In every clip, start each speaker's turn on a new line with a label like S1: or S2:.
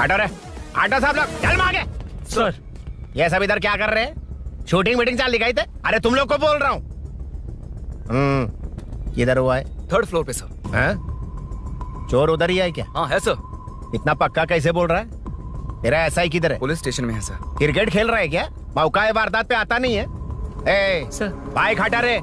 S1: हटो रे, हटो सब लोग, चल मांगे।
S2: सर
S1: ये सब इधर क्या कर रहे हैं? शूटिंग मीटिंग चाल दिखाई थे? अरे तुम लोग को बोल रहा हूँ। किधर हुआ है?
S3: 3rd फ्लोर पे सर।
S1: हैं? चोर उधर ही है क्या?
S3: हाँ है सर।
S1: इतना पक्का कैसे बोल रहा है? तेरा ऐसा ही किधर है?
S3: पुलिस स्टेशन में है सर।
S1: क्रिकेट खेल रहा है क्या? मौका है वारदात पे आता नहीं है। ए
S2: सर।
S1: बाइक हटा रे।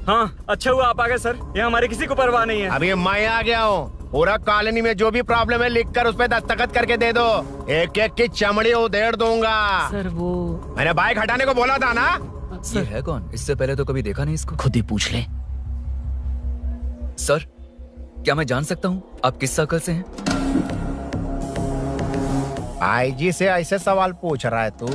S2: हाँ अच्छा हुआ आप आ गए सर, ये हमारे किसी को परवाह नहीं है।
S1: अभी मैं आ गया हूँ। पूरा कॉलोनी में जो भी प्रॉब्लम है लिखकर उस पे दस्तखत करके दे दो। एक एक की चमड़ी उधेड़ दूंगा।
S2: सर वो
S1: मैंने बाइक हटाने को बोला था ना?
S3: ये है कौन? इससे पहले तो कभी देखा नहीं इसको।
S2: खुद ही पूछ ले।
S3: सर क्या मैं जान सकता हूँ आप किस सर्कल से हैं?
S1: आईजी से ऐसे सवाल पूछ रहा है तू?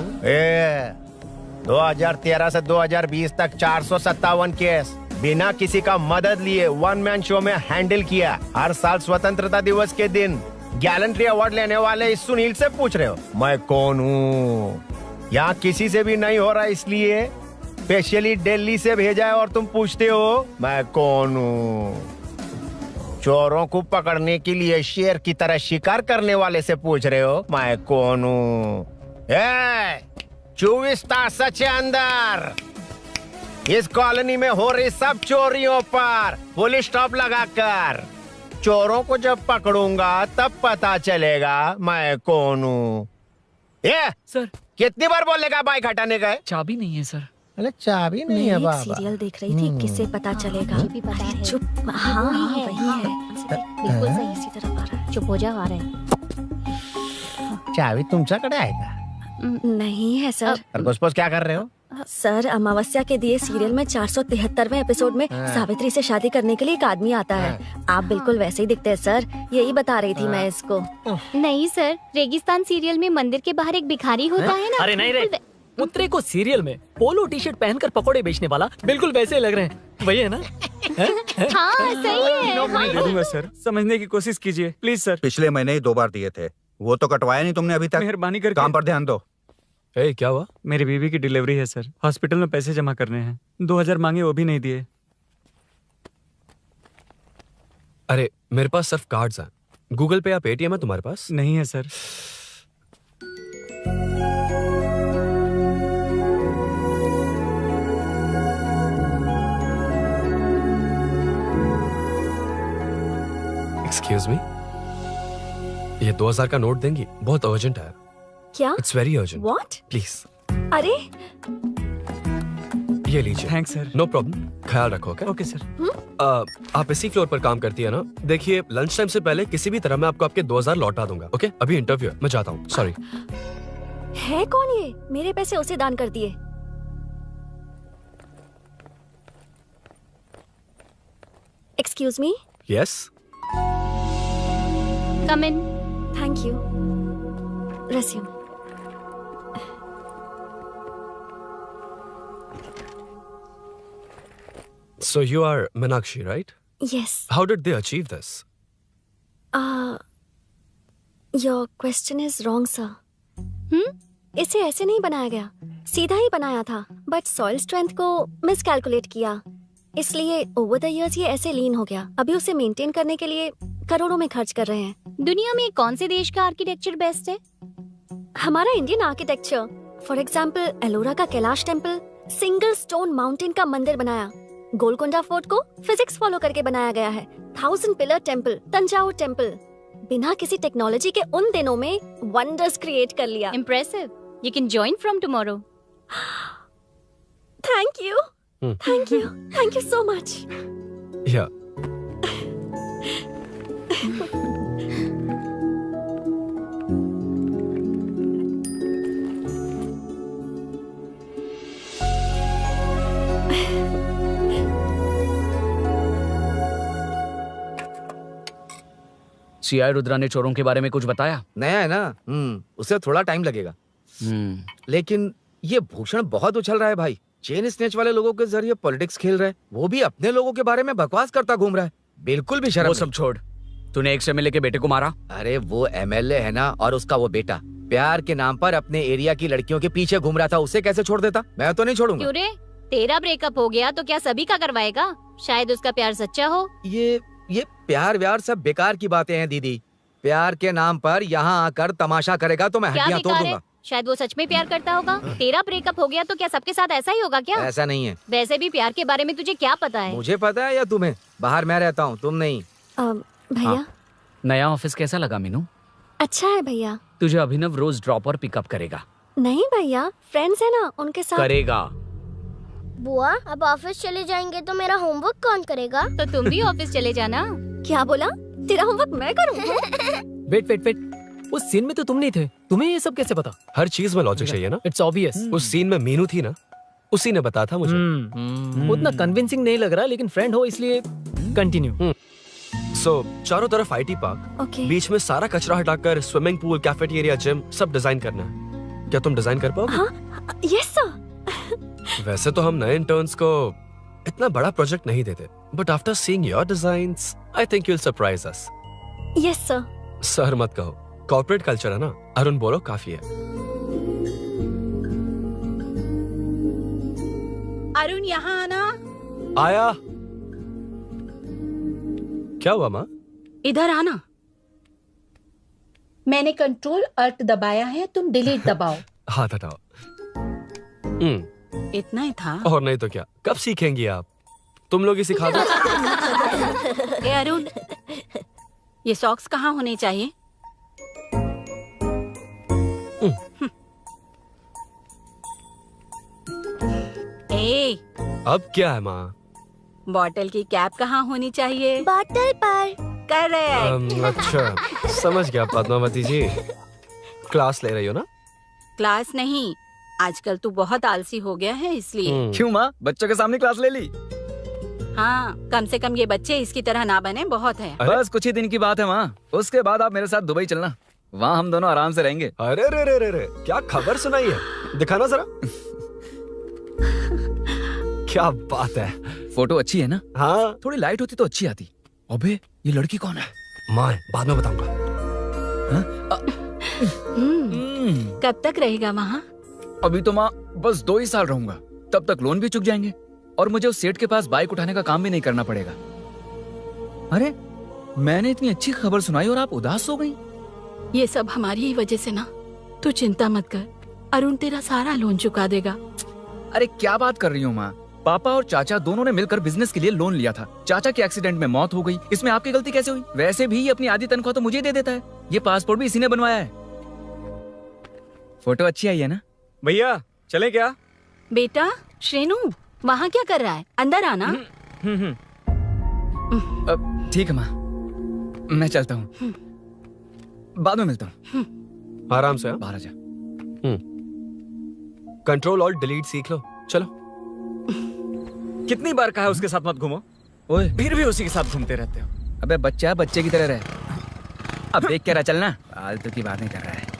S1: 2013 से 2020 तक 457 केस बिना किसी का मदद लिए 1 मैन शो में हैंडल किया। हर साल स्वतंत्रता दिवस के दिन गैलेंट्री अवार्ड लेने वाले इस सुनील से पूछ रहे हो मैं कौन हूँ? यहाँ किसी से भी नहीं हो रहा, इसलिए स्पेशली दिल्ली से भेजा है और तुम पूछते हो मैं कौन हूँ? चोरों को पकड़ने के लिए शेर की तरह शिकार करने वाले से पूछ रहे हो मैं कौन हूँ? 24 तास के अंदर इस कॉलोनी में हो रही सब चोरियों पर पुलिस स्टॉप लगाकर चोरों को जब पकड़ूंगा तब पता चलेगा मैं कौन हूँ। ये
S2: सर
S1: कितनी बार बोलेगा बाइक हटाने का है?
S2: चाबी नहीं है सर।
S1: अरे चाबी नहीं है
S4: मैं एक
S1: बाबा।
S4: सीरियल देख रही थी, किससे पता चलेगा?
S5: भी पता है।
S4: चुप। हाँ वही है।
S5: बिल्कुल सही।
S4: इसी तरफ आ रहा है।
S5: चुप हो जा, आ रहे हैं।
S1: चाबी तुमच्याकडे आहे का?
S4: नहीं है सर।
S1: खरगोश क्या कर रहे हो?
S4: सर अमावस्या के दिए सीरियल में 473वें एपिसोड में सावित्री से शादी करने के लिए एक आदमी आता है। आप बिल्कुल वैसे ही दिखते हैं सर, यही बता रही थी मैं इसको।
S5: नहीं सर, रेगिस्तान सीरियल में मंदिर के बाहर एक भिखारी होता है ना।
S2: अरे नहीं रे, पुत्रे को सीरियल में पोलो टी शर्ट पहनकर पकोड़े बेचने वाला बिल्कुल वैसे लग रहे हैं, वही है ना?
S5: हाँ सही है।
S2: दे दूंगा सर, समझने की कोशिश कीजिए प्लीज सर।
S6: पिछले महीने ही 2 बार दिए थे, वो तो कटवाया नहीं तुमने अभी तक।
S2: मेहरबानी करके
S6: काम पर ध्यान दो।
S3: क्या हुआ?
S2: मेरी बीवी की डिलीवरी है सर, हॉस्पिटल में पैसे जमा करने हैं। 2000 मांगे, वो भी नहीं दिए।
S7: अरे मेरे पास सिर्फ कार्ड्स हैं। गूगल पे या पेटीएम है तुम्हारे पास?
S2: नहीं है सर।
S7: एक्सक्यूज मी, ये 2000 का नोट देंगी? बहुत अर्जेंट है।
S4: क्या?
S7: It's very urgent.
S4: What?
S7: Please
S4: अरे
S7: ये लीजिए।
S2: Thanks sir.
S7: नो प्रॉब्लम, ख्याल रखो।
S2: Okay sir.
S7: आप इसी फ्लोर पर काम करती है ना? देखिए लंच टाइम से पहले किसी भी तरह मैं आपको आपके 2000 लौटा दूंगा। ओके अभी इंटरव्यू है, मैं जाता हूँ। सॉरी।
S4: है कौन ये? मेरे पैसे उसे दान कर दिए। Excuse me.
S7: Yes
S5: come in.
S4: Thank you. Resume.
S7: So you are Meenakshi, right?
S4: Yes.
S7: How did they achieve this?
S4: Your question is wrong, sir. इसे ऐसे नहीं बनाया गया, सीधा ही बनाया था, बट सॉइल स्ट्रेंथ को मिसकैलकुलेट किया, इसलिए ओवर द इयर्स ये ऐसे लीन हो गया। अभी उसे मेंटेन करने के लिए करोड़ों में खर्च कर रहे हैं।
S5: दुनिया में कौन से देश का आर्किटेक्चर बेस्ट है?
S4: हमारा Indian architecture. For example Ellora का Kailash temple, single stone mountain का मंदिर बनाया। गोलकोंडा फोर्ट को फिजिक्स फॉलो करके बनाया गया है। 1000 पिलर टेम्पल, तंजावुर टेम्पल, बिना किसी टेक्नोलॉजी के उन दिनों में वंडर्स क्रिएट कर लिया।
S5: Impressive. You can join from tomorrow.
S4: Thank you, thank you, thank you so much.
S7: Yeah.
S8: CI Rudra ने चोरों के बारे में कुछ बताया?
S3: नया है ना, उसे थोड़ा टाइम लगेगा। लेकिन ये भूषण बहुत उछल रहा है भाई। चेन स्नेच वाले लोगों के जरिए पॉलिटिक्स खेल रहा है, वो भी अपने लोगों के बारे में बकवास करता घूम रहा है। बिल्कुल भी शर्म
S8: वो
S3: नहीं।
S8: सब छोड़, तूने एक एमएलए के बेटे को मारा।
S3: अरे वो एमएलए है ना, और उसका वो बेटा प्यार के नाम पर अपने एरिया की लड़कियों के पीछे घूम रहा था, उसे कैसे छोड़ देता? मैं तो नहीं छोड़ूंगा।
S5: क्यों रे? तेरा ब्रेकअप हो गया तो क्या सभी का करवाएगा? शायद उसका प्यार सच्चा हो।
S3: ये प्यार व्यार सब बेकार की बातें हैं दीदी। प्यार के नाम पर यहाँ आकर तमाशा करेगा तो मैं
S5: क्या
S3: हड्डियां तोड़
S5: बेकार है?
S3: दूंगा।
S5: शायद वो सच में प्यार करता होगा। तेरा ब्रेकअप हो गया तो क्या सबके साथ ऐसा ही होगा क्या?
S3: ऐसा नहीं है।
S5: वैसे भी प्यार के बारे में तुझे क्या पता है?
S3: मुझे पता है या तुम्हें? बाहर मैं रहता हूँ, तुम नहीं।
S4: भैया
S8: नया ऑफिस कैसा लगा मीनू?
S4: अच्छा है भैया।
S8: तुझे अभिनव रोज ड्रॉप और पिकअप करेगा।
S4: नहीं भैया, फ्रेंड्स है ना, उनके साथ।
S8: करेगा।
S9: बुआ अब ऑफिस चले जाएंगे तो मेरा होमवर्क कौन करेगा?
S5: तो तुम भी ऑफिस चले जाना।
S4: क्या बोला? तेरा होमवर्क मैं करूँ?
S2: वेट वेट वेट, उस सीन में तो तुम नहीं थे, तुम्हें ये सब कैसे पता?
S7: हर चीज में लॉजिक चाहिए ना।
S2: It's obvious.
S7: उस सीन में मीनू थी ना, उसी ने बताया था मुझे।
S2: उतना कन्विंसिंग नहीं लग रहा, लेकिन फ्रेंड हो इसलिए कंटिन्यू।
S7: सो चारों तरफ आईटी पार्क,
S4: ओके।
S7: बीच में सारा कचरा हटाकर स्विमिंग पूल, कैफेटेरिया, जिम सब डिजाइन करना है। क्या तुम डिजाइन कर पाओगे?
S4: हाँ, यस सर।
S7: वैसे तो हम नए इंटर्न्स को इतना बड़ा प्रोजेक्ट नहीं देते, but after seeing your designs I think you will surprise us.
S4: Yes sir.
S7: Sir मत कहो, कॉर्पोरेट कल्चर है ना। अरुण बोलो काफी है।
S10: अरुण यहाँ आना।
S7: आया। क्या हुआ माँ?
S10: इधर आना। मैंने कंट्रोल अल्ट दबाया है, तुम डिलीट दबाओ।
S7: हाथ हटाओ।
S10: इतना ही था।
S7: और नहीं तो क्या, कब सीखेंगी आप? तुम लोग ही सिखा दो।
S10: ए अरुण, ये सॉक्स कहाँ होने चाहिए? ए,
S7: अब क्या है माँ?
S10: बॉटल की कैप कहाँ होनी चाहिए?
S9: बॉटल पर।
S10: करेक्ट।
S7: अच्छा समझ गया पद्मावती जी। क्लास ले रही हो ना?
S10: क्लास नहीं, आजकल तू बहुत आलसी हो गया है इसलिए।
S8: क्यों माँ, बच्चों के सामने क्लास ले ली?
S10: हाँ, कम से कम ये बच्चे इसकी तरह ना बने, बहुत है।
S7: अरे?
S8: बस कुछ ही दिन की बात है माँ, उसके बाद आप मेरे साथ दुबई चलना, वहाँ हम दोनों आराम से रहेंगे।
S7: अरे रे रे रे रे, क्या खबर सुनाई है? दिखाना जरा। क्या बात है।
S8: फोटो अच्छी है ना?
S7: हाँ
S8: थोड़ी लाइट होती तो अच्छी आती। अबे ये लड़की कौन है?
S7: माँ, बाद में बताऊंगा।
S10: कब तक रहेगा वहाँ?
S8: अभी तो माँ बस 2 ही साल रहूंगा, तब तक लोन भी चुक जाएंगे और मुझे उस सेठ के पास बाइक उठाने का काम भी नहीं करना पड़ेगा। अरे मैंने इतनी अच्छी खबर सुनाई और आप उदास हो गई।
S10: ये सब हमारी ही वजह से ना। तू चिंता मत कर, अरुण तेरा सारा लोन चुका देगा।
S8: अरे क्या बात कर रही हो माँ, पापा और चाचा दोनों ने मिलकर बिजनेस के लिए लोन लिया था। चाचा के एक्सीडेंट में मौत हो गई, इसमें आपकी गलती कैसे हुई? वैसे भी ये अपनी आधी तनख्वाह तो मुझे दे देता है। ये पासपोर्ट भी इसी ने बनवाया है। फोटो अच्छी आई है ना?
S11: भैया चले क्या?
S10: बेटा श्रेनु, वहाँ क्या कर रहा है? अंदर आना।
S8: ठीक है माँ, मैं चलता हूँ, बाद में मिलता हूँ।
S7: आराम से।
S8: बाहर आ जा।
S7: कंट्रोल और डिलीट सीख लो। चलो।
S11: कितनी बार कहा है उसके साथ मत घूमो,
S8: ओए
S11: फिर भी उसी के साथ घूमते रहते हो।
S8: अबे बच्चा बच्चे की तरह रहे। अब देख के रहा चलना, फालतू की बातें कर रहा है।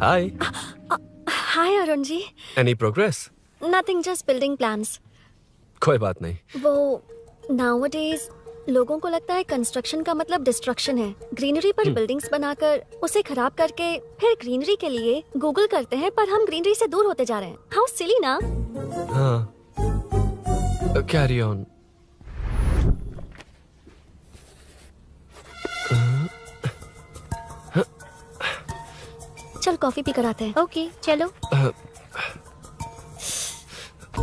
S7: Hi.
S4: Hi Arun ji.
S7: Any progress?
S4: Nothing, just building plans.
S7: कोई बात नहीं।
S4: वो नाउअडेज लोगों को लगता है कंस्ट्रक्शन का मतलब डिस्ट्रक्शन है। ग्रीनरी पर बिल्डिंग्स बनाकर उसे खराब करके फिर ग्रीनरी के लिए गूगल करते हैं, पर हम ग्रीनरी से दूर होते जा रहे हैं। हाउ सिली ना।
S7: हाँ, कैरी ऑन।
S4: चल कॉफी पी कर आते हैं।
S5: ओके चलो।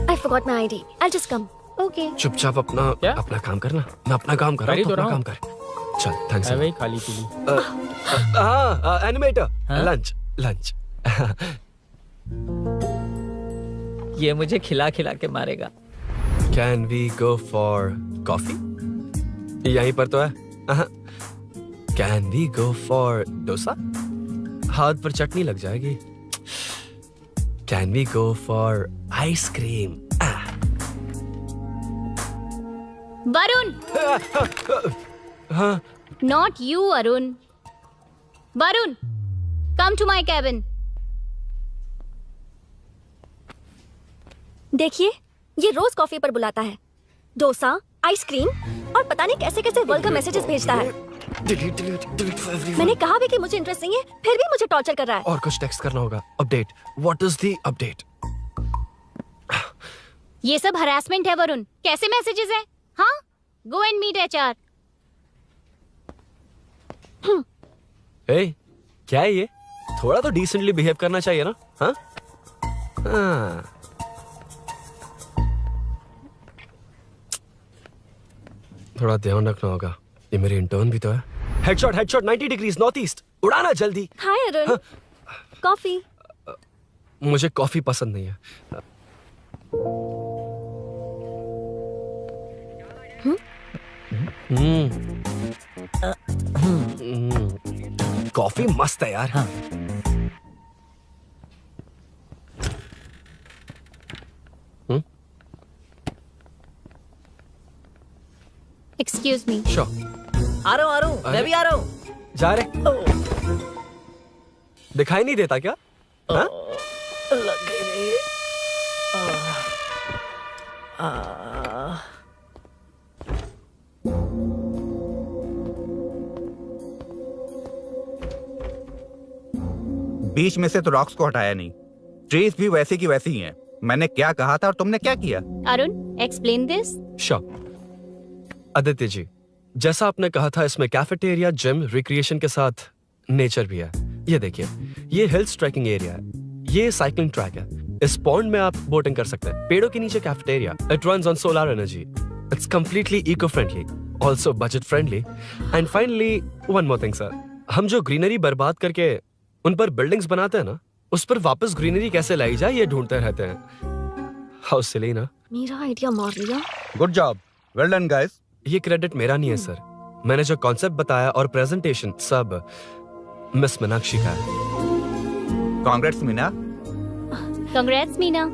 S4: I forgot my ID, I just come.
S5: Okay.
S7: चुपचाप अपना काम करना। मैं अपना काम कर रहा हूँ, अपना काम कर। चल, थैंक्स।
S2: वही खाली पीली।
S7: हाँ, एनिमेटर। Lunch lunch.
S2: ये मुझे खिला खिला के मारेगा।
S7: Can we go for coffee? यहीं पर तो है। Can we go for dosa? हाथ पर चटनी लग जाएगी। Can we go for ice cream?
S5: Varun,
S7: हाँ।
S5: Not you Arun. Varun, come to my cabin.
S4: देखिए, ये रोज कॉफी पर बुलाता है, डोसा, आइसक्रीम और पता नहीं कैसे कैसे वर्ल्ड का मैसेजेस भेजता है। मैंने कहा भी कि मुझे इंटरेस्ट नहीं है, फिर भी मुझे टॉर्चर कर रहा है।
S7: और कुछ टेक्स्ट करना होगा। Update, what is the update?
S5: ये सब हरासमेंट है वरुण। कैसे मैसेजेस है? हाँ, गो एंड मीट एचआर।
S7: ए, क्या है ये? थोड़ा तो डिसेंटली बिहेव करना चाहिए ना? हाँ? हाँ। थोड़ा ध्यान रखना होगा, ये मेरी इंटर्न भी तो है। हेडशॉट 90 डिग्रीज नॉर्थ ईस्ट, उड़ाना जल्दी।
S4: हाय अरुण, कॉफी।
S7: मुझे कॉफी पसंद नहीं है। कॉफी मस्त है यार। हाँ।
S5: Excuse me.
S7: श्योर।
S2: आ रहा हूँ, मैं भी आ रहा हूँ।
S7: जा रहे? दिखाई नहीं देता क्या? हाँ?
S2: लग गई रे।
S6: बीच में से तो रॉक्स को हटाया नहीं, ट्रीज भी वैसी की वैसी ही हैं। मैंने क्या कहा था और तुमने क्या किया?
S5: Arun, explain this.
S7: Sure. Aditya ji, जैसा आपने कहा था, इसमें कैफेटेरिया, जिम, रिक्रिएशन के साथ नेचर भी है। ये देखिए, ये हिल्स ट्रैकिंग एरिया है, ये साइकिलिंग ट्रैक है, इस पॉन्ड में आप बोटिंग कर सकते हैं, पेड़ों के नीचे cafeteria, it runs on solar energy, it's completely eco friendly, also budget friendly, and finally one more thing sir, हम जो ग्रीनरी बर्बाद करके उन पर बिल्डिंग्स बनाते हैं ना, उस पर वापस ग्रीनरी कैसे लाई जाए ये ढूंढते रहते हैं। हाउ सिली ना?
S4: मेरा आइडिया मार लिया।
S6: Good job, well done guys.
S7: ये क्रेडिट मेरा नहीं है सर, मैंने जो कॉन्सेप्ट बताया और प्रेजेंटेशन सब मिस मीनाक्षी का है।
S6: Congrats Meena.
S5: Congrats Meena.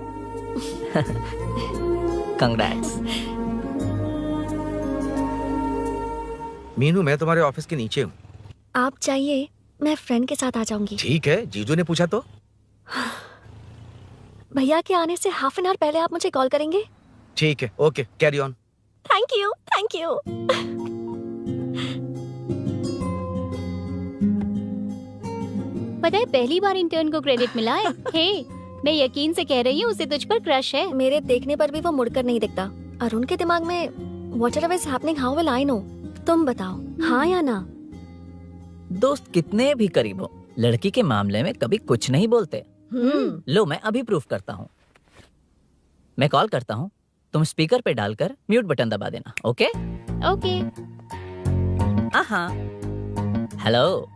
S2: Congrats.
S3: Meenu, मैं तुम्हारे ऑफिस के नीचे हूँ।
S4: आप चाहिए, मैं फ्रेंड के साथ आ जाऊंगी।
S3: ठीक है, जीजू ने पूछा तो?
S4: भैया के आने से हाफ एन आवर पहले आप मुझे कॉल करेंगे?
S3: ठीक है, okay, carry on.
S4: Thank you, thank you.
S5: पता है, पहली बार इंटर्न को क्रेडिट मिला है। हे, मैं यकीन से कह रही हूँ, उसे तुझ पर क्रश है।
S4: मेरे देखने पर भी वो मुड़कर नहीं दिखता। अरुण के दिमाग में whatever is happening, how will I know? तुम बताओ, हाँ या ना?
S2: दोस्त कितने भी करीब हो, लड़की के मामले में कभी कुछ नहीं बोलते। लो, मैं अभी प्रूफ करता हूँ। मैं कॉल करता हूँ, तुम स्पीकर पे डालकर म्यूट बटन दबा देना। ओके?
S5: ओके।
S2: हाँ। हेलो।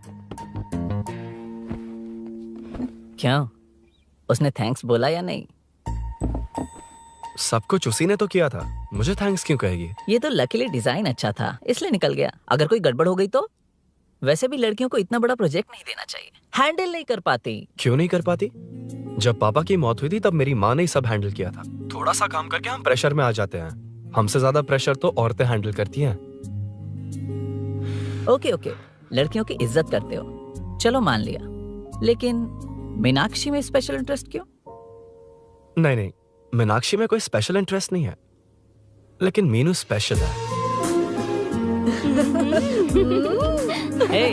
S2: क्यों, उसने थैंक्स बोला या नहीं?
S7: सब कुछ उसी ने तो किया था, मुझे थैंक्स क्यों कहेगी?
S2: ये तो लकीली डिजाइन अच्छा था, इसलिए निकल गया। अगर कोई गड़बड़ हो गई तो? वैसे भी लड़कियों को इतना बड़ा प्रोजेक्ट नहीं देना चाहिए, हैंडल नहीं कर पाती।
S7: क्यों नहीं कर पाती? जब पापा की मौत हुई थी तब मेरी माँ ने ही सब हैंडल किया था। थोड़ा सा काम करके हम प्रेशर में आ जाते हैं, हमसे ज्यादा प्रेशर तो औरतें हैंडल करती हैं।
S2: ओके, लड़कियों की इज्जत करते हो, चलो मान लिया, लेकिन मीनाक्षी में स्पेशल इंटरेस्ट क्यों?
S7: नहीं, मीनाक्षी में कोई स्पेशल इंटरेस्ट नहीं है, लेकिन मीनू स्पेशल है।
S2: Hey.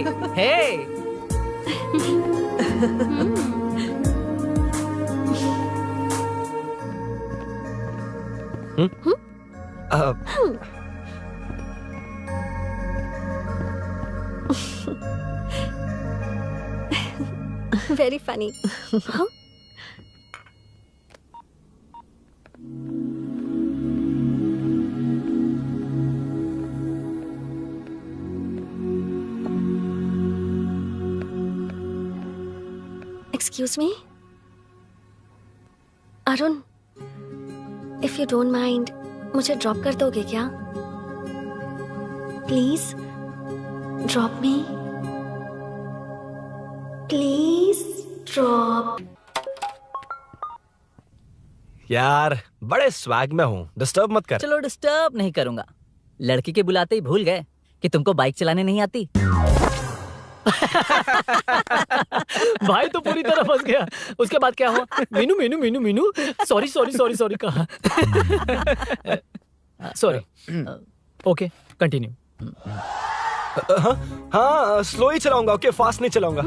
S4: Very funny. Excuse me Arun, if you don't mind, मुझे ड्रॉप कर दोगे क्या? Please drop me, please drop.
S7: यार, बड़े स्वैग में हूँ, डिस्टर्ब मत कर।
S2: चलो, डिस्टर्ब नहीं करूंगा। लड़की के बुलाते ही भूल गए कि तुमको बाइक चलाने नहीं आती। भाई तो पूरी तरह फंस गया। उसके बाद क्या हुआ? Meenu Meenu Meenu Meenu sorry sorry sorry sorry कहा। सॉरी। Okay continue.
S7: हाँ स्लो ही चलाऊंगा, ओके फास्ट नहीं चलाऊंगा।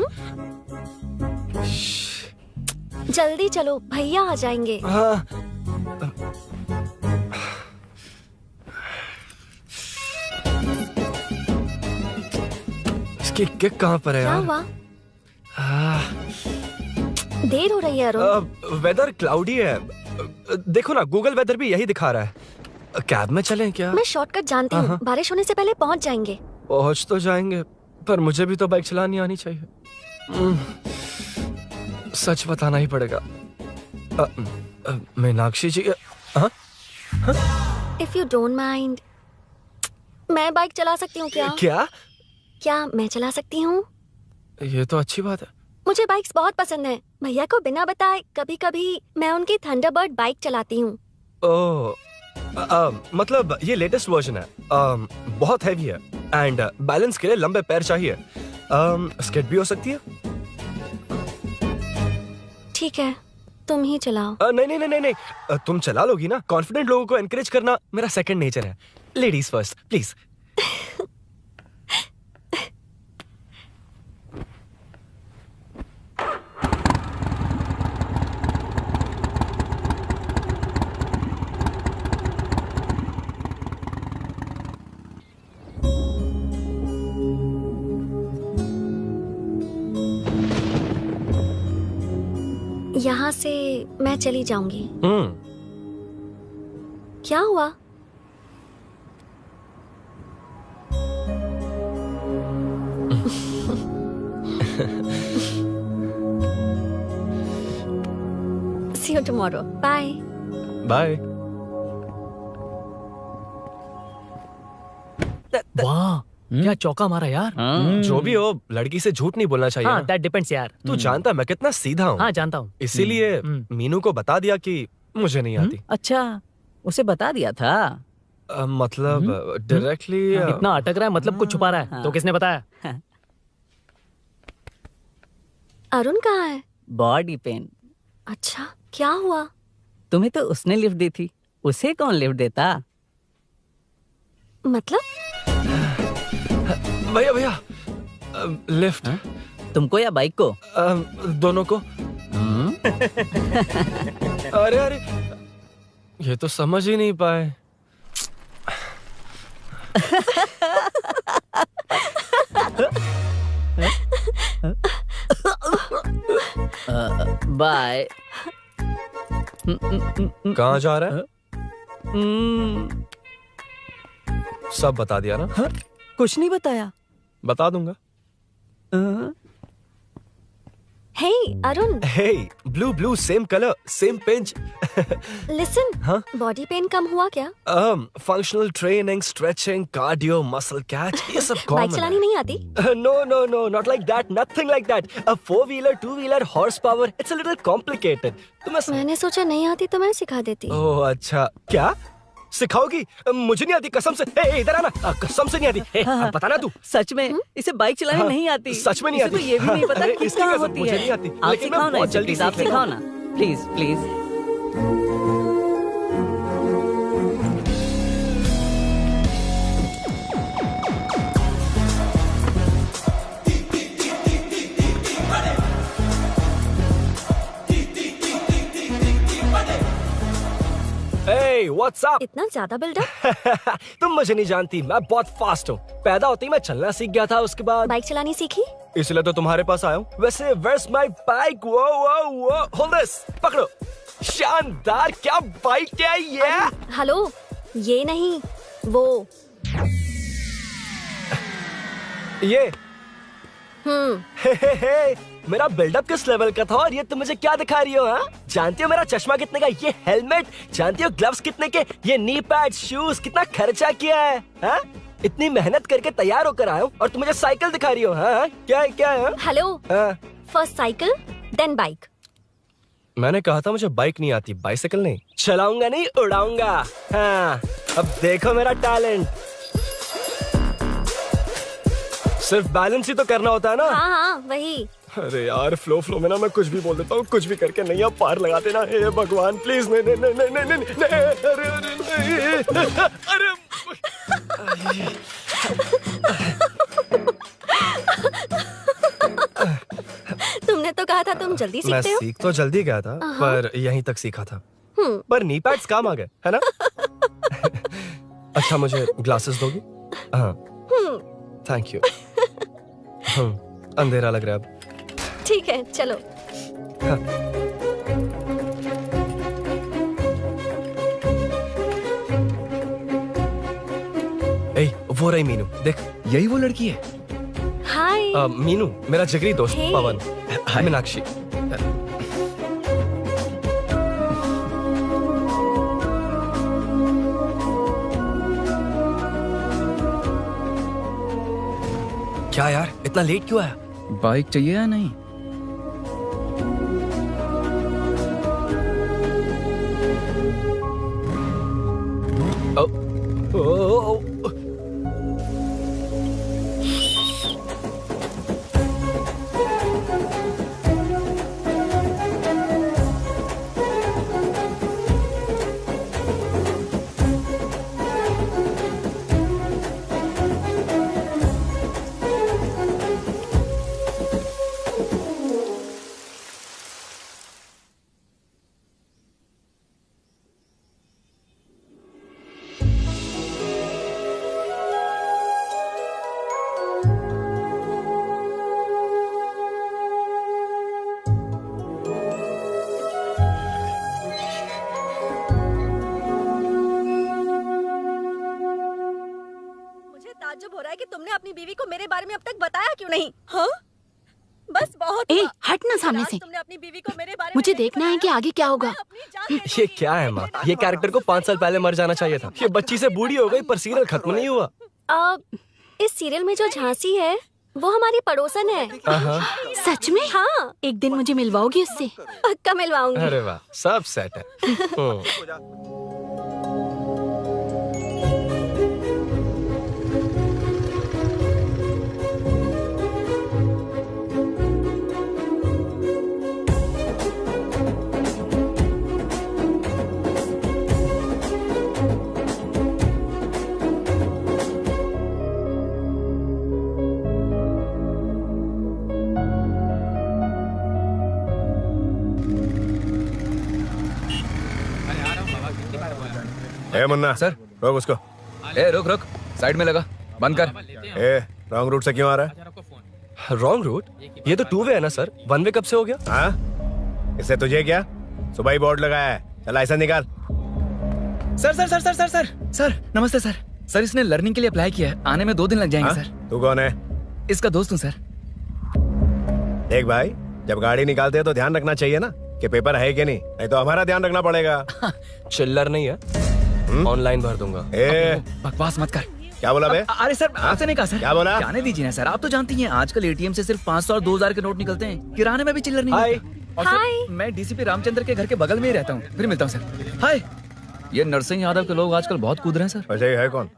S4: जल्दी चलो, भैया आ जाएंगे।
S7: हाँ इसकी किक कहाँ पर है
S4: क्या
S7: यार?
S4: हुआ? देर हो रही है अरुण।
S7: वेदर क्लाउडी है। देखो ना गूगल वेदर भी यही दिखा रहा है। कैब में चलें क्या?
S4: मैं शॉर्टकट जानती हूँ, बारिश होने से पहले पहुँच जाएंगे।
S7: पहुंच तो जाएंगे पर मुझे भी तो बाइक चलानी आनी चाहिए। सच बताना ही पड़ेगा। मीनाक्षी जी। हाँ?
S4: इफ यू डोंट माइंड, मैं बाइक चला सकती हूँ क्या? क्या मैं चला सकती हूँ?
S7: ये तो अच्छी बात है।
S4: मुझे बाइक्स बहुत पसंद है। भैया को बिना बताए कभी कभी मैं उनकी थंडरबर्ड बाइक चलाती हूँ।
S7: ओह मतलब ये लेटेस्ट वर्जन है। बहुत हैवी है एंड बैलेंस के लिए लंबे पैर चाहिए। स्किड भी हो सकती है।
S4: ठीक है, तुम ही चलाओ।
S7: नहीं नहीं नहीं नहीं तुम चला लोगी ना। कॉन्फिडेंट लोगों को एनकरेज करना मेरा सेकंड नेचर है। Ladies first please.
S4: यहाँ से मैं चली जाऊंगी। क्या हुआ? See you tomorrow. Bye.
S7: Bye.
S2: वाह क्या चौका मारा यार।
S7: जो भी हो लड़की से झूठ नहीं बोलना चाहिए
S2: हाँ
S7: ना।
S2: दैट डिपेंड्स यार।
S7: तू जानता है मैं कितना सीधा हूँ।
S2: हाँ जानता हूँ।
S7: इसीलिए मीनू को बता दिया कि मुझे नहीं आती।
S2: अच्छा उसे बता दिया था।
S7: मतलब डायरेक्टली
S2: इतना अटक रहा है मतलब कुछ छुपा रहा है। तो किसने बताया?
S4: अरुण कहाँ है?
S2: Body pain.
S4: अच्छा क्या हुआ?
S2: तुम्हें तो उसने लिफ्ट दी थी, उसे कौन लिफ्ट देता?
S4: मतलब?
S7: भैया भैया लिफ्ट।
S2: तुमको या बाइक को?
S7: दोनों को। अरे अरे ये तो समझ ही नहीं पाए।
S2: बाय।
S7: कहाँ जा रहा है? सब बता दिया ना?
S2: कुछ नहीं बताया।
S7: बता दूंगा।
S4: Hey Arun,
S7: Hey, blue, same color, same pinch.
S4: Listen.
S7: हाँ?
S4: बॉडी पेन कम हुआ क्या?
S7: Functional training, stretching, cardio, muscle catch, ये सब
S4: बाइक
S7: common
S4: चलानी
S7: है।
S4: नहीं आती?
S7: No, not like that, nothing like that. A 4-wheeler, 2-wheeler, horsepower, it's a little complicated.
S4: मैंने सोचा नहीं आती तो मैं सिखा देती।
S7: ओह अच्छा, क्या? सिखाओगी? मुझे नहीं आती कसम से। इधर आना, कसम से नहीं आती। बताना तू।
S2: सच में इसे बाइक चलानी नहीं आती।
S7: सच में नहीं
S2: इसे
S7: आती।
S2: तो ये भी नहीं पता
S7: अरे,
S2: कि
S7: इसकी
S2: कहाँ
S7: कसम,
S2: होती
S7: मुझे
S2: है।
S7: नहीं आती।
S2: आप
S7: लेकिन मैं
S2: सिखाओ ना
S7: बहुत
S2: इसे,
S7: जल्दी
S2: please, आप
S7: सीख लेगा।
S2: सिखाओ ना please please.
S7: Hey, what's up?
S4: इतना ज्यादा बिल्डअप?
S7: तुम मुझे नहीं जानती, मैं बहुत फास्ट हूँ। पैदा होते ही मैं चलना सीख गया था, उसके बाद
S4: बाइक चलानी सीखी?
S7: इसलिए तो तुम्हारे पास आया हूँ। वैसे where's my bike? वो hold this, पकड़ो। शानदार, क्या बाइक है ये?
S4: हेलो, ये नहीं वो।
S7: ये हे, मेरा बिल्डअप किस लेवल का था और ये तुम मुझे क्या दिखा रही हो? हाँ? जानती हो मेरा चश्मा कितने का, ये हेलमेट जानती हो, ग्लव्स कितने के, ये नी पैड, शूज, कितना खर्चा किया है? हाँ? इतनी मेहनत करके तैयार होकर आया हूँ और तुम मुझे साइकिल दिखा रही हो? हाँ? क्या है क्या है?
S4: हेलो,
S7: हाँ?
S4: First cycle then bike.
S7: मैंने कहा था मुझे बाइक नहीं आती, बाइसाइकिल नहीं। चलाऊंगा नहीं, उड़ाऊंगा। हाँ, अब देखो मेरा टैलेंट। सिर्फ बैलेंस ही तो करना होता है ना।
S4: हाँ हाँ वही।
S7: अरे यार फ्लो में ना मैं कुछ भी बोल देता हूँ, कुछ भी करके नहीं आप पार लगा देना। हे भगवान प्लीज, नहीं नहीं नहीं नहीं नहीं नहीं नहीं, अरे अरे
S4: तुमने तो कहा था तुम जल्दी
S7: मैं
S4: सीखते हो।
S7: सीख तो जल्दी गया था पर यहीं तक सीखा था। पर नी पैड्स काम आ गए है ना। अच्छा मुझे ग्लासेस दोगी? हाँ थैंक यू। अंधेरा लग रहा है अब।
S4: ठीक है चलो।
S7: ए, वो रही मीनू, देख।
S8: यही वो लड़की है।
S4: हाय।
S7: मीनू मेरा जिगरी दोस्त
S4: Hey.
S7: पवन। मीनाक्षी। क्या यार इतना लेट क्यों आया?
S8: बाइक चाहिए या नहीं?
S7: ओ,
S4: मुझे ताज्जुब हो रहा है कि तुमने अपनी बीवी को मेरे बारे में अब तक बताया क्यों नहीं? हाँ बस बहुत
S10: ए
S4: हुआ।
S10: हट ना सामने
S4: आज
S10: से।
S4: तुमने अपनी बीवी को मेरे बारे में
S10: मुझे
S4: नहीं
S10: देखना है कि
S4: बताया।
S10: आगे क्या होगा।
S4: मैं अपनी जान देने
S7: ये
S4: वाली
S7: क्या है
S4: हूँ।
S7: माँ? ये कैरेक्टर को 5 साल पहले मर जाना चाहिए था। ये बच्ची से बूढ़ी हो गई पर सीरियल खत्म नहीं हुआ।
S4: इस सीरियल में जो झांसी है वो हमारी पड़ोसन है।
S10: सच में?
S4: हाँ
S10: एक दिन मुझे मिलवाओगी उससे?
S4: पक्का मिलवाऊंगी।
S7: अरे वाह सब सेट है।
S1: ए मुन्ना
S8: सर।
S1: रोक उसको।
S8: ए रुक रुक, साइड में लगा, बंद कर।
S1: ए रॉन्ग रूट से क्यों आ रहा है?
S7: Wrong route? ये तो 2 वे है ना सर, 1 वे कब से हो गया?
S1: हाँ इससे तुझे क्या? सुबह ही बोर्ड लगाया है, चल लाइसेंस निकाल।
S8: Sir sir sir sir sir sir sir नमस्ते सर। सर इसने लर्निंग के लिए अप्लाई किया है, आने में 2 दिन लग जाएंगे
S1: हाँ?
S8: सर।
S1: तू कौन है?
S8: इसका दोस्त हूँ सर।
S1: देख भाई जब गाड़ी निकालते हैं तो ध्यान रखना चाहिए ना कि पेपर है कि नहीं तो हमारा ध्यान रखना पड़ेगा।
S7: चिल्लर नहीं है, ऑनलाइन भर दूंगा।
S1: ए
S8: बकवास मत कर।
S1: क्या बोला बे?
S8: अरे सर आपसे नहीं कहा सर।
S1: क्या बोला?
S8: जाने दीजिए ना सर, आप तो जानती हैं आजकल एटीएम से सिर्फ 500 और 2000 के नोट निकलते हैं, किराने में भी चिल्लर नहीं
S7: हाय।
S8: मिलता। और सर, मैं डीसीपी रामचंद्र के घर के बगल में ही रहता हूँ, फिर मिलता हूँ सर। हाय। ये नरसिंह यादव के लोग आजकल बहुत कूद रहे हैं सर।
S1: अच्छा ये है कौन?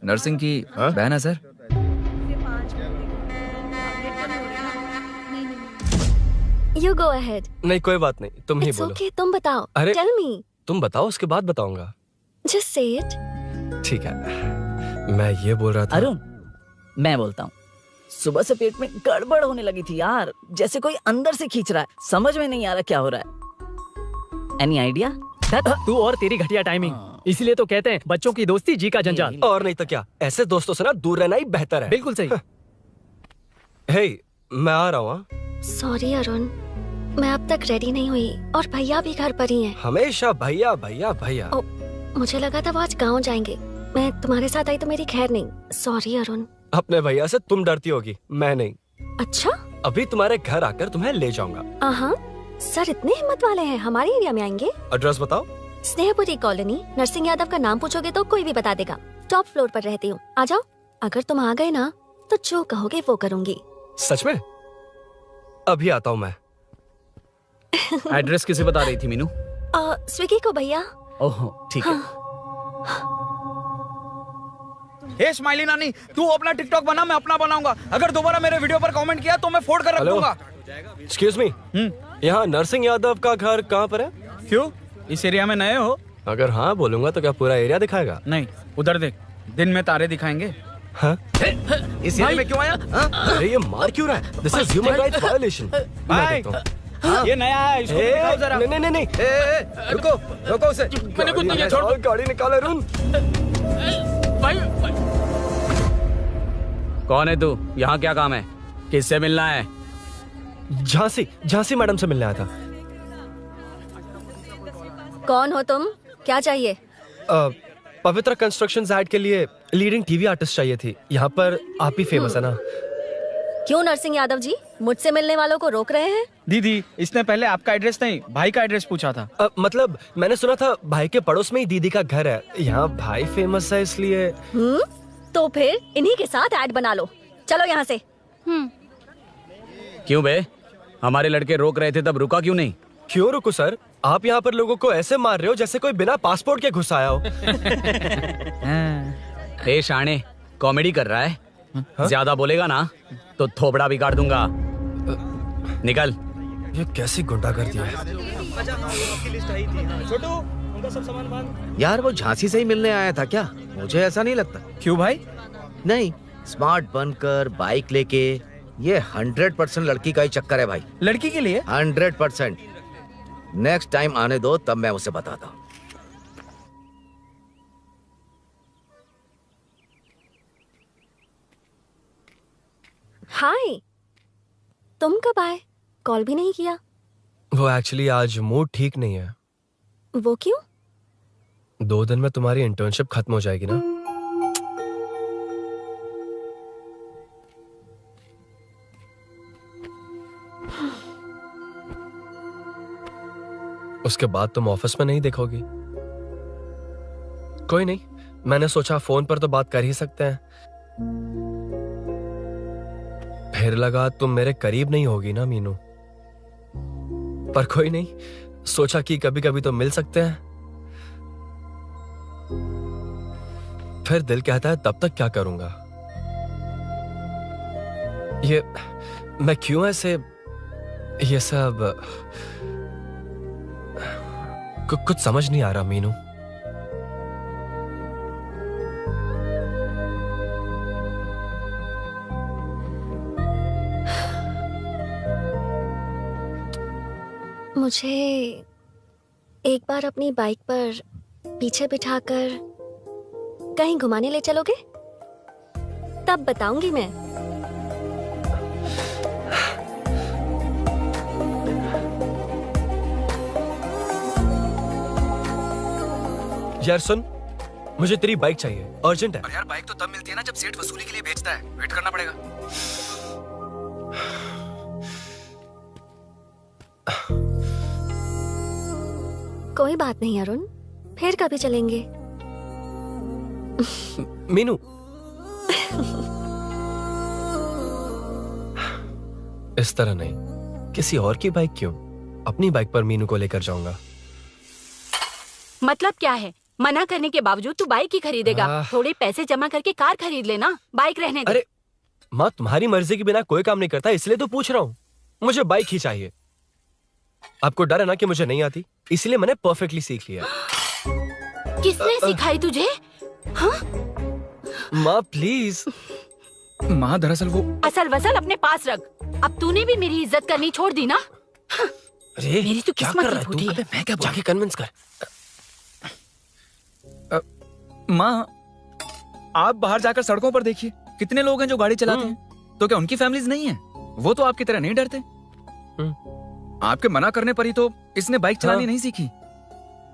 S8: नरसिंह की
S1: हाँ?
S8: बहन है सर।
S4: You go ahead.
S7: नहीं कोई बात नहीं, तुम ही
S4: It's
S7: बोलो।
S4: okay, तुम बताओ।
S7: अरे-
S4: Tell me.
S7: तुम बताओ उसके बाद बताऊंगा।
S4: Just say it.
S7: ठीक है, मैं ये बोल रहा था।
S2: अरुण मैं बोलता हूँ, सुबह से पेट में गड़बड़ होने लगी थी यार, जैसे कोई अंदर से खींच रहा है, समझ में नहीं आ रहा क्या हो रहा है। Any idea?
S11: तू और तेरी घटिया टाइमिंग, इसलिए तो कहते हैं बच्चों की दोस्ती जी का जंजाल।
S7: और नहीं तो क्या, ऐसे दोस्तों से ना दूर रहना ही बेहतर है।
S11: बिल्कुल सही।
S7: हे मैं आ रहा हूँ।
S4: Sorry अरुण, मैं अब तक रेडी नहीं हुई और भैया भी घर पर ही हैं।
S7: हमेशा भैया भैया भैया।
S4: ओ, मुझे लगा था वो आज गाँव जाएंगे, मैं तुम्हारे साथ आई तो मेरी खैर नहीं। सॉरी अरुण।
S7: अपने भैया से तुम डरती होगी, मैं नहीं।
S4: अच्छा?
S7: अभी तुम्हारे घर आकर तुम्हें ले जाऊंगा।
S4: हाँ सर इतने हिम्मत वाले हैं, हमारे एरिया में आएंगे।
S7: एड्रेस बताओ।
S4: स्नेहपुरी कॉलोनी, नरसिंह यादव का नाम पूछोगे तो कोई भी बता देगा। टॉप फ्लोर पर रहती हूँ, आ जाओ। अगर तुम आ गए ना तो जो कहोगे वो करूँगी।
S7: सच में? अभी आता हूँ मैं।
S8: एड्रेस किसे बता रही थी मीनू?
S4: स्विगी को भैया।
S2: ओह ठीक है।
S8: हे स्माइली नानी, तू अपना टिकटॉक बना, मैं अपना बनाऊंगा। अगर दोबारा मेरे वीडियो पर कमेंट किया तो मैं फोड़ कर रख
S7: हेलो।
S8: दूंगा।
S7: एक्सक्यूज मी, यहाँ नरसिंह यादव का घर कहाँ पर है?
S8: क्यों, इस एरिया में नए हो?
S7: अगर हाँ बोलूंगा तो क्या पूरा एरिया दिखाएगा?
S8: नहीं, उधर देख, दिन में तारे दिखाएंगे।
S7: हाँ?
S3: इस एरिया में क्यों आया? हाँ?
S7: अरे ये मार क्यों रहा है? This is human rights violation.
S8: भाई, ये नया है, इसको भी दिखाओ जरा।
S7: नहीं नहीं नहीं,
S3: रुको रुको उसे।
S8: मैंने कुछ नहीं किया, छोड़ दो।
S7: गाड़ी निकाल अरुण।
S8: भाई, कौन है तू? यहाँ क्या काम है? किससे मिलना है?
S7: झांसी मैडम से मिलने आया था।
S4: कौन हो तुम? क्या चाहिए?
S7: पवित्र कंस्ट्रक्शंस ऐड के लिए लीडिंग टीवी आर्टिस्ट चाहिए थी। यहाँ पर आप ही फेमस है ना?
S4: क्यों नरसिंह यादव जी मुझसे मिलने वालों को रोक रहे हैं?
S8: दीदी, इसने पहले आपका एड्रेस नहीं, भाई का एड्रेस पूछा था।
S7: मतलब मैंने सुना था भाई के पड़ोस में ही दीदी का घर है। यहाँ भाई फेमस है इसलिए।
S4: तो फिर इन्हीं के साथ ऐड बना लो। चलो यहाँ से।
S8: क्यों बे, हमारे लड़के रोक रहे थे तब रुका क्यों नहीं?
S7: क्यों रुको सर, आप यहाँ पर लोगों को ऐसे मार रहे हो जैसे कोई बिना पासपोर्ट के घुस आया हो।
S8: ए शाणे, कॉमेडी कर रहा है? ज्यादा बोलेगा ना तो थोबड़ा भी काट दूंगा। निकल।
S7: ये कैसी गुंडागर्दी है?
S3: यार वो झांसी से ही मिलने आया था क्या? मुझे ऐसा नहीं लगता।
S8: क्यों भाई?
S3: नहीं, स्मार्ट बनकर बाइक लेके, ये 100% लड़की का ही चक्कर है भाई।
S8: लड़की के लिए?
S3: 100%। नेक्स्ट टाइम आने दो, तब मैं उसे बताता हूँ।
S4: हाय, तुम कब आए? कॉल भी नहीं किया।
S7: वो एक्चुअली आज मूड ठीक नहीं है।
S4: वो क्यों?
S7: 2 दिन में तुम्हारी इंटर्नशिप खत्म हो जाएगी ना। उसके बाद तुम ऑफिस में नहीं देखोगी। कोई नहीं, मैंने सोचा फोन पर तो बात कर ही सकते हैं। फिर लगा तुम मेरे करीब नहीं होगी ना मीनू। पर कोई नहीं, सोचा कि कभी कभी तो मिल सकते हैं। फिर दिल कहता है तब तक क्या करूंगा। ये मैं क्यों ऐसे ये सब कुछ समझ नहीं आ रहा मीनू।
S4: मुझे एक बार अपनी बाइक पर पीछे बिठाकर कहीं घुमाने ले चलोगे? तब बताऊंगी मैं।
S7: यार सुन, मुझे तेरी बाइक चाहिए, अर्जेंट है।
S8: यार बाइक तो तब मिलती है ना जब सेठ वसूली के लिए बेचता है। वेट करना पड़ेगा।
S4: कोई बात नहीं अरुण, फिर कभी चलेंगे।
S7: मीनू इस तरह नहीं, किसी और की बाइक क्यों, अपनी बाइक पर मीनू को लेकर जाऊंगा।
S10: मतलब क्या है? मना करने के बावजूद तू बाइक ही खरीदेगा? थोड़े पैसे जमा करके कार खरीद लेना, बाइक रहने दे।
S7: अरे माँ, तुम्हारी मर्जी के बिना कोई काम नहीं करता, इसलिए तो पूछ रहा हूँ। मुझे बाइक ही चाहिए। आपको डर है ना कि मुझे नहीं आती, इसलिए मैंने परफेक्टली सीख लिया।
S10: किसने सिखाई तुझे? हाँ?
S7: माँ प्लीज।
S8: माँ दरअसल वो
S10: असल वसल अपने पास रख। अब तूने भी मेरी इज्जत करनी छोड़ दी ना। हाँ।
S7: अरे
S10: मेरी तो
S7: क्या
S10: किस्मत
S7: कर
S10: ही
S7: रहा है
S10: फूटी
S7: तू?
S10: है।
S7: मैं क्या जाके कन्विंस कर।
S8: माँ, आप बाहर जाकर सड़कों पर देखिए, कितने लोग हैं जो गाड़ी चलाते हैं। तो क्या उनकी फैमिलीज नहीं है? वो तो आपकी तरह नहीं डरते। आपके मना करने पर ही तो इसने बाइक चलानी नहीं सीखी।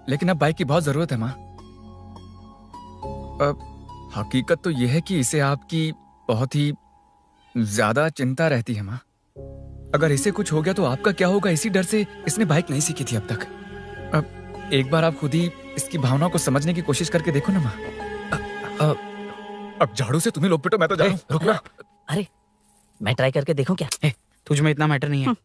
S8: लेकिन अब बाइक की बहुत जरूरत है माँ। हकीकत तो यह है कि इसे आपकी बहुत ही ज्यादा चिंता रहती है माँ। अगर इसे कुछ हो गया तो आपका क्या होगा, इसी डर से इसने बाइक नहीं सीखी थी अब तक। अब एक बार आप खुद ही इसकी भावना को समझने की कोशिश करके देखो ना माँ। अब झाड़ू से तुम्हें लोग पिटो, मैं तो जा रहा हूं।
S7: रुकना।
S2: अरे मैं ट्राई करके देखूं क्या?
S8: तुझ में इतना मैटर नहीं है।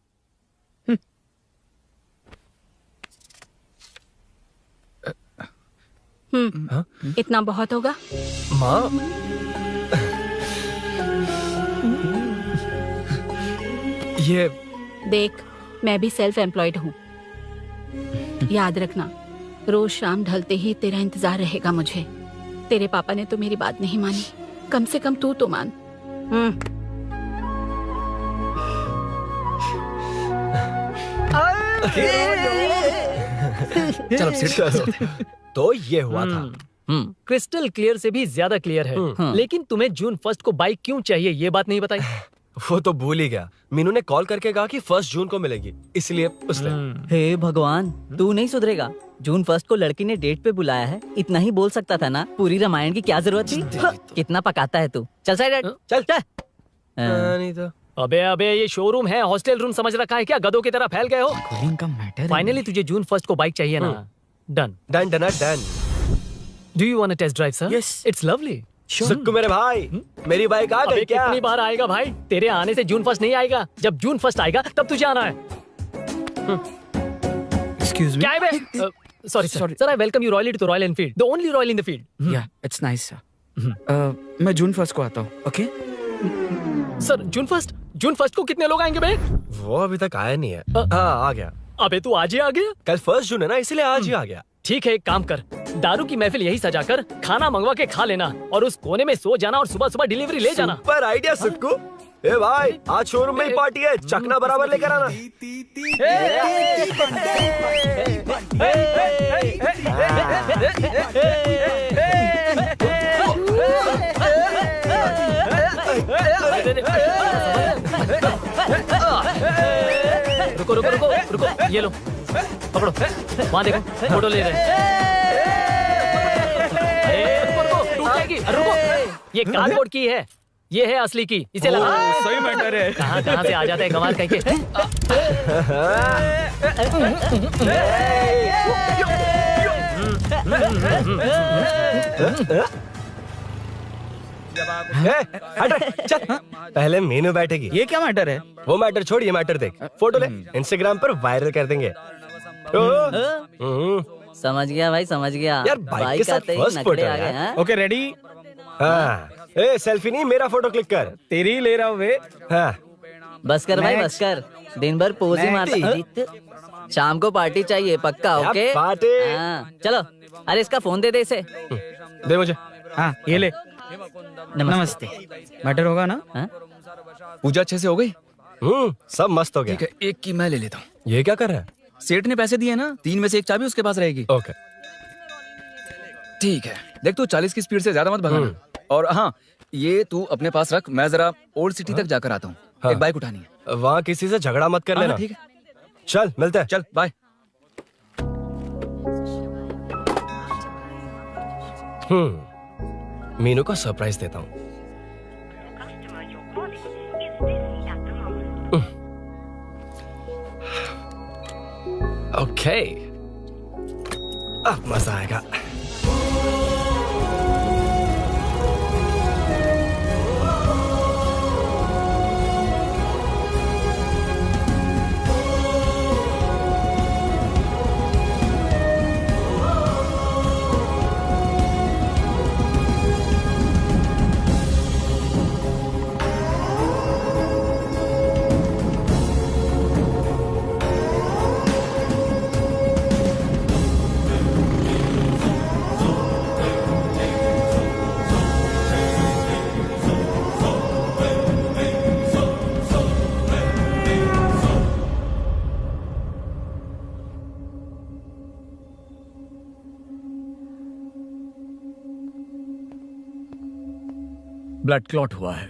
S7: हाँ?
S10: इतना बहुत होगा।
S7: माँ ये
S10: देख, मैं भी सेल्फ एम्प्लॉयड हूँ। याद रखना, रोज शाम ढलते ही तेरा इंतजार रहेगा मुझे। तेरे पापा ने तो मेरी बात नहीं मानी, कम से कम तू तो मान।
S8: चल अब सीट।
S7: तो ये हुआ था।
S11: क्रिस्टल क्लियर से भी ज्यादा क्लियर है। लेकिन तुम्हें जून 1 को बाइक क्यों चाहिए ये बात नहीं बताई।
S7: वो तो भूल ही गया। मीनू ने कॉल करके कहा कि 1 जून को मिलेगी, इसलिए उसने।
S2: हे भगवान, तू नहीं सुधरेगा। जून 1 को लड़की ने डेट पे बुलाया है, इतना ही बोल सकता था ना। पूरी रामायण की क्या जरूरत थी। कितना पकाता है तू। चल साइड
S7: चल
S2: चल।
S7: नहीं तो
S11: अबे ये शोरूम है, हॉस्टल रूम समझ रखा है क्या? गधों की तरह फैल गए हो।
S8: कॉलिंग का मैटर।
S11: फाइनली तुझे जून 1 को बाइक चाहिए ना? Done
S7: done done done.
S11: Do you want to test drive sir?
S7: Yes.
S11: It's lovely.
S7: Sukku मेरे भाई, मेरी बाइक आ गई क्या?
S11: कितनी बार आएगा भाई? तेरे आने से जून 1 नहीं आएगा। जब जून 1 आएगा तब तुझे आना है।
S8: Excuse me.
S11: क्या है बे? Sorry sir, I welcome you royally to Royal Enfield, the only royal in the field.
S8: Yeah it's nice sir. मैं जून 1 को आता हूँ। ओके
S11: सर जून 1 को कितने लोग आएंगे बे?
S7: वो अभी तक आया नहीं है। हाँ आ गया।
S11: अबे तू आज ही आ गया?
S7: कल 1 जून है ना, इसलिए आज ही आ गया।
S11: ठीक है, एक काम कर, दारू की महफिल यही सजाकर खाना मंगवा के खा लेना और उस कोने में सो जाना और सुबह सुबह डिलीवरी ले जाना।
S7: पर आइडिया सुक्कू। ए भाई, आज शोरूम में ही पार्टी है, चखना बराबर लेकर आना।
S11: रुको रुको रुको रुको, ये लो पकड़ो, वहाँ देखो फोटो ले रहे हैं। रुको रुको, टूट जाएगी। रुको, ये कार्डबोर्ड की है, ये है असली की, इसे लगा।
S8: सही मैटर है।
S11: कहाँ से आ जाते हैं कमाल कहीं के।
S7: चल, पहले मीनू बैठेगी।
S8: ये क्या मैटर है?
S7: वो मैटर छोड़, ये मैटर देख। फोटो ले, इंस्टाग्राम पर वायरल कर देंगे।
S2: समझ गया भाई, समझ गया।
S7: यार बाइक के साथ
S2: आते ही
S7: फर्स्ट
S2: नखरे
S7: फोटो
S2: आ गए।
S7: है।
S2: हाँ?
S8: Okay ready.
S7: हाँ, ए सेल्फी नहीं, मेरा फोटो क्लिक कर।
S8: तेरी ही ले रहा हूँ वे।
S7: हाँ,
S2: बस कर भाई, बस कर। दिन भर पोज ही मारता। शाम को पार्टी चाहिए पक्का।
S7: क्या
S2: ओके
S7: पार्टी?
S2: हाँ, चलो। अरे इसका फोन दे इसे।
S7: दे मुझे।
S8: हाँ ये ले। नमस्ते। मैटर होगा ना?
S2: हाँ?
S8: पूजा अच्छे से हो गई?
S7: सब मस्त हो गया।
S8: ठीक है, एक की मैं ले लेता हूँ।
S7: ये क्या कर रहा है?
S8: सेठ ने पैसे दिए ना, 3 में से 1 चाबी उसके पास रहेगी।
S7: ओके
S8: ठीक है, देख तू 40 की स्पीड से ज्यादा मत भगाना। और हाँ, ये तू अपने पास रख, मैं जरा ओल्ड सिटी तक जाकर आता हूँ।
S7: हाँ।
S8: एक बाइक उठानी है।
S7: वहाँ किसी से झगड़ा मत कर
S8: हाँ,
S7: लेना।
S8: ठीक है,
S7: चल मिलते हैं।
S8: चल बाय।
S7: मीनू को सरप्राइज देता हूँ। ओके, अब मजा आएगा।
S12: ब्लड क्लॉट हुआ है।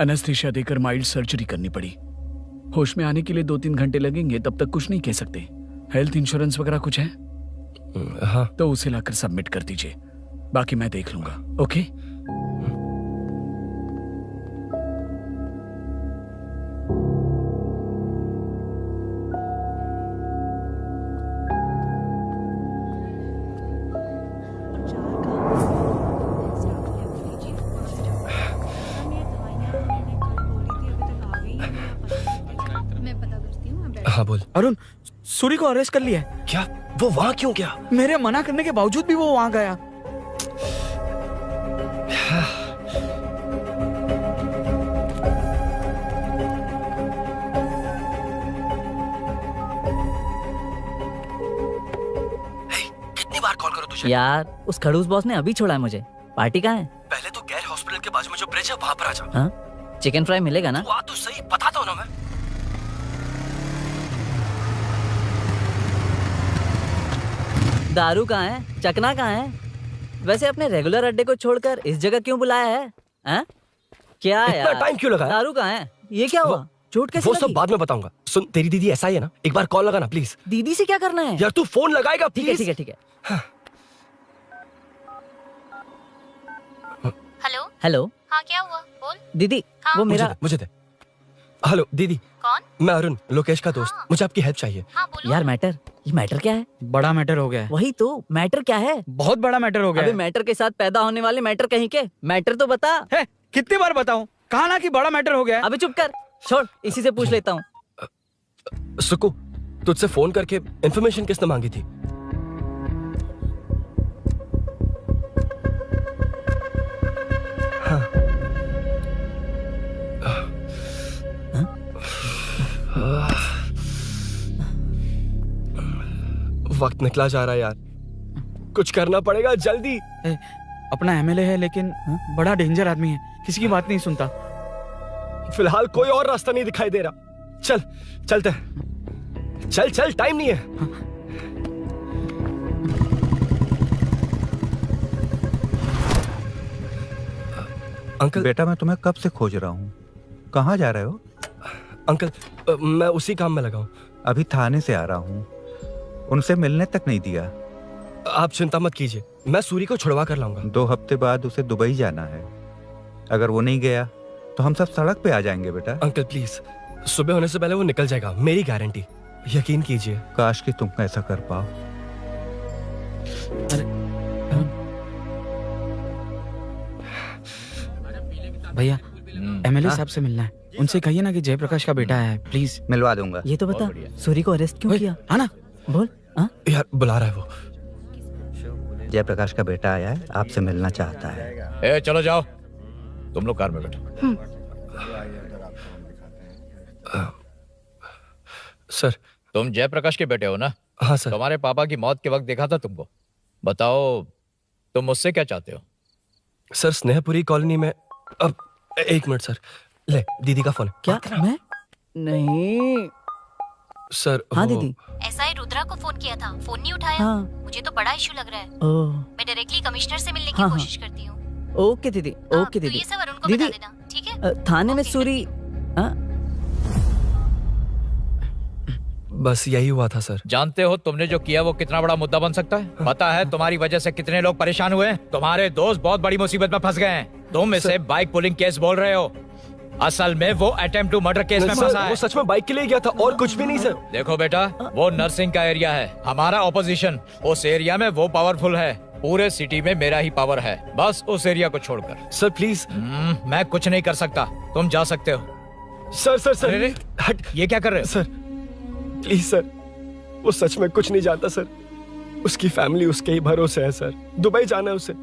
S12: एनेस्थीसिया देकर माइल्ड सर्जरी करनी पड़ी। होश में आने के लिए 2-3 घंटे लगेंगे, तब तक कुछ नहीं कह सकते। हेल्थ इंश्योरेंस वगैरह कुछ है?
S7: हाँ,
S12: तो उसे लाकर सबमिट कर दीजिए, बाकी मैं देख लूंगा। ओके?
S7: हाँ बोल।
S8: अरुण, सूरी को अरेस्ट कर लिया है।
S7: क्या? वो वहाँ क्यों गया?
S8: मेरे मना करने के बावजूद भी वो वहाँ गया।
S7: कितनी बार कॉल करो तुझे?
S2: यार उस खड़ूस बॉस ने अभी छोड़ा है मुझे। पार्टी कहाँ है?
S7: पहले तो गैर हॉस्पिटल के बाजू में जो ब्रिज है वहाँ पर आ जा।
S2: हाँ? चिकन फ्राई मिलेगा ना?
S7: तू आ तो सही, बताता हूँ ना मैं।
S2: दारू कहाँ है? चकना कहाँ है? वैसे अपने रेगुलर अड्डे को छोड़कर इस जगह क्यों बुलाया है? हाँ? क्या
S7: इतना
S2: यार?
S7: टाइम क्यों लगा?
S2: दारू कहाँ है? ये क्या हुआ? चोट कैसे
S7: वो
S2: लगी?
S7: सब बाद में बताऊंगा। सुन, तेरी दीदी ऐसा ही है ना, एक बार कॉल लगाना प्लीज।
S2: दीदी से क्या करना है?
S7: यार तू फोन लगाएगा
S2: ठीक है
S7: प्लीज?
S2: ठीक है ठीक है।
S5: हेलो
S2: हेलो
S5: हाँ क्या हुआ बोल।
S2: दीदी,
S5: हाँ।
S2: वो मेरा
S7: मुझे दे। हेलो दीदी,
S5: कौन?
S7: मैं अरुण, लोकेश का दोस्त।
S5: हाँ।
S7: मुझे आपकी हेल्प चाहिए।
S5: हाँ बोलो।
S2: यार मैटर, ये मैटर क्या है?
S8: बड़ा मैटर हो गया है।
S2: वही तो, मैटर क्या है?
S8: बहुत बड़ा मैटर हो गया
S2: अबे
S8: है।
S2: मैटर के साथ पैदा होने वाले मैटर कहीं के, मैटर तो बता।
S8: है, कितनी बार बताऊं? कहा ना कि बड़ा मैटर हो गया है।
S2: अबे चुप कर, छोड़, इसी से पूछ लेता हूँ।
S7: सुकू, तुझसे फोन करके इन्फॉर्मेशन किसने मांगी थी? वक्त निकला जा रहा है यार, कुछ करना पड़ेगा जल्दी।
S8: अपना एमएलए है लेकिन बड़ा डेंजर आदमी है, किसी की बात नहीं सुनता।
S7: फिलहाल कोई और रास्ता नहीं दिखाई दे रहा। चल चलते हैं, चल चल, टाइम नहीं है। अंकल।
S6: बेटा मैं तुम्हें कब से खोज रहा हूँ, कहाँ जा रहे हो?
S7: अंकल, मैं उसी काम में लगा हूँ।
S6: अभी थाने से आ रहा हूँ, उनसे मिलने तक नहीं दिया।
S7: आप चिंता मत कीजिए, मैं सूरी को छुड़वा कर लाऊंगा।
S6: 2 हफ्ते बाद उसे दुबई जाना है, अगर वो नहीं गया तो हम सब सड़क पे आ जाएंगे बेटा।
S7: अंकल प्लीज, सुबह होने से पहले वो निकल जाएगा, मेरी गारंटी, यकीन कीजिए।
S6: काश कि तुम ऐसा कर पाओ।
S8: भैया एमएलए साहब से मिलना है, उनसे कहिए ना कि जयप्रकाश का बेटा है, प्लीज।
S6: मिलवा दूंगा।
S2: ये तो बता, सूरी को अरेस्ट क्यों किया?
S8: हाँ ना,
S2: बोल। हाँ?
S7: यार बुला रहा है वो।
S6: जयप्रकाश का बेटा आया है, आपसे मिलना चाहता है।
S13: चलो जाओ, तुम लोग कार में बैठो।
S7: सर,
S13: तुम जयप्रकाश के बेटे हो ना?
S7: हाँ सर।
S13: तुम्हारे पापा की मौत के वक्त देखा था तुमको। बताओ तुम मुझसे क्या चाहते हो?
S7: सर, स्नेहपुरी कॉलोनी में। अब 1 मिनट सर, ले दीदी का फोन।
S2: क्या? मैं नहीं
S7: सर।
S2: हाँ दीदी।
S5: एसआई रुद्रा को फोन किया था, फोन नहीं उठाया।
S2: हाँ।
S5: मुझे तो बड़ा इशू लग रहा है।
S2: ओह,
S5: मैं डायरेक्टली कमिश्नर से मिलने की
S2: हाँ,
S5: कोशिश करती हूँ।
S2: ओके दीदी, ओके
S5: तो
S2: दीदी।
S5: ये सब अरुण को
S2: दीदी,
S5: बता देना, ठीक है?
S2: थाने में
S5: ओके,
S2: सूरी। हाँ?
S7: बस यही हुआ था सर।
S13: जानते हो तुमने जो किया वो कितना बड़ा मुद्दा बन सकता है? पता है तुम्हारी वजह से कितने लोग परेशान हुए हैं? तुम्हारे दोस्त बहुत बड़ी मुसीबत में फंस गए हैं। तुम इसे बाइक पुलिंग केस बोल रहे हो, असल में वो अटेम्प्ट टू मर्डर केस में
S7: सर,
S13: फंसा
S7: वो
S13: है।
S7: सच में बाइक के लिए गया था और कुछ भी नहीं सर।
S13: देखो बेटा, वो नर्सिंग का एरिया है, हमारा ऑपोजिशन उस एरिया में वो पावरफुल है। पूरे सिटी में मेरा ही पावर है, बस उस एरिया को छोड़कर।
S7: Sir please.
S13: मैं कुछ नहीं कर सकता, तुम जा सकते हो।
S7: सर सर सर,
S13: अरे,
S7: हट।
S13: ये क्या कर रहे हो?
S7: सर प्लीज सर, वो सच में कुछ नहीं जानता सर। उसकी फैमिली उसके ही भरोसे है सर। दुबई जाना है उसे,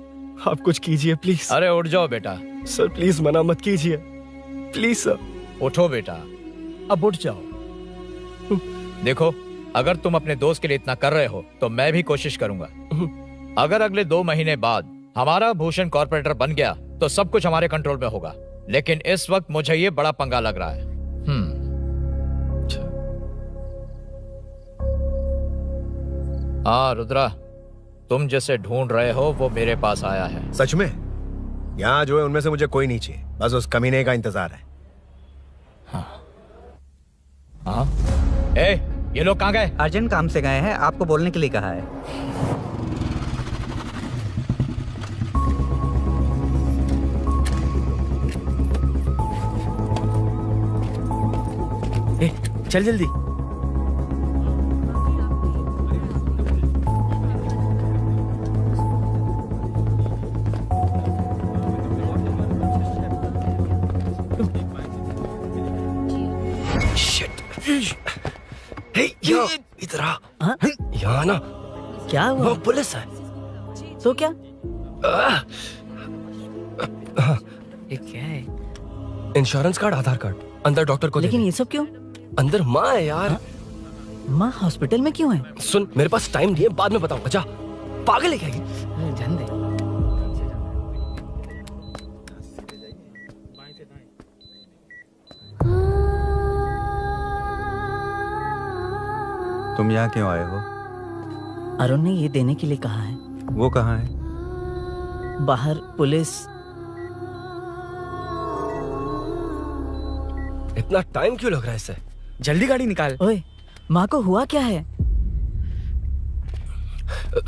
S7: आप कुछ कीजिए प्लीज।
S13: अरे उठ जाओ बेटा।
S7: सर प्लीज मना मत कीजिए, प्लीज सर।
S13: उठो बेटा, अब उठ जाओ। देखो, अगर तुम अपने दोस्त के लिए इतना कर रहे हो तो मैं भी कोशिश करूंगा। अगर अगले 2 महीने बाद हमारा भूषण कॉर्पोरेटर बन गया तो सब कुछ हमारे कंट्रोल में होगा, लेकिन इस वक्त मुझे ये बड़ा पंगा लग रहा है। हाँ रुद्रा, तुम जैसे ढूंढ रहे हो वो मेरे पास आया है।
S1: सच में? यहाँ जो है उनमें से मुझे कोई नहीं चाहिए, बस उस कमीने का इंतजार है।
S13: हाँ? ए, ये लोग कहाँ गए?
S6: अर्जेंट काम से गए हैं, आपको बोलने के लिए कहा है।
S8: चल जल्दी।
S7: इधर आ। यहाँ ना
S2: क्या हुआ?
S7: वो पुलिस है।
S2: तो क्या?
S7: हाँ,
S2: ये क्या है?
S7: इंश्योरेंस कार्ड, आधार कार्ड, अंदर डॉक्टर को दे
S2: लेकिन
S7: दे।
S2: ये सब क्यों?
S7: अंदर माँ है यार।
S2: हाँ? माँ हॉस्पिटल में क्यों है?
S7: सुन, मेरे पास टाइम नहीं है, बाद में बताऊंगा। जा, पागल है क्या ये?
S2: जान दे।
S6: तुम यहाँ क्यों आए हो?
S2: अरुण ने ये देने के लिए कहा है।
S6: वो कहाँ है?
S2: बाहर पुलिस।
S7: इतना टाइम क्यों लग रहा है इससे?
S8: जल्दी गाड़ी निकाल।
S2: ओए, माँ को हुआ क्या है?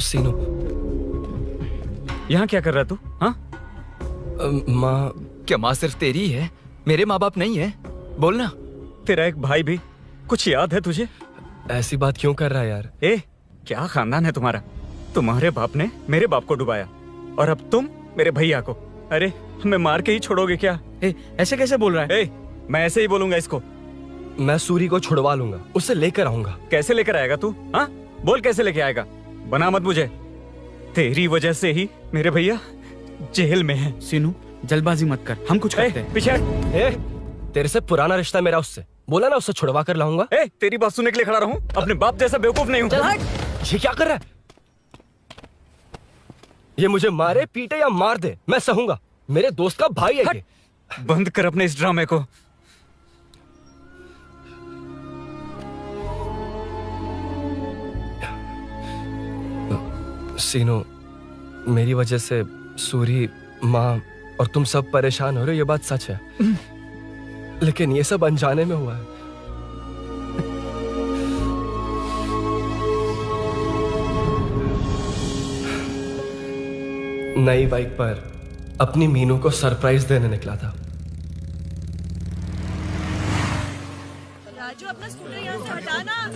S7: सीनू,
S8: यहाँ क्या कर रहा तू? हाँ,
S7: माँ।
S8: क्या माँ सिर्फ तेरी है? मेरे माँ बाप नहीं है? बोलना। तेरा एक भाई भी। कुछ याद है तुझे?
S7: ऐसी बात क्यों कर रहा है यार?
S8: ए, क्या खानदान है तुम्हारा? तुम्हारे बाप ने मेरे बाप को डुबाया और अब तुम मेरे भैया को। अरे, हमें मार के ही छोड़ोगे क्या? ऐसे कैसे बोल रहा है? मैं ऐसे ही बोलूंगा इसको।
S7: मैं सूरी को छुड़वा लूंगा, उसे लेकर आऊंगा।
S8: कैसे लेकर आएगा तू? हाँ, बोल कैसे लेके आएगा? बना मत मुझे। तेरी वजह से ही मेरे भैया जेल में है।
S12: सीनू, जल्दबाजी मत कर, हम कुछ करते हैं।
S8: पीछे।
S7: तेरे से पुराना रिश्ता मेरा उससे। बोला ना, उससे छुड़वा कर लाऊंगा।
S8: तेरी बात सुनने के लिए खड़ा रहूं? अपने बाप जैसा बेवकूफ नहीं हूं।
S2: चल हट।
S7: ये क्या कर रहा है? ये मुझे मारे, पीटे या मार दे, मैं सहूंगा। मेरे दोस्त का भाई है ये।
S8: बंद कर अपने इस ड्रामे को।
S7: सीनू, मेरी वजह से सूरी, माँ और तुम सब परेशान हो रहे हो, ये बात सच है। लेकिन ये सब अनजाने में हुआ है। नई बाइक पर अपनी मीनू को सरप्राइज देने निकला था।
S10: राजू, अपना स्कूटर यहाँ से हटाना।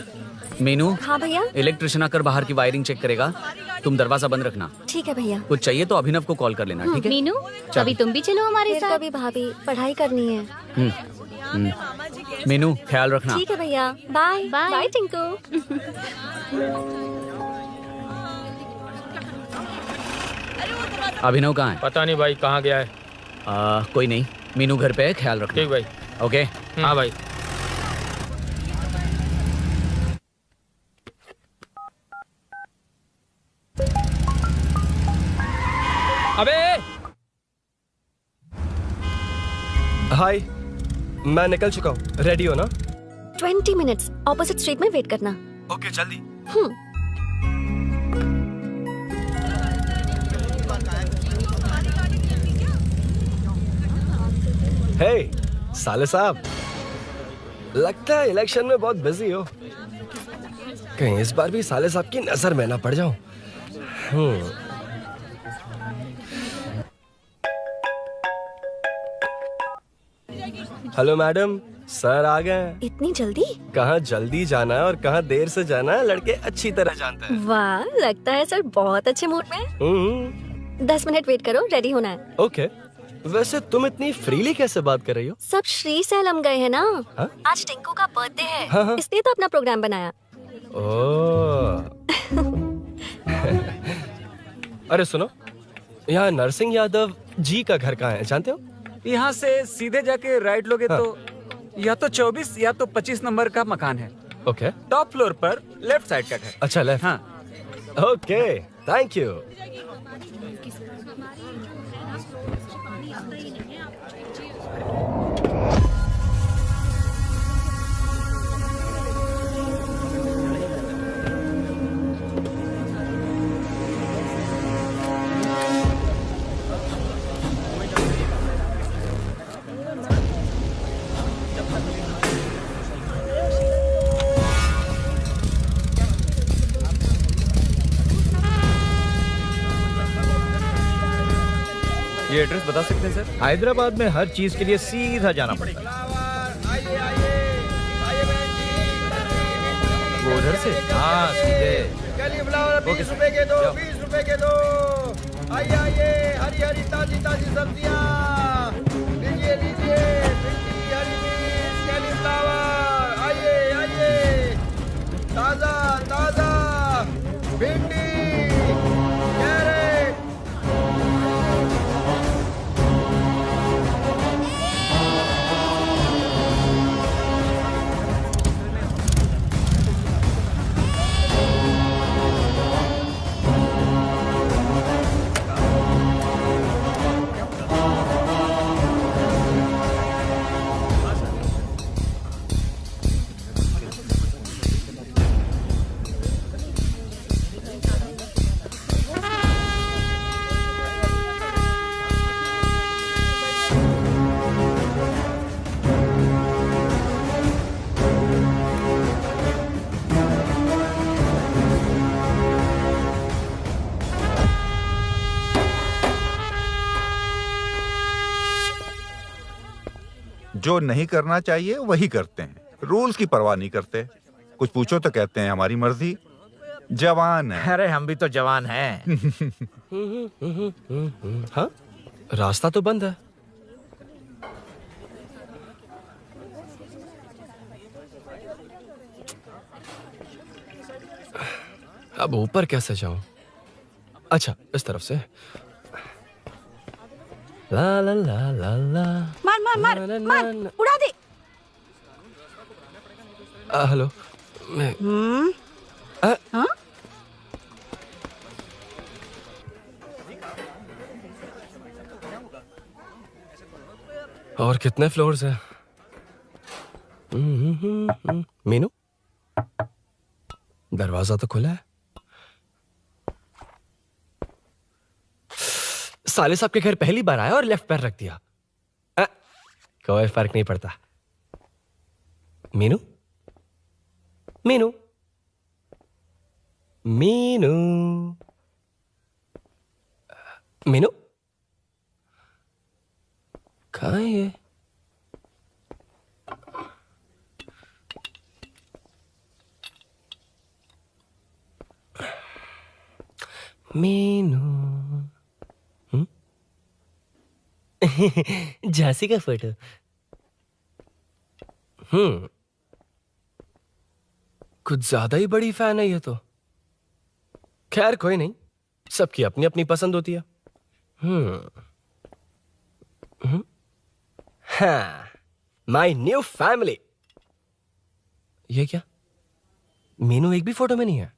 S8: मीनू।
S4: हाँ भैया।
S8: इलेक्ट्रिशियन आकर बाहर की वायरिंग चेक करेगा। तुम दरवाजा बंद रखना।
S4: ठीक है भैया।
S8: कुछ चाहिए तो अभिनव को कॉल कर लेना, ठीक है?
S5: मीनू, अभी तुम भी चलो हमारे
S4: फिर
S5: साथ।
S4: कभी भाभी, पढ़ाई करनी है।
S8: मीनू, ख्याल रखना।
S4: ठीक है भैया, बाय
S5: बाय।
S4: बाय टिंकू।
S8: अभिनव कहाँ है?
S11: पता नहीं भाई, कहाँ गया है।
S8: कोई नहीं, मीनू घर पे है, ख्याल रखना।
S11: ठीक भाई।
S8: ओके।
S11: हाँ भाई। अबे
S7: हाय, मैं निकल चुका हूँ, रेडी हो ना?
S4: 20 मिनट्स ऑपोजिट स्ट्रीट में वेट करना।
S7: ओके, जल्दी। हे, साले साहब, लगता है इलेक्शन में बहुत बिजी हो। कहीं इस बार भी साले साहब की नजर में ना पड़ जाऊं। हेलो मैडम, सर आ गए।
S4: इतनी जल्दी?
S7: कहाँ जल्दी जाना है और कहाँ देर से जाना है, लड़के अच्छी तरह जानते हैं।
S4: वाह, लगता है सर बहुत अच्छे मूड में है। 10 मिनट वेट करो, रेडी होना है।
S7: ओके। वैसे तुम इतनी फ्रीली कैसे बात कर रही हो?
S4: सब श्री सैलम गए हैं ना।
S7: हा?
S4: आज टिंकू का बर्थडे है।
S7: हाँ।
S4: इसलिए तो अपना प्रोग्राम बनाया।
S7: ओह। अरे सुनो, यहाँ नरसिंह यादव जी का घर कहाँ है, जानते हो?
S8: यहाँ से सीधे जाके राइट लोगे तो या तो 24 या तो 25 नंबर का मकान है।
S7: ओके।
S8: टॉप फ्लोर पर लेफ्ट साइड का घर।
S7: अच्छा, लेफ्ट।
S8: हाँ।
S7: Okay, thank you.
S8: ये एड्रेस बता सकते हैं सर?
S6: हैदराबाद में हर चीज के लिए सीधा जाना पड़ता है।
S8: वो उधर से?
S6: हाँ, सीधे।
S1: कैलीफ्लावर 20 रुपए के दो, 20 रुपए के दो। आइए आइए, हरी हरी ताजी ताजी सब्जियाँ लीजिए लीजिए। भिंडी, हरी मिर्च, कैलीफ्लावर, आइए आइए, ताजा ताजा भिंडी,
S6: जो नहीं करना चाहिए वही करते हैं, रूल्स की परवाह नहीं करते। कुछ पूछो तो कहते हैं हमारी मर्जी। जवान है।
S3: अरे हम भी तो जवान हैं।
S7: हाँ, रास्ता तो बंद है। अब ऊपर कैसे जाऊं? अच्छा, इस तरफ से। ला ला ला ला ला।
S10: मार मार मार मार, उड़ा दे।
S7: हेलो, मैं
S10: हाँ?
S7: और कितने फ्लोर्स हैं? मीनू, दरवाजा तो खुला है। साले साहब के घर पहली बार आया और लेफ्ट पैर रख दिया। कोई फर्क नहीं पड़ता। मीनू, मीनू, मीनू, मीनू, कहाँ है ये? मीनू, झांसी का फोटो। कुछ ज्यादा ही बड़ी फैन है ये तो। खैर कोई नहीं, सबकी अपनी अपनी पसंद होती है। हाँ, माई न्यू फैमिली। ये क्या? मीनू एक भी फोटो में नहीं है।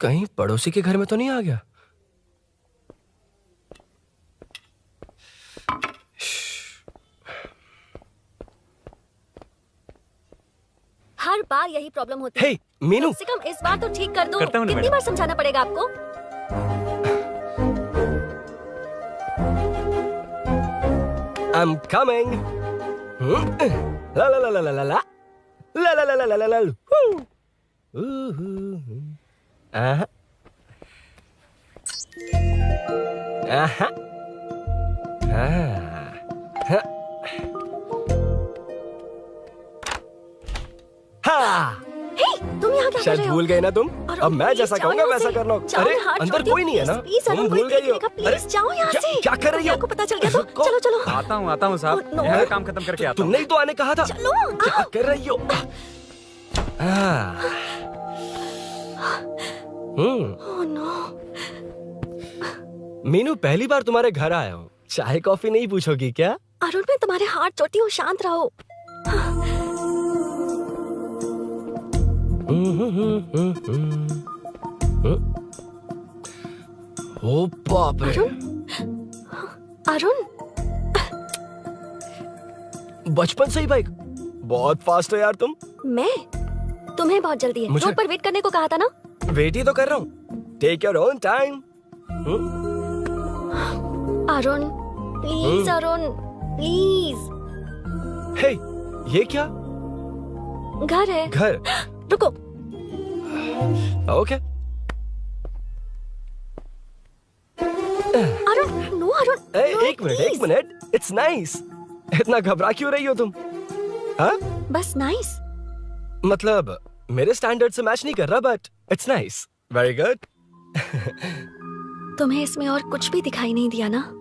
S7: कहीं पड़ोसी के घर में तो नहीं आ गया?
S4: हर बार यही प्रॉब्लम होती है।
S7: हे, मीनू।
S4: कम से कम इस बार तो ठीक कर दो।
S12: करता हूँ ना
S4: कितनी
S12: मैडम।
S4: बार समझाना पड़ेगा आपको?
S7: I'm coming. La la la la la la la. La la la la la la la. Aha. Aha. Ah. हाँ,
S4: तुम यहाँ क्या कर
S7: शायद
S4: रहे हो?
S7: भूल गए ना तुम।
S4: अरुण,
S7: अब मैं
S4: please
S7: जैसा
S4: जाओ
S7: कहूंगा
S4: यहाँ
S7: वैसा
S4: से।
S7: करना।
S4: जाओ,
S7: अरे
S4: हाथ
S7: अंदर
S4: छोड़ दो,
S7: कोई नहीं है ना?
S4: please,
S7: तुम
S4: अरुण,
S7: भूल
S4: कोई
S7: गई हो।
S4: देखेगा, please,
S7: अरे
S4: जाओ यहाँ से।
S7: क्या कर रही हो?
S4: आपको पता चल गया तो
S7: रुको।
S4: चलो चलो।
S12: आता हूँ साहब।
S4: no.
S12: मेरा काम खत्म करके आता हूँ।
S7: तुमने ही तो आने कहा था।
S4: चलो,
S7: क्या कर रही हो?
S4: Oh no.
S7: मीनू, पहली बार तुम्हारे घर आया हूँ। चाय कॉफी नहीं पूछोगी क्या?
S4: अरुण, मैं तुम्हारे हाथ जोड़ती हूँ, शांत रहो।
S7: ओ बाप रे।
S4: अरुण,
S7: बचपन से ही बाइक। बहुत फास्ट है यार तुम।
S4: मैं? तुम्हें बहुत जल्दी है।
S7: मुझे-
S4: रोड पर वेट करने को कहा था ना?
S7: वेट ही तो कर रहा हूँ। Take your own time.
S4: Arun, please Arun, please.
S7: Hey, ये क्या?
S4: घर है।
S7: घर?
S4: रुको।
S7: Okay.
S4: Arun, no Arun. no,
S7: एक मिनट,
S4: please.
S7: एक मिनट। It's nice. इतना घबरा क्यों रही हो तुम? हाँ?
S4: बस नाइस।
S7: मतलब मेरे स्टैंडर्ड से मैच नहीं कर रहा, but it's nice. Very good.
S4: तुम्हें इसमें और कुछ भी दिखाई नहीं दिया ना?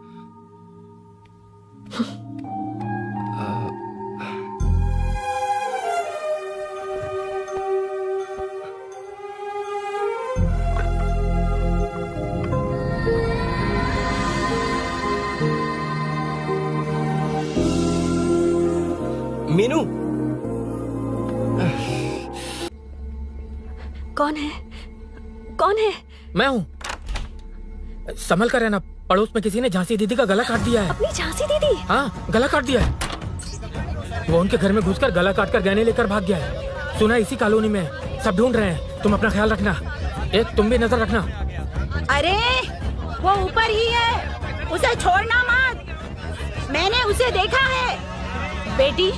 S7: मीनू,
S4: कौन है? कौन है?
S11: मैं हूँ। संभल कर रहना। पड़ोस में किसी ने झांसी दीदी का गला काट दिया है।
S4: अपनी झांसी दीदी?
S11: हाँ, गला काट दिया है। वो उनके घर में घुसकर गला काट कर गहने लेकर भाग गया है। सुना इसी कॉलोनी में है। सब ढूंढ रहे हैं। तुम अपना ख्याल रखना। एक तुम भी नजर रखना।
S10: अरे वो ऊपर ही है, उसे छोड़ना मत। मैंने उसे देखा है। बेटी,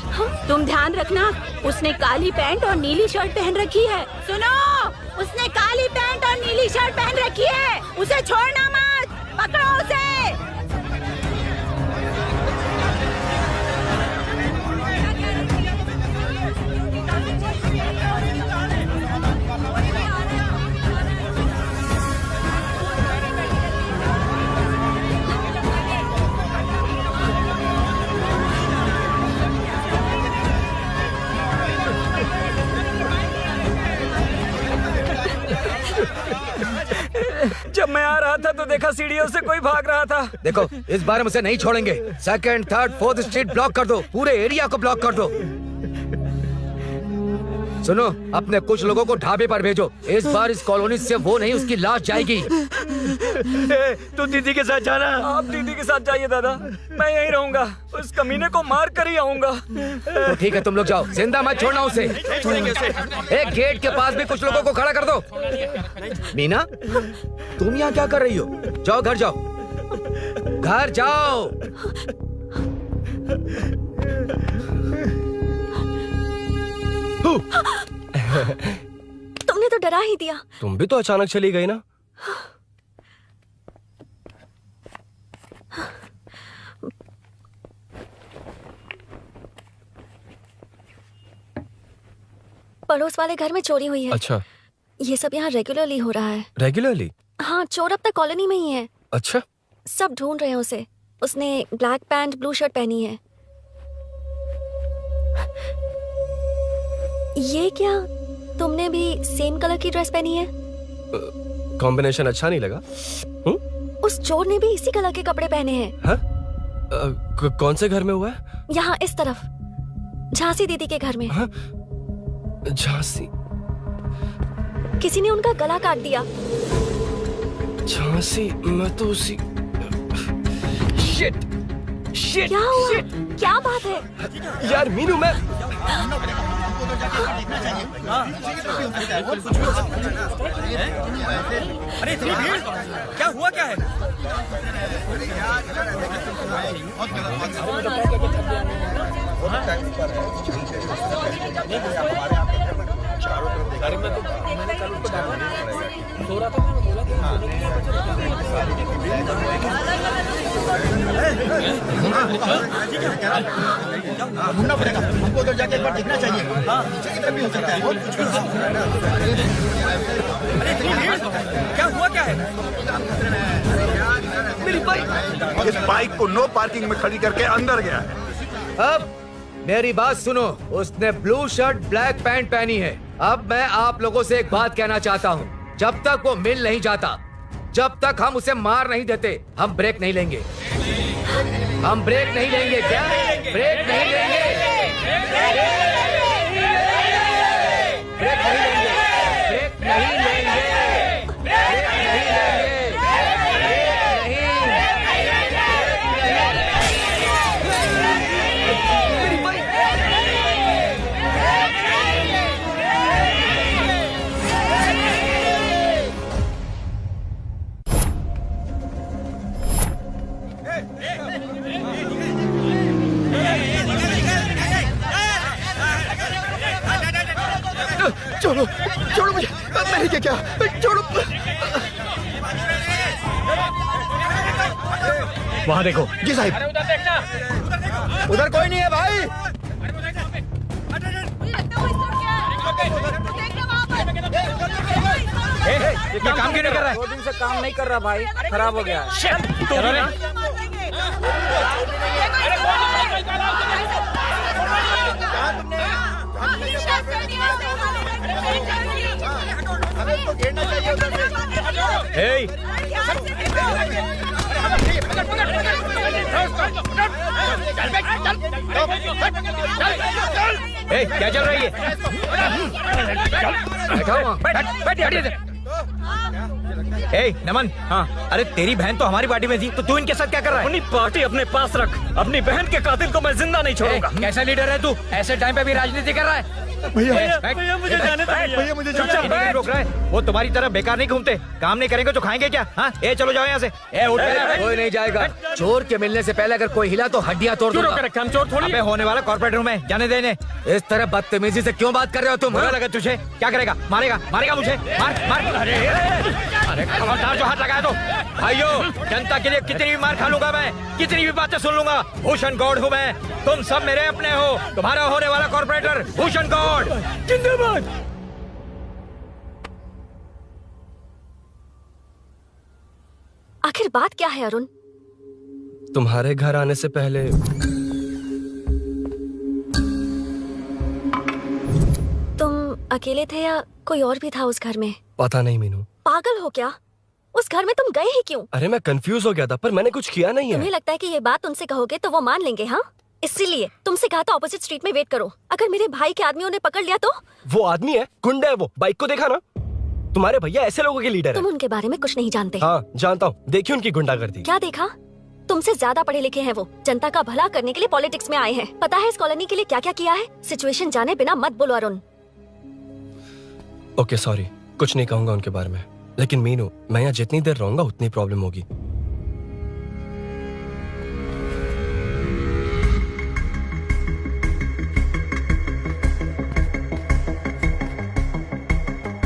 S10: तुम ध्यान रखना। उसने काली पैंट और नीली शर्ट पहन रखी है। सुनो, उसने काली पैंट और नीली शर्ट पहन रखी है। उसे छोड़ना मत। पकड़ो उसे।
S8: रहा था तो देखा सीढ़ियों से कोई भाग रहा था।
S3: देखो इस बार हम उसे नहीं छोड़ेंगे। 2nd, 3rd, 4th street block कर दो, पूरे एरिया को ब्लॉक कर दो। सुनो, अपने कुछ लोगों को ढाबे पर भेजो। इस बार इस कॉलोनी से वो नहीं, उसकी लाश जाएगी।
S8: तू दीदी के साथ जाना। आप दीदी के साथ जाइए दादा, मैं यहीं रहूंगा। उस कमीने को मार कर ही आऊंगा।
S3: तो ठीक है, तुम लोग जाओ, जिंदा मत छोड़ना उसे। एक गेट के पास भी कुछ लोगों को खड़ा कर दो। मीना, तुम यहाँ क्या कर रही हो? जाओ घर जाओ, घर जाओ।
S4: तुमने तो डरा ही दिया।
S7: तुम भी तो अचानक चली गई ना।
S4: पड़ोस वाले घर में चोरी हुई है।
S7: अच्छा,
S4: ये सब यहाँ रेगुलरली हो रहा है।
S7: रेगुलरली?
S4: हाँ, चोर अब तक कॉलोनी में ही है।
S7: अच्छा,
S4: सब ढूंढ रहे हैं उसे। उसने ब्लैक पैंट ब्लू शर्ट पहनी है। ये क्या, तुमने भी सेम कलर की ड्रेस पहनी है?
S7: कॉम्बिनेशन अच्छा नहीं लगा?
S4: उस चोर ने भी इसी कलर के कपड़े पहने हैं।
S7: हाँ? कौन से घर में हुआ है?
S4: यहाँ इस तरफ, झांसी दीदी के घर में।
S7: हाँ? झांसी?
S4: किसी ने उनका गला काट दिया।
S7: झांसी? मैं तो उसी... शिट! शिट!
S4: क्या हुआ?
S7: शिट!
S4: क्या बात है?
S7: यार मीनू, मैं...
S8: अरे इतनी भीड़, क्या हुआ क्या है?
S1: ढूंढना पड़ेगा हमको, उधर जाके एक बार देखना चाहिए। हाँ, इधर भी हो सकता है।
S8: अरे इतनी भीड़, क्या हुआ क्या है?
S6: मेरी बाइक, इस बाइक को नो पार्किंग में खड़ी करके अंदर गया है।
S3: अब मेरी बात सुनो, उसने ब्लू शर्ट ब्लैक पैंट पहनी है। अब मैं आप लोगों से एक बात कहना चाहता हूँ, जब तक वो मिल नहीं जाता, जब तक हम उसे मार नहीं देते, हम ब्रेक नहीं लेंगे। हम ब्रेक नहीं लेंगे। क्या ब्रेक नहीं लेंगे? ब्रेक नहीं लेंगे। ब्रेक नहीं लेंगे। ब्रेक नहीं लेंगे।
S1: छोड़ो, छोड़ो मुझे, मैंने क्या क्या, छोड़ो।
S11: वहाँ देखो।
S1: जी साहिब। उधर कोई नहीं है भाई।
S8: ये काम क्यों नहीं कर रहा है? 2 दिन से काम नहीं कर रहा भाई, खराब हो गया।
S13: क्या चल रही है? नमन, हाँ, अरे तेरी बहन तो हमारी पार्टी में थी, तो तू इनके साथ क्या कर रहा है?
S8: अपनी पार्टी अपने पास रख, अपनी बहन के कातिल को मैं जिंदा नहीं छोड़ूंगा।
S3: कैसा लीडर है तू? ऐसे टाइम पे भी राजनीति कर रहा है?
S8: भैया मुझे जाने दो।
S1: भैया मुझे
S13: चुपचाप बैठ। रोक रहा है? वो तुम्हारी तरह बेकार नहीं घूमते, काम नहीं करेंगे तो खाएंगे क्या? हाँ, चलो जाओ यहाँ से। उठ
S3: कोई नहीं जाएगा। चोर के मिलने से पहले अगर कोई हिला तो हड्डियां तोड़ दूंगा।
S8: हम चोर थोड़ी।
S13: होने वाला कॉर्पोरेट रूम है, जाने देने।
S3: इस तरह बदतमीजी से क्यों बात कर रहे हो तुम?
S13: बुरा लगा तुझे? क्या करेगा? मारेगा? मारेगा मुझे? मार मार। अरे खबरदार जो हाथ लगाया तो। भाइयों, जनता के लिए कितनी भी मार खा लूंगा मैं, कितनी भी बातें सुन लूंगा। भूषण गौड़ हूँ मैं, तुम सब मेरे अपने हो। तुम्हारा होने वाला कॉर्पोरेटर भूषण गौड़ जिंदाबाद।
S4: आखिर बात क्या है अरुण?
S7: तुम्हारे घर आने से पहले
S4: तुम अकेले थे या कोई और भी था उस घर में?
S7: पता नहीं मीनू।
S4: पागल हो क्या? उस घर में तुम गए ही क्यों?
S7: अरे मैं कंफ्यूज हो गया था, पर मैंने कुछ किया नहीं
S4: तुम्हें
S7: है।
S4: लगता है कि ये बात उनसे कहोगे तो वो मान लेंगे? हाँ, इसीलिए तुमसे कहा था ऑपोजिट स्ट्रीट में वेट करो। अगर मेरे भाई के आदमियों ने पकड़ लिया तो?
S7: वो आदमी है, गुंडा है वो। बाइक को देखा ना? तुम्हारे भैया ऐसे लोगों के लीडर
S4: तुम
S7: है।
S4: उनके बारे में कुछ नहीं जानते।
S7: हाँ जानता हूँ, देखिए उनकी गुंडागर्दी।
S4: क्या देखा? तुमसे ज्यादा पढ़े लिखे हैं वो। जनता का भला करने के लिए पॉलिटिक्स में आए हैं। पता है इस कॉलोनी के लिए क्या क्या किया है? सिचुएशन जाने बिना मत बोलो अरुण।
S7: ओके सॉरी, कुछ नहीं कहूंगा उनके बारे में। लेकिन मीनू, मैं यहाँ जितनी देर रहूंगा उतनी प्रॉब्लम होगी।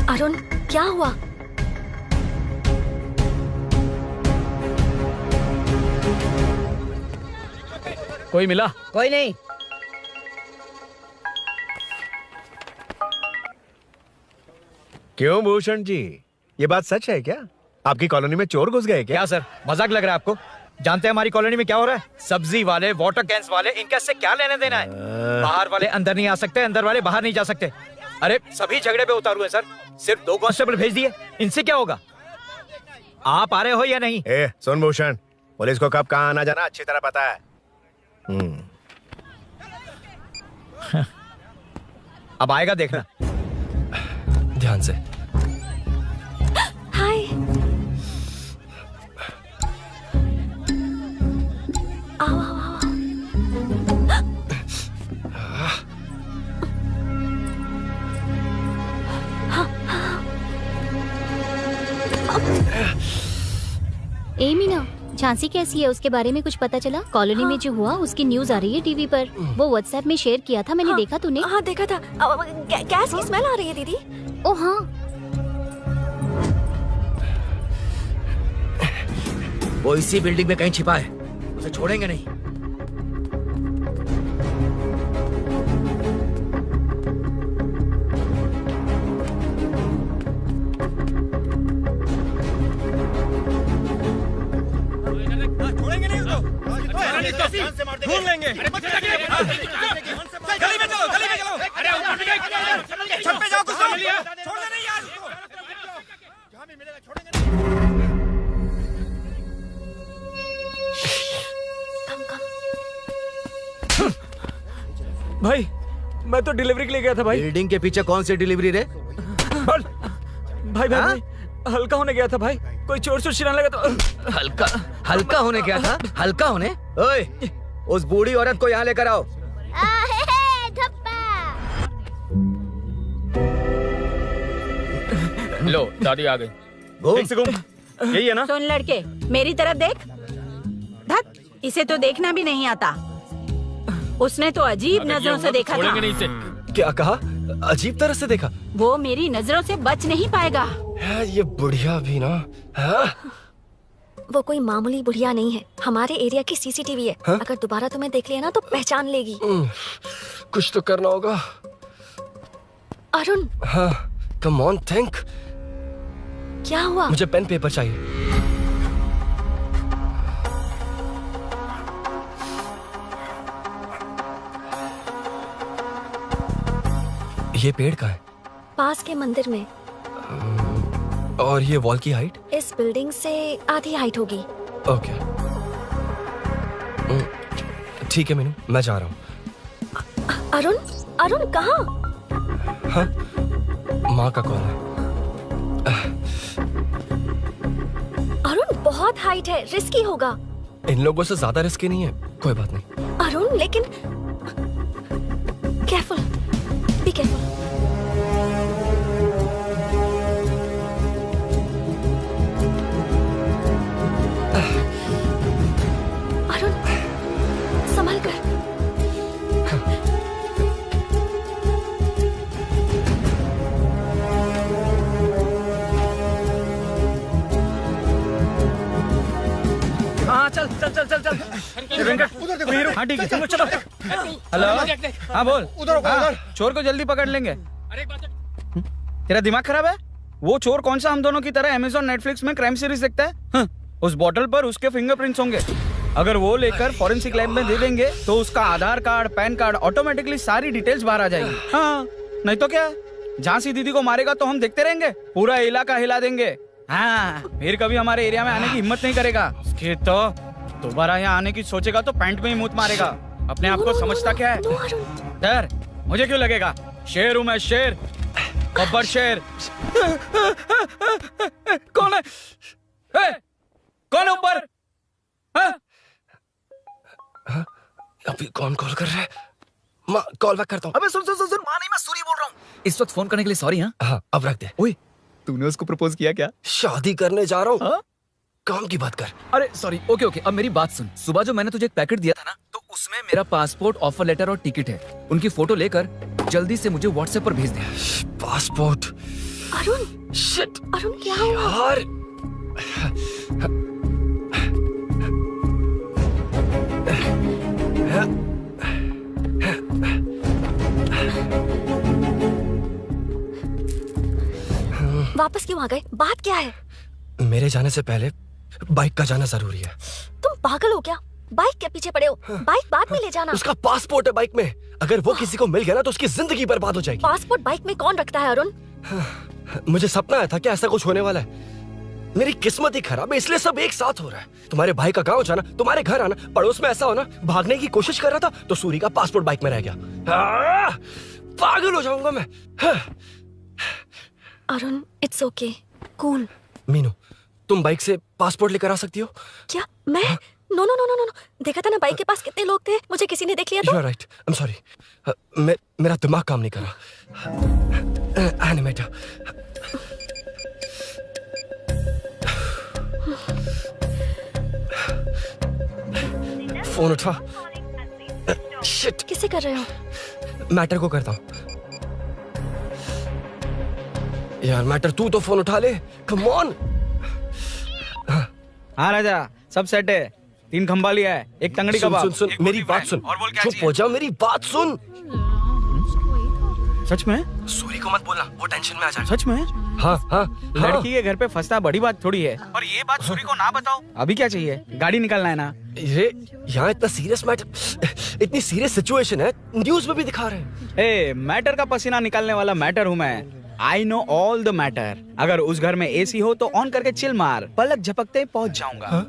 S4: अरुण, क्या हुआ?
S12: कोई मिला?
S2: कोई नहीं।
S1: क्यों भूषण जी, ये बात सच है क्या? आपकी कॉलोनी में चोर घुस गए क्या?
S13: क्या सर, मजाक लग रहा है आपको? जानते हैं हमारी कॉलोनी में क्या हो रहा है? सब्जी वाले, वाटर कैंस वाले, इनका इससे क्या लेना देना है? बाहर वाले अंदर नहीं आ सकते, अंदर वाले बाहर नहीं जा सकते। अरे सभी झगड़े पे उतारू है सर। सिर्फ 2 कांस्टेबल भेज दिए, इनसे क्या होगा? आप आ रहे हो या नहीं?
S1: ए, सुन भूषण, पुलिस को कब कहाँ आना जाना अच्छी तरह पता है।
S13: अब आएगा देखना।
S7: ध्यान से।
S4: हाय। आओ आओ आओ।
S5: ए मीना, झांसी कैसी है? उसके बारे में कुछ पता चला? कॉलोनी में जो हुआ उसकी न्यूज आ रही है टीवी पर। वो व्हाट्सएप में शेयर किया था मैंने। देखा तूने?
S4: हाँ देखा था। गैस की स्मेल आ रही है दीदी।
S5: ओ हाँ,
S3: वो इसी बिल्डिंग में कहीं छिपा है, उसे छोड़ेंगे नहीं।
S11: ढूंढ लेंगे। गली में चलो, गली में चलो। अरे छत पे जाओ, कुछ छोड़ दे नहीं यार। जहाँ भी मिलेगा छोड़ेंगे।
S7: भाई, मैं तो डिलीवरी के लिए गया था भाई।
S3: बिल्डिंग के पीछे कौन सी डिलीवरी रे?
S7: भाई भाई, हल्का होने गया था भाई। कोई चोर चोर चिल्लाने लगा तो
S3: हल्का होने गया था? हल्का होने? ओए, उस बूढ़ी औरत को यहाँ लेकर आओ।
S8: लो, दादी आ गई।
S3: घूम
S8: से घूम। यही है ना?
S10: सुन लड़के, मेरी तरफ देख। धत, इसे तो देखना भी नहीं आता। उसने तो अजीब नजरों से देखा था।
S8: छोड़ेंगे नहीं इसे।
S7: क्या कहा? अजीब तरह से देखा?
S10: वो मेरी नजरों से बच नहीं पाएगा।
S7: ये बुढ़िया भी ना। हाँ?
S4: वो कोई मामूली बुढ़िया नहीं है, हमारे एरिया की सीसीटीवी है।
S7: हाँ?
S4: अगर दोबारा तुम्हें देख लिया ना तो पहचान लेगी।
S7: कुछ तो करना होगा।
S4: अरुण,
S7: हाँ, कम ऑन थिंक।
S4: क्या हुआ?
S7: मुझे पेन पेपर चाहिए। ये पेड़ का है?
S4: पास के मंदिर में।
S7: और ये वॉल की हाइट?
S4: इस बिल्डिंग से आधी हाइट होगी।
S7: ओके, ठीक है मीनू, मैं जा रहा हूँ।
S4: अरुण, अरुण कहाँ?
S7: हाँ, माँ का कॉल है।
S4: अरुण बहुत हाइट है, रिस्की होगा।
S7: इन लोगों से ज्यादा रिस्की नहीं है। कोई बात नहीं।
S4: अरुण लेकिन केयरफुल, बी केयरफुल। अरुण संभल कर।
S8: हाँ चल चल चल चल चल। उधर हाँ ठीक है, चलो चलो। हेलो, हाँ बोल। उधर चोर को जल्दी पकड़ लेंगे। तेरा दिमाग खराब है? वो चोर कौन सा हम दोनों की तरह अमेज़न नेटफ्लिक्स में क्राइम सीरीज देखता है? उस बॉटल पर उसके फिंगरप्रिंट्स होंगे। अगर वो लेकर फॉरेंसिक लैब में दे देंगे तो उसका आधार कार्ड, पैन कार्ड, ऑटोमेटिकली सारी डिटेल्स बाहर आ जाएगी। हाँ, नहीं तो क्या, झांसी दीदी को मारेगा तो हम देखते रहेंगे? पूरा इलाका हिला देंगे। हाँ, फिर कभी हमारे एरिया में आने की हिम्मत नहीं करेगा। उसके तो दोबारा यहाँ आने की सोचेगा तो पैंट में ही मूत मारेगा। अपने आप को समझता क्या है? डर मुझे क्यों लगेगा? शेर हूँ मैं, शेर, बब्बर शेर। कौन है? कौन है ऊपर?
S7: अभी कौन कॉल कर रहा है? माँ कॉल बैक करता हूँ।
S8: अबे सुन माँ नहीं, मैं सूरी बोल रहा हूँ। इस वक्त फोन करने के लिए सॉरी।
S7: हाँ अब रख दे।
S8: ओए, तूने उसको प्रपोज किया क्या?
S7: शादी करने जा रहा हूँ। काम की बात कर।
S8: अरे सॉरी, ओके, अब मेरी बात सुन। सुबह जो मैंने तुझे एक पैकेट दिया था ना, तो उसमें मेरा पासपोर्ट, ऑफर लेटर और टिकट है। उनकी फोटो लेकर जल्दी से मुझे व्हाट्सएप पर भेज दे।
S7: पासपोर्ट?
S4: अरुण,
S7: शिट,
S4: अरुण क्या हुआ?
S7: यार
S4: वापस क्यों आ गए? बात क्या है?
S7: मेरे जाने से पहले बाइक का जाना जरूरी है।
S4: तुम पागल हो क्या? बाइक के पीछे पड़े हो? बाइक बाद में ले जाना।
S7: उसका पासपोर्ट है बाइक में। अगर वो किसी को मिल गया ना तो उसकी जिंदगी बर्बाद हो जाएगी।
S4: पासपोर्ट बाइक में कौन रखता है अरुण?
S7: मुझे सपना आया था कि ऐसा कुछ होने वाला है। मेरी किस्मत ही खराब है, इसलिए सब एक साथ हो रहा है। तुम्हारे भाई का गांव जाना, तुम्हारे घर आना, पड़ोस में ऐसा होना। भागने की कोशिश कर रहा था तो सूरी का पासपोर्ट बाइक में रह गया। पागल हो जाऊंगा मैं।
S4: Arun, it's okay, cool.
S7: Meenu, तुम बाइक से पासपोर्ट लेकर आ सकती हो?
S4: क्या मैं? No no no no no, देखा था ना बाइक के पास कितने लोग थे, मुझे किसी ने देख लिया तो।
S7: You are right. I'm sorry. मेरा दिमाग काम नहीं कर रहा। एनिमेटर। फोन उठा। शिट।
S4: किसे कर रहे हो?
S7: मैटर को करता हूँ। यार मैटर, तू तो फोन उठा ले। Come on.
S8: हाँ राजा, सब सेट है। 3 खंबा लिया है, एक तंगड़ी कबाब।
S7: सुन मेरी बात सुन।
S8: और बोल क्या
S7: चुप हो जा, मेरी बात सुन।
S8: सच में?
S7: सूरी को मत बोलना, वो टेंशन में आ जाएगा।
S8: सच में?
S7: हाँ।
S8: लड़की के घर पे फंसना बड़ी बात थोड़ी है। और ये बात सूरी को ना बताओ। अभी क्या चाहिए? गाड़ी निकालना है ना?
S7: ये यहाँ इतना सीरियस मैटर, इतनी सीरियस सिचुएशन है, न्यूज में भी दिखा रहे हैं।
S8: ए, मैटर का पसीना निकालने वाला मैटर हूँ मैं। I know all the matter. अगर उस घर में एसी हो तो ऑन करके चिल मार, पलक झपकते पहुंच जाऊंगा।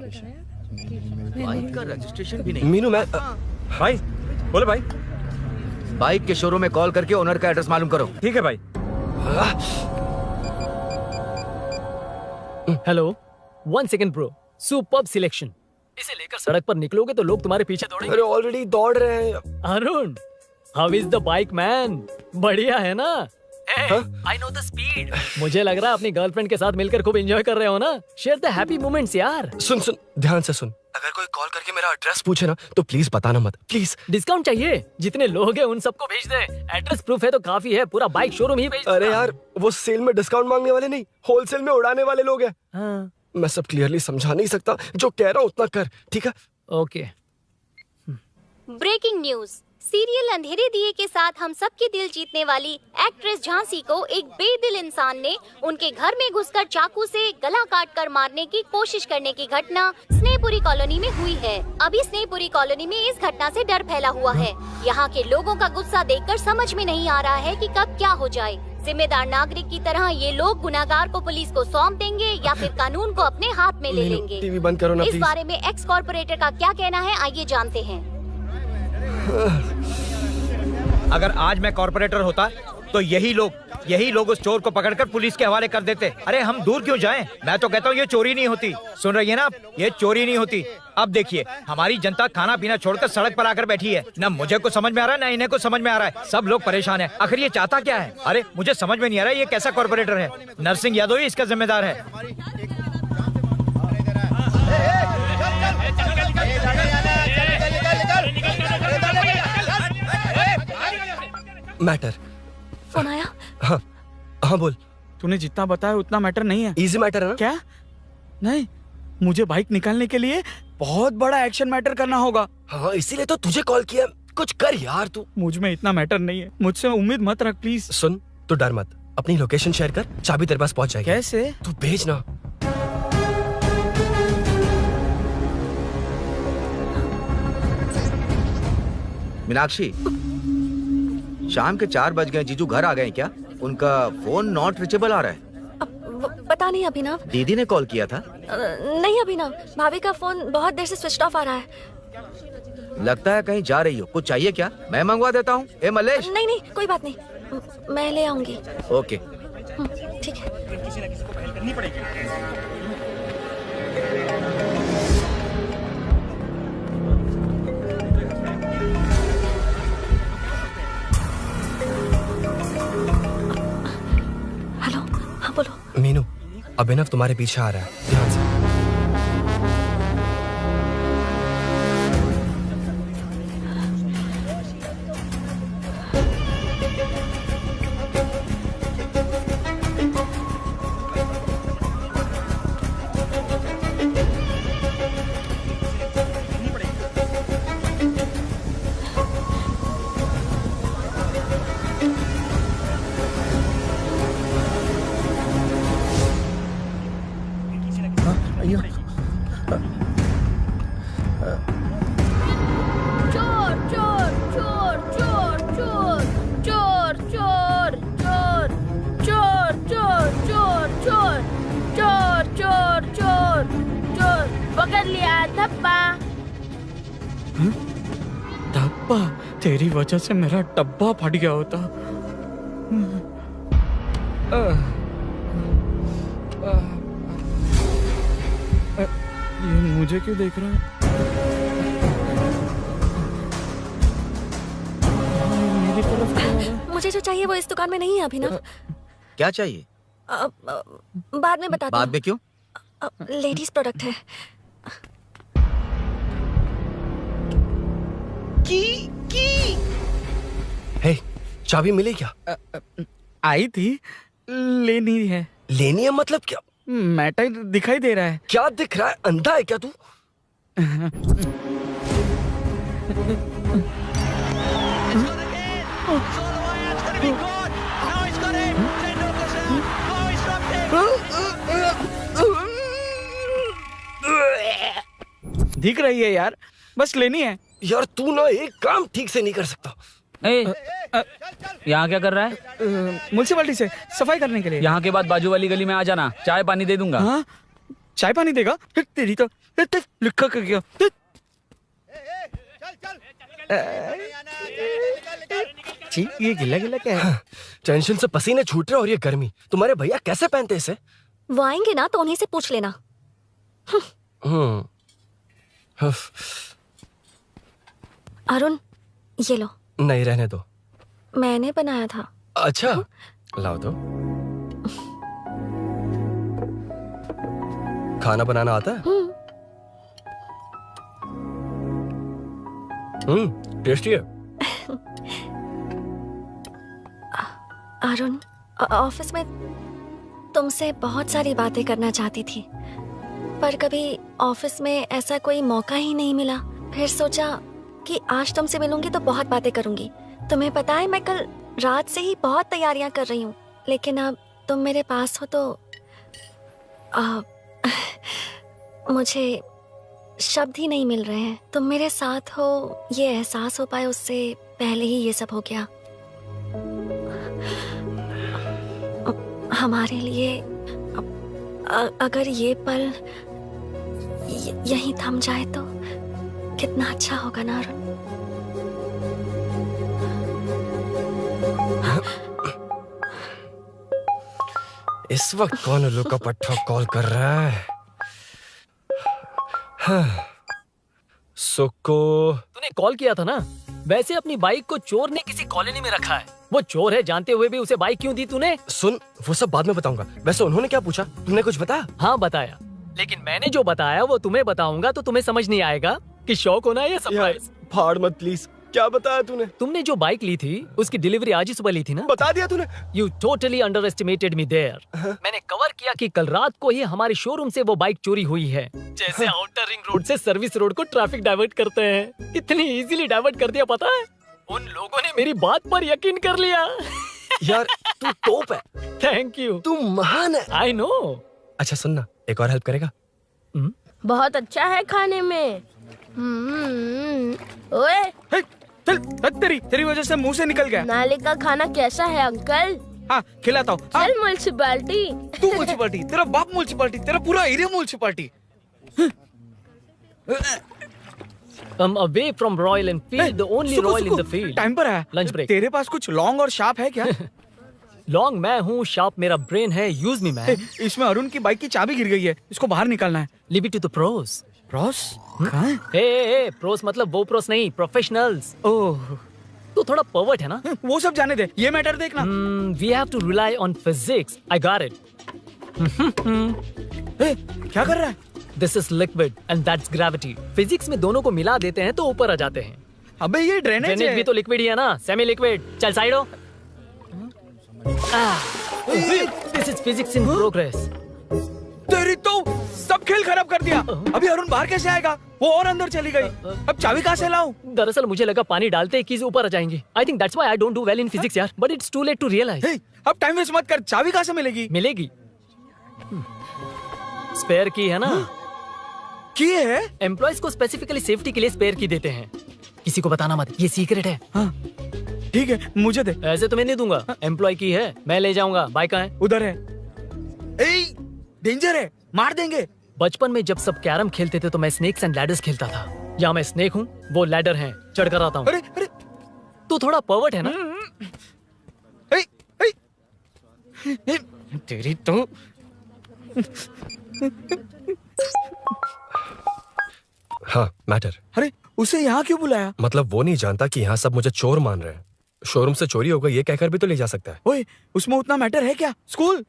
S3: बाइक का रजिस्ट्रेशन भी नहीं।
S7: मीनू, मैं
S3: भाई बोले भाई, बाइक के शोरूम में कॉल करके ओनर का एड्रेस मालूम करो।
S11: ठीक है भाई।
S14: Hello, 1 second bro, superb selection. इसे लेकर सड़क पर निकलोगे तो लोग तुम्हारे पीछे दौड़ेंगे।
S7: अरे ऑलरेडी दौड़ रहे हैं।
S14: Arun, how is the bike man? बढ़िया है ना? I know the speed. मुझे लग रहा है अपनी गर्लफ्रेंड के साथ मिलकर खूब एंजॉय कर रहे हो ना? शेयर द हैप्पी मोमेंट्स यार।
S7: सुन ध्यान से सुन। अगर कोई कॉल करके मेरा एड्रेस पूछे ना तो प्लीज बताना मत, प्लीज।
S14: डिस्काउंट चाहिए? जितने लोग हैं उन सबको भेज दे। एड्रेस प्रूफ है तो काफी है, पूरा बाइक शोरूम ही भेज दे।
S7: अरे यार, वो सेल में डिस्काउंट मांगने वाले नहीं, होलसेल में उड़ाने वाले लोग हैं।
S14: हाँ।
S7: मैं सब क्लियरली समझा नहीं सकता, जो कह रहा हूँ उतना कर, ठीक है?
S14: ओके।
S5: Breaking news. सीरियल अंधेरे दिए के साथ हम सबके दिल जीतने वाली एक्ट्रेस झांसी को एक बेदिल इंसान ने उनके घर में घुसकर चाकू से गला काटकर मारने की कोशिश करने की घटना स्नेहपुरी कॉलोनी में हुई है। अभी स्नेहपुरी कॉलोनी में इस घटना से डर फैला हुआ है। यहाँ के लोगों का गुस्सा देखकर समझ में नहीं आ रहा है कि कब क्या हो जाए। जिम्मेदार नागरिक की तरह ये लोग गुनाहगार को पुलिस को सौंप देंगे या फिर कानून को अपने हाथ में ले लेंगे।
S7: टीवी बंद करो ना
S5: इस
S7: प्लीज।
S5: बारे में एक्स कॉर्पोरेटर का क्या कहना है, आइए जानते हैं।
S13: अगर आज मैं कॉर्पोरेटर होता तो यही लोग उस चोर को पकड़कर पुलिस के हवाले कर देते। अरे हम दूर क्यों जाएं? मैं तो कहता हूँ ये चोरी नहीं होती। सुन रही है ना आप? ये चोरी नहीं होती। अब देखिए, हमारी जनता खाना पीना छोड़कर सड़क पर आकर बैठी है। ना मुझे कुछ समझ में आ रहा है, ना इन्हें कुछ समझ में आ रहा है। सब लोग परेशान है। आखिर ये चाहता क्या है? अरे मुझे समझ में नहीं आ रहा है, ये कैसा कॉर्पोरेटर है? नरसिंह यादव ही इसका जिम्मेदार है।
S7: मैटर।
S5: फोन आया?
S7: हाँ बोल।
S8: तूने जितना बताया उतना मैटर नहीं है।
S7: इजी मैटर है ना?
S8: क्या? नहीं, मुझे बाइक निकालने के लिए बहुत बड़ा एक्शन मैटर करना होगा।
S7: हाँ, इसीलिए तो तुझे कॉल किया। कुछ कर यार तू।
S8: मुझ में इतना मैटर नहीं है, मुझसे उम्मीद मत रख प्लीज।
S7: सुन, तू डर मत, अपनी लोकेशन शेयर कर, चाबी तेरे पास पहुंच जाएगी।
S8: कैसे?
S7: तू भेज ना।
S3: मीनाक्षी, शाम के 4 बज गए, जीजू घर आ गए क्या? उनका फोन नॉट रीचेबल आ रहा है।
S4: पता नहीं अभिनव।
S3: दीदी ने कॉल किया था?
S4: नहीं अभिनव, भाभी का फोन बहुत देर से स्विच ऑफ आ रहा है।
S3: लगता है कहीं जा रही हो। कुछ चाहिए क्या? मैं मंगवा देता हूँ। ए मलेश।
S4: नहीं नहीं कोई बात नहीं, मैं ले आऊंगी।
S3: ओके
S4: ठीक है। हेलो, हाँ बोलो।
S7: मीनू, अभिनव तुम्हारे पीछे आ रहा है, ध्यान से।
S9: चोर चोर चोर चोर चोर चोर चोर चोर चोर चोर चोर चोर चोर चोर चोर पकड़ लिया धप्पा।
S12: धप्पा? तेरी वजह से मेरा डब्बा फट गया होता। ये मुझे क्यों देख रहा है? मेरी तरफ क्यों आ रहा है?
S4: मुझे जो चाहिए वो इस दुकान में नहीं है अभिनव।
S3: क्या चाहिए?
S4: बाद में बताता
S3: बाद में क्यों?
S4: लेडीज प्रोडक्ट है।
S7: हे, चाबी मिली क्या?
S12: आई थी, लेनी है।
S7: लेनी है मतलब क्या?
S12: मैटर दिखाई दे रहा है।
S7: क्या दिख रहा है? अंधा है क्या तू?
S12: दिख रही है यार, बस लेनी है।
S7: यार तू ना एक काम ठीक से नहीं कर सकता।
S8: यहाँ क्या कर रहा है?
S12: म्युनिसिपैलिटी से सफाई करने के लिए।
S8: यहाँ के बाद बाजू वाली गली में आ जाना, चाय पानी दे दूंगा।
S12: हाँ? चाय पानी देगा? तेरी तो लिखा कर गया। ये गिला गिला क्या है?
S7: टेंशन से पसीने छूट रहे और ये गर्मी, तुम्हारे भैया कैसे पहनते इसे?
S4: वो आएंगे ना तो उन्हीं से पूछ लेना। अरुण, ये लो।
S7: नहीं, रहने दो।
S4: मैंने बनाया था।
S7: अच्छा, लाओ तो। खाना बनाना आता है? टेस्टी है।
S4: अरुण, ऑफिस में तुमसे बहुत सारी बातें करना चाहती थी, पर कभी ऑफिस में ऐसा कोई मौका ही नहीं मिला। फिर सोचा कि आज तुमसे मिलूंगी तो बहुत बातें करूंगी। तुम्हें पता है मैं कल रात से ही बहुत तैयारियां कर रही हूँ, लेकिन अब तुम मेरे पास हो तो मुझे शब्द ही नहीं मिल रहे हैं। तुम मेरे साथ हो ये एहसास हो पाए उससे पहले ही ये सब हो गया। हमारे लिए अगर ये पल यहीं थम जाए तो कितना अच्छा होगा ना अरुण।
S7: इस वक्त कौन उल्लू का पट्टा कॉल कर रहा है? सुको,
S14: तूने कॉल किया था ना? वैसे अपनी बाइक को चोर ने किसी कॉलोनी में रखा है। वो चोर है जानते हुए भी उसे बाइक क्यों दी तूने?
S7: सुन, वो सब बाद में बताऊंगा। वैसे उन्होंने क्या पूछा? तुमने कुछ बताया?
S14: हाँ बताया, लेकिन मैंने जो बताया वो तुम्हें बताऊंगा तो तुम्हें समझ नहीं आएगा कि शौक होना है या सरप्राइज।
S7: फाड़ मत प्लीज। क्या बताया तूने?
S14: तुमने जो बाइक ली थी उसकी डिलीवरी आज ही सुबह ली थी ना?
S7: बता दिया तूने?
S14: You totally underestimated me there. मैंने कवर किया कि कल रात को ही हमारे शोरूम से वो बाइक चोरी हुई है। जैसे आउटर रिंग रोड से सर्विस रोड को ट्रैफिक डाइवर्ट करते हैं, इतनी इजीली डाइवर्ट कर दिया पता है? उन लोगों ने मेरी बात पर यकीन कर लिया।
S7: यार तू टॉप है।
S14: Thank you.
S7: तू महान है।
S14: I know.
S7: अच्छा सुनना, एक और हेल्प करेगा?
S9: बहुत अच्छा है खाने में। ओए,
S12: तेरी वजह से मुंह से निकल गया।
S9: नाले का खाना कैसा है अंकल?
S8: हाँ खिलाता हूँ। हाँ,
S9: चल म्युनिसिपैलिटी।
S8: तू म्युनिसिपैलिटी, तेरा बाप म्युनिसिपैलिटी, तेरा पूरा area municipality.
S14: away from Royal Enfield, the only
S8: सुको,
S14: Royal in
S8: सुको,
S14: the field.
S8: टाइम पर है।
S14: Lunch break.
S8: तेरे पास कुछ लॉन्ग और शार्प है क्या?
S14: लॉन्ग मैं हूँ, शार्प मेरा ब्रेन है, यूज मी मैन।
S8: इसमें अरुण की बाइक की चाबी गिर गई है, इसको बाहर निकालना है।
S14: Leave it to the pros.
S8: Pros? कहाँ है?
S14: ए प्रोस मतलब वो प्रोस नहीं, प्रोफेशनल्स।
S8: ओह,
S14: तू थोड़ा पर्वर्ट है ना?
S8: वो सब जाने दे, ये मैटर देखना।
S14: We have to rely on physics. I got it.
S8: क्या कर रहा है?
S14: This is liquid and that's gravity. Physics में दोनों को मिला देते हैं तो ऊपर आ जाते हैं।
S8: अबे ये ड्रेनेज
S14: ड्रेनेज
S8: है।
S14: भी तो लिक्विड ही है ना, सेमी लिक्विड। चल साइड हो। This is physics in progress.
S8: तेरी तो सब खेल खराब कर दिया। अभी अरुण बाहर कैसे आएगा? वो और अंदर चली गई। अब चाबी कहाँ से लाऊं?
S14: दरअसल मुझे लगा पानी डालते ही कीज ऊपर आ जाएंगी। I think that's why I don't do well in physics यार। But it's too late to realize.
S8: अब टाइम वेस्ट मत कर, चाबी कहाँ से मिलेगी?
S14: मिलेगी। स्पेयर की है ना?
S8: की है?
S14: एम्प्लॉयज को स्पेसिफिकली सेफ्टी के लिए स्पेयर की देते हैं। किसी को बताना मत, ये सीक्रेट है।
S8: हाँ, ठीक है, मुझे दे।
S14: ऐसे तो मैं नहीं दूंगा। एम्प्लॉय की है, मैं ले जाऊंगा। बाइक कहाँ है?
S8: उधर है। डेंजर है, मार देंगे।
S14: बचपन में जब सब कैरम खेलते थे तो मैं स्नेक्स एंड लैडर्स खेलता था। या मैं स्नेक हूँ, वो लैडर है, चढ़ कर आता हूँ।
S8: अरे अरे,
S14: तू थोड़ा पर्वर्ट है ना? तेरी तो
S7: हाँ मैटर।
S8: अरे उसे यहाँ क्यों बुलाया?
S7: मतलब वो नहीं जानता कि यहाँ सब मुझे चोर मान रहे हैं। शोरूम से चोरी हो गई ये कहकर भी तो ले जा सकता है।
S8: ओए, उसमें उतना मैटर है क्या? स्कूल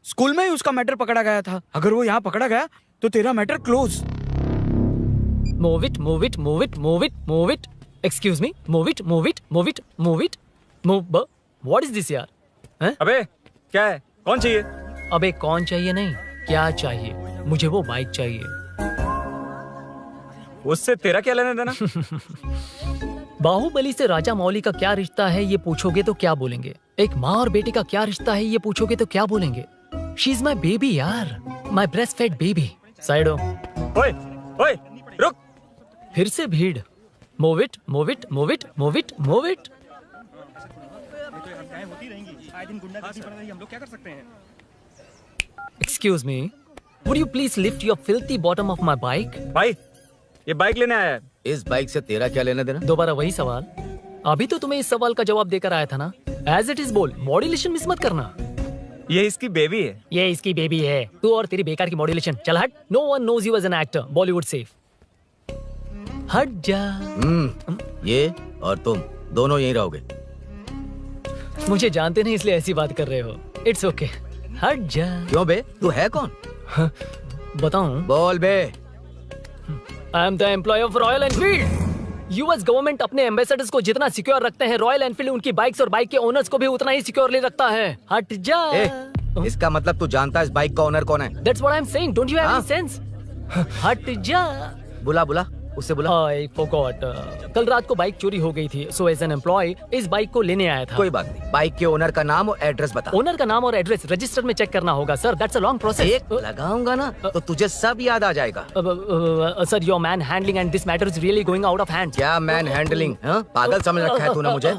S8: स्कूल में ही उसका मैटर पकड़ा गया था। अगर वो यहाँ पकड़ा गया तो तेरा matter close.
S14: Move it, move it, move it, move it, move it. Excuse me, move it, move it, move it, move it, move. What is this यार? हैं?
S8: अबे क्या है? कौन चाहिए?
S14: अबे कौन चाहिए नहीं, क्या चाहिए? मुझे वो बाइक चाहिए।
S8: उससे तेरा क्या लेना देना?
S14: बाहुबली से राजा मौली का क्या रिश्ता है ये पूछोगे तो क्या बोलेंगे? एक माँ और बेटे का क्या रिश्ता है ये पूछोगे तो क्या बोलेंगे? शी इज माई बेबी यार, my breast fed baby. Side हो।
S8: ओए ओए रुक।
S14: फिर से भीड़। Move it, move it, move it, move it, move it. Excuse me, would you please lift your filthy bottom of my bike?
S8: भाई ये बाइक लेने आया है।
S3: इस बाइक से तेरा क्या लेना देना?
S14: दोबारा वही सवाल। अभी तो तुम्हें इस सवाल का जवाब देकर आया था ना। एज इट इज बोल, मॉड्यूलेशन मिस मत करना।
S8: ये इसकी बेबी है।
S14: ये इसकी बेबी है। तू और तेरी बेकार की मॉड्यूलेशन। चल हट। No one knows you as an actor. Bollywood safe. हट जा।
S3: ये और तुम दोनों यहीं रहोगे।
S14: मुझे जानते नहीं इसलिए ऐसी बात कर रहे हो। It's okay. हट जा।
S3: क्यों बे, तू है कौन?
S14: बताऊं?
S3: बोल बे।
S14: I am the employee of Royal Enfield. US government अपने एम्बेसडर्स को जितना सिक्योर रखते हैं, रॉयल एनफील्ड उनकी बाइक्स और बाइक के ओनर्स को भी उतना ही सिक्योरली रखता है। हट जा।
S3: इसका मतलब तू जानता है इस बाइक का ओनर कौन है?
S14: That's what I'm saying. Don't you have any sense? हट जा।
S3: बुला बुला, उससे बुला।
S14: I forgot. कल रात को बाइक चोरी हो गई थी, so as an employee इस बाइक को लेने आया था।
S3: कोई बात नहीं, बाइक के ओनर का नाम और एड्रेस बता।
S14: ओनर का नाम और एड्रेस रजिस्टर में चेक करना होगा sir. That's a long process.
S3: एक लगाऊंगा ना तो तुझे सब याद आ जाएगा।
S14: Sir your man handling and this matter is really going out of hand.
S3: क्या मैन हैंडलिंग? पागल समझ रखा है तूने मुझे?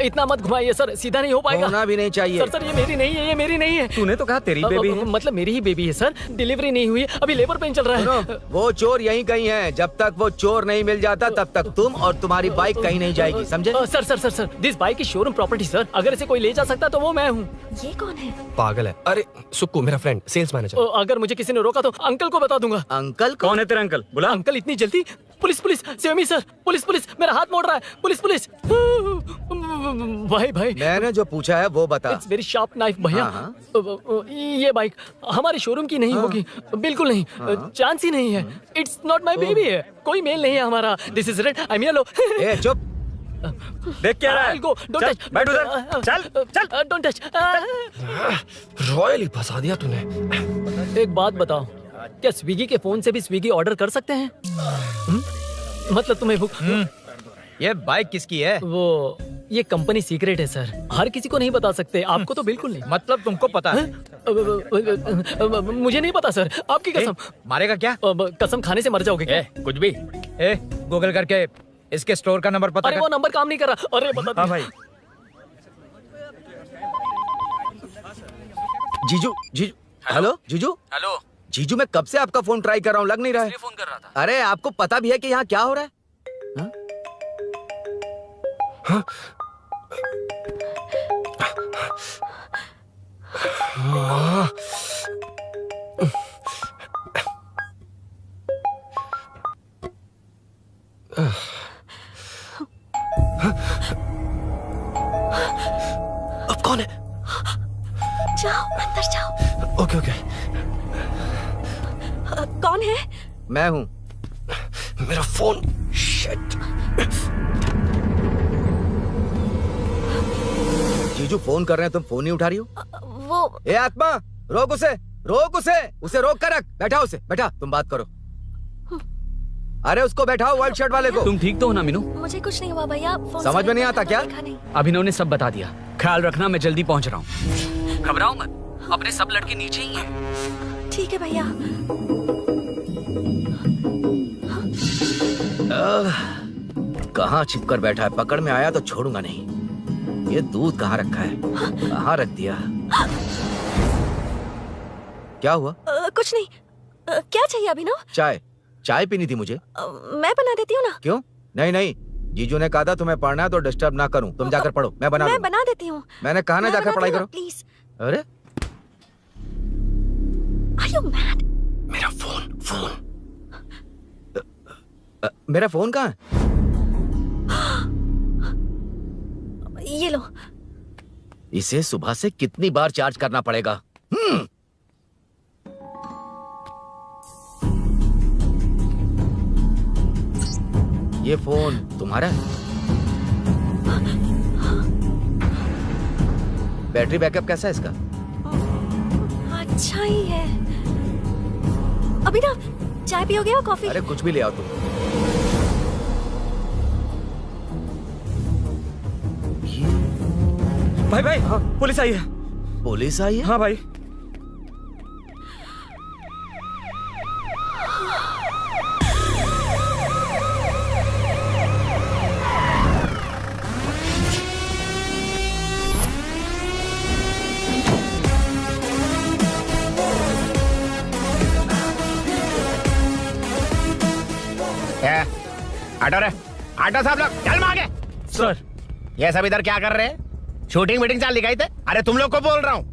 S14: इतना मत घुमाइए सर, सीधा नहीं हो पाएगा।
S3: होना भी नहीं चाहिए।
S14: सर ये मेरी नहीं है, ये मेरी नहीं है।
S8: तूने तो कहा तेरी बेबी है।
S14: मतलब मेरी ही बेबी है सर। डिलीवरी नहीं हुई, अभी लेबर पेन चल रहा है।
S3: वो चोर यहीं कहीं है। जब तक वो चोर नहीं मिल जाता तब तक तुम और तुम्हारी बाइक कहीं नहीं जाएगी, समझे?
S14: Sir sir sir sir this bike is showroom property sir. अगर इसे कोई ले जा सकता तो वो मैं हूँ।
S4: ये कौन है?
S7: पागल है। अरे सुक्कू मेरा फ्रेंड, सेल्स मैनेजर।
S14: अगर मुझे किसी ने रोका तो अंकल को बता दूंगा।
S3: अंकल
S8: कौन है तेरा अंकल? बुला।
S14: अंकल इतनी जल्दी? Police police save me sir. Police police मेरा हाथ मोड़ रहा है। Police police. भाई भाई
S3: मैंने जो पूछा है वो बता।
S14: इट्स वेरी शार्प नाइफ भैया। ये बाइक हमारे शोरूम की नहीं होगी, बिल्कुल नहीं। चांस ही नहीं है। इट्स नॉट माय बेबी है, कोई मेल नहीं है हमारा। This is red, I am yellow.
S3: ए चुप,
S8: देख क्या रहा है?
S14: Go don't touch.
S8: बैठ उधर। चल चल।
S14: Don't touch.
S7: रॉयल ही फंसा दिया तूने।
S14: एक बात बताओ, क्या स्विगी के फोन से भी स्विगी ऑर्डर कर सकते हैं? मतलब तुम्हें भूख?
S13: ये बाइक किसकी है?
S14: वो ये कंपनी सीक्रेट है सर, हर किसी को नहीं बता सकते। आपको तो बिल्कुल नहीं।
S13: मतलब तुमको पता है?
S14: मुझे नहीं पता सर, आपकी कसम।
S13: मारेगा क्या?
S14: कसम खाने से मर जाओगे क्या?
S13: कुछ भी। गूगल करके इसके स्टोर का नंबर पता
S14: अरे
S13: कर।
S14: वो नंबर काम नहीं कर रहा। अरे बता।
S8: हाँ भाई।
S3: जीजू जीजू हेलो जीजू
S8: हेलो।
S3: जीजू मैं कब से आपका फोन ट्राई कर रहा हूँ, लग नहीं रहा है।
S8: फोन कर रहा था।
S3: अरे आपको पता भी है कि यहाँ क्या हो रहा है? हाँ?
S7: अब कौन है?
S4: जाओ अंदर जाओ।
S7: Okay okay.
S4: कौन है?
S3: मैं हूँ।
S7: मेरा फोन। शिट।
S3: जीजू फोन कर रहे हैं, तुम फोन नहीं उठा रही हो?
S4: वो
S3: ए आत्मा, रोक उसे रोक कर रख। बैठा उसे, बैठा, तुम बात करो। अरे उसको बैठाओ, व्हाइट शर्ट वाले को।
S8: तुम ठीक तो हो ना मीनू?
S4: मुझे कुछ नहीं हुआ भैया। फोन
S3: समझ में नहीं आता क्या?
S4: देखा नहीं।
S8: अभिनव ने सब बता दिया। ख्याल रखना, मैं जल्दी पहुंच रहा हूँ। घबराओ मत, अपने सब लड़के नीचे ही हैं।
S4: ठीक है भैया।
S3: कहाँ छिप कर बैठा है? पकड़ में आया तो छोड़ूंगा नहीं। ये दूध कहाँ रखा है? कहाँ रख दिया? क्या हुआ?
S4: कुछ नहीं। क्या चाहिए अभिनव?
S3: चाय पीनी थी मुझे।
S4: मैं बना देती हूँ ना।
S3: क्यों? नहीं, जीजू ने कहा था तुम्हें पढ़ना है तो डिस्टर्ब ना करूं। तुम जाकर पढ़ो, मैं बना
S4: देती हूँ।
S3: मैंने कहा ना जाकर पढ़ाई करो
S4: प्लीज।
S3: अरे
S4: Are you mad?
S7: मेरा फोन।
S3: मेरा फोन कहाँ है?
S4: ये लो।
S3: इसे सुबह से कितनी बार चार्ज करना पड़ेगा? ये फोन तुम्हारा है? बैटरी बैकअप कैसा है इसका?
S4: अच्छा ही है। अभिनव, चाय पियोगे या कॉफी?
S3: अरे कुछ भी ले आओ तुम।
S8: भाई हाँ, पुलिस आई है।
S3: पुलिस आई है?
S8: हाँ भाई।
S1: आटा साहब लोग चल मांगे।
S8: सर,
S1: ये सब इधर क्या कर रहे हैं? शूटिंग मीटिंग चाल दिखाई थे? अरे तुम लोग को बोल रहा हूँ।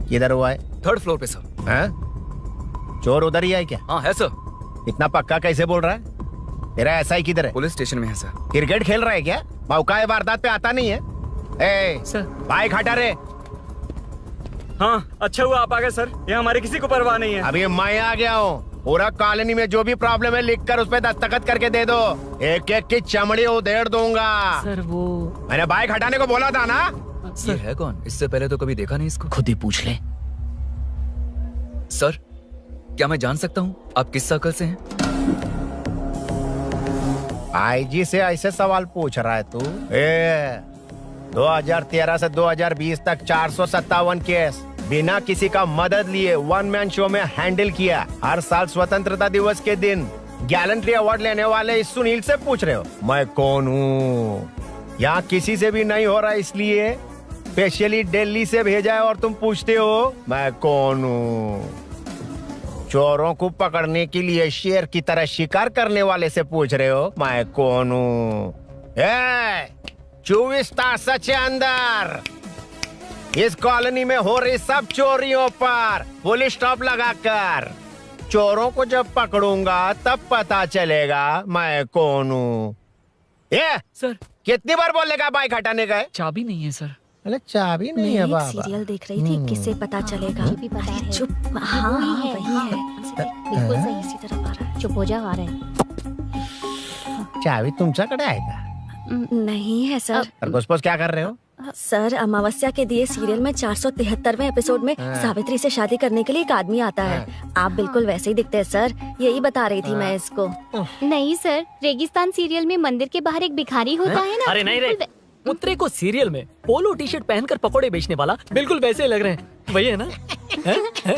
S1: किधर हुआ है?
S8: 3rd फ्लोर पे सर।
S1: हैं? चोर उधर ही है क्या?
S8: हाँ है सर।
S1: इतना पक्का कैसे बोल रहा है? तेरा ऐसा ही किधर है?
S8: पुलिस स्टेशन में है सर।
S1: क्रिकेट खेल रहा है क्या? मौका है वारदात पे आता नहीं है। ए
S8: सर।
S1: बाइक हटा रे।
S8: हाँ, अच्छा हुआ आप आ गए सर। ये हमारे किसी को परवाह नहीं है।
S1: अभी मैं आ गया हूँ। पूरा कॉलोनी में जो भी प्रॉब्लम है लिख कर उस पर दस्तखत करके दे दो। एक एक की चमड़ी उधेड़ दूंगा।
S14: सर वो
S1: मैंने बाइक हटाने को बोला था ना।
S8: ये है कौन? इससे पहले तो कभी देखा नहीं इसको।
S2: खुद ही पूछ ले।
S8: सर, क्या मैं जान सकता हूँ आप किस सर्कल से हैं?
S1: आईजी से ऐसे सवाल पूछ रहा है तू? 2013 से 2020 तक 457 केस बिना किसी का मदद लिए 1 मैन शो में हैंडल किया। हर साल स्वतंत्रता दिवस के दिन गैलेंट्री अवार्ड लेने वाले इस सुनील से पूछ रहे हो मैं कौन हूँ? यहाँ किसी से भी नहीं हो रहा, इसलिए स्पेशली दिल्ली से भेजा है और तुम पूछते हो मैं कौन हूँ? चोरों को पकड़ने के लिए शेर की तरह शिकार करने वाले से पूछ रहे हो मैं कौन हूँ? 24 तास से अंदर इस कॉलोनी में हो रही सब चोरियों पर पुलिस स्टॉप लगाकर चोरों को जब पकड़ूंगा तब पता चलेगा मैं कौन हूँ। ये
S8: सर,
S4: कितनी बार बोलेगा बाइक हटाने का है?
S8: चाबी नहीं है सर।
S1: अरे चाबी नहीं है बाबा।
S4: सीरियल देख रही थी, किसे पता चलेगा?
S5: भी पता है।
S4: चुप। हाँ वही है।
S5: बिल्कुल सही।
S4: इसी तरफ आ रहा है।
S5: चुप हो जा, आ रहे हैं।
S1: चाबी तुमच्याकडे आहे का?
S4: नहीं है सर।
S1: खरगोश क्या कर रहे हो?
S4: सर, अमावस्या के दिए सीरियल में 473वें एपिसोड में सावित्री से शादी करने के लिए एक आदमी आता है। आप बिल्कुल वैसे ही दिखते हैं सर, यही बता रही थी मैं इसको।
S5: नहीं सर, रेगिस्तान सीरियल में मंदिर के बाहर एक भिखारी होता है ना।
S14: अरे नहीं रे, पुत्रे को सीरियल में पोलो टी शर्ट पहनकर पकोड़े बेचने वाला बिल्कुल वैसे लग रहे हैं। वही है ना?